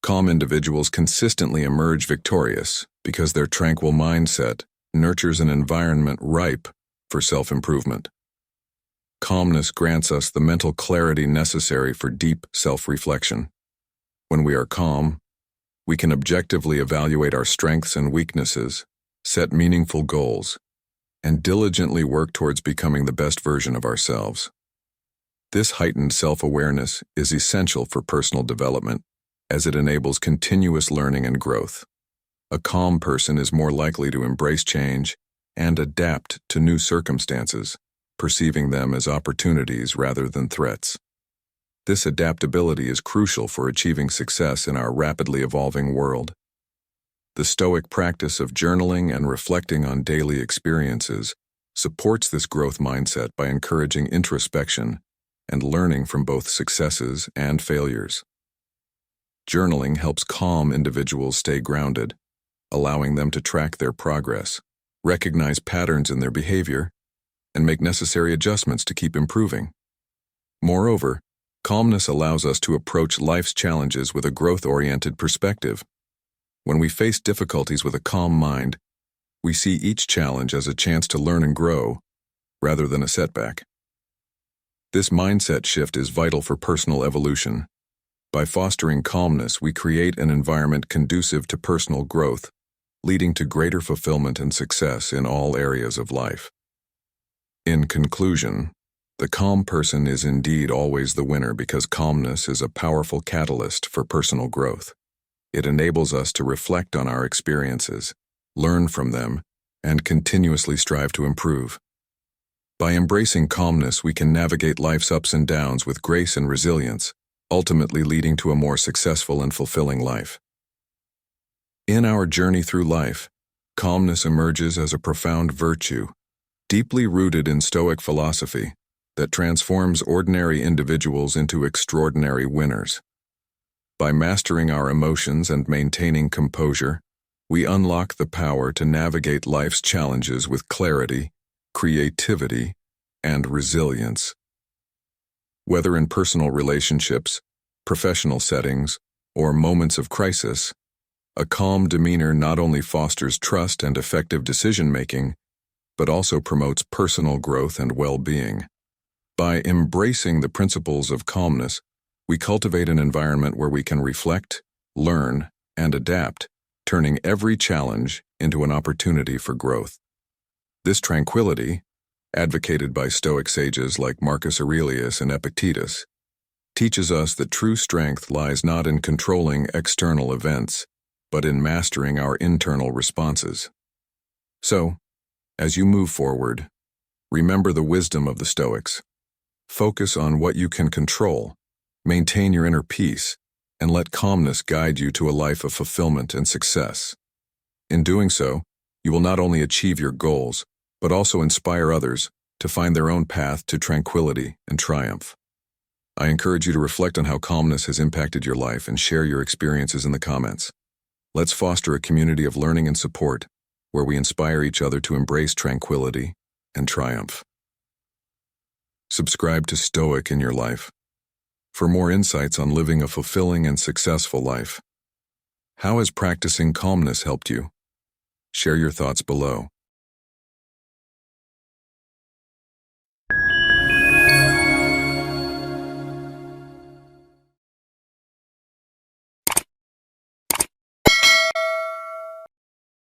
Speaker 1: Calm individuals consistently emerge victorious because their tranquil mindset nurtures an environment ripe for self-improvement. Calmness grants us the mental clarity necessary for deep self-reflection. When we are calm, we can objectively evaluate our strengths and weaknesses, set meaningful goals, and diligently work towards becoming the best version of ourselves. This heightened self-awareness is essential for personal development, as it enables continuous learning and growth. A calm person is more likely to embrace change and adapt to new circumstances, perceiving them as opportunities rather than threats. This adaptability is crucial for achieving success in our rapidly evolving world. The Stoic practice of journaling and reflecting on daily experiences supports this growth mindset by encouraging introspection and learning from both successes and failures. Journaling helps calm individuals stay grounded, allowing them to track their progress, recognize patterns in their behavior, and make necessary adjustments to keep improving. Moreover, calmness allows us to approach life's challenges with a growth-oriented perspective. When we face difficulties with a calm mind, we see each challenge as a chance to learn and grow, rather than a setback. This mindset shift is vital for personal evolution. By fostering calmness, we create an environment conducive to personal growth, leading to greater fulfillment and success in all areas of life. In conclusion, the calm person is indeed always the winner because calmness is a powerful catalyst for personal growth. It enables us to reflect on our experiences, learn from them, and continuously strive to improve. By embracing calmness, we can navigate life's ups and downs with grace and resilience, ultimately leading to a more successful and fulfilling life. In our journey through life, calmness emerges as a profound virtue, deeply rooted in Stoic philosophy, that transforms ordinary individuals into extraordinary winners. By mastering our emotions and maintaining composure, we unlock the power to navigate life's challenges with clarity, creativity, and resilience. Whether in personal relationships, professional settings, or moments of crisis, a calm demeanor not only fosters trust and effective decision-making, but also promotes personal growth and well-being. By embracing the principles of calmness, we cultivate an environment where we can reflect, learn, and adapt, turning every challenge into an opportunity for growth. This tranquility, advocated by Stoic sages like Marcus Aurelius and Epictetus, teaches us that true strength lies not in controlling external events, but in mastering our internal responses. So, as you move forward, remember the wisdom of the Stoics. Focus on what you can control, maintain your inner peace, and let calmness guide you to a life of fulfillment and success. In doing so, you will not only achieve your goals, but also inspire others to find their own path to tranquility and triumph. I encourage you to reflect on how calmness has impacted your life and share your experiences in the comments. Let's foster a community of learning and support, where we inspire each other to embrace tranquility and triumph. Subscribe to Stoic in your life for more insights on living a fulfilling and successful life. How has practicing calmness helped you? Share your thoughts below.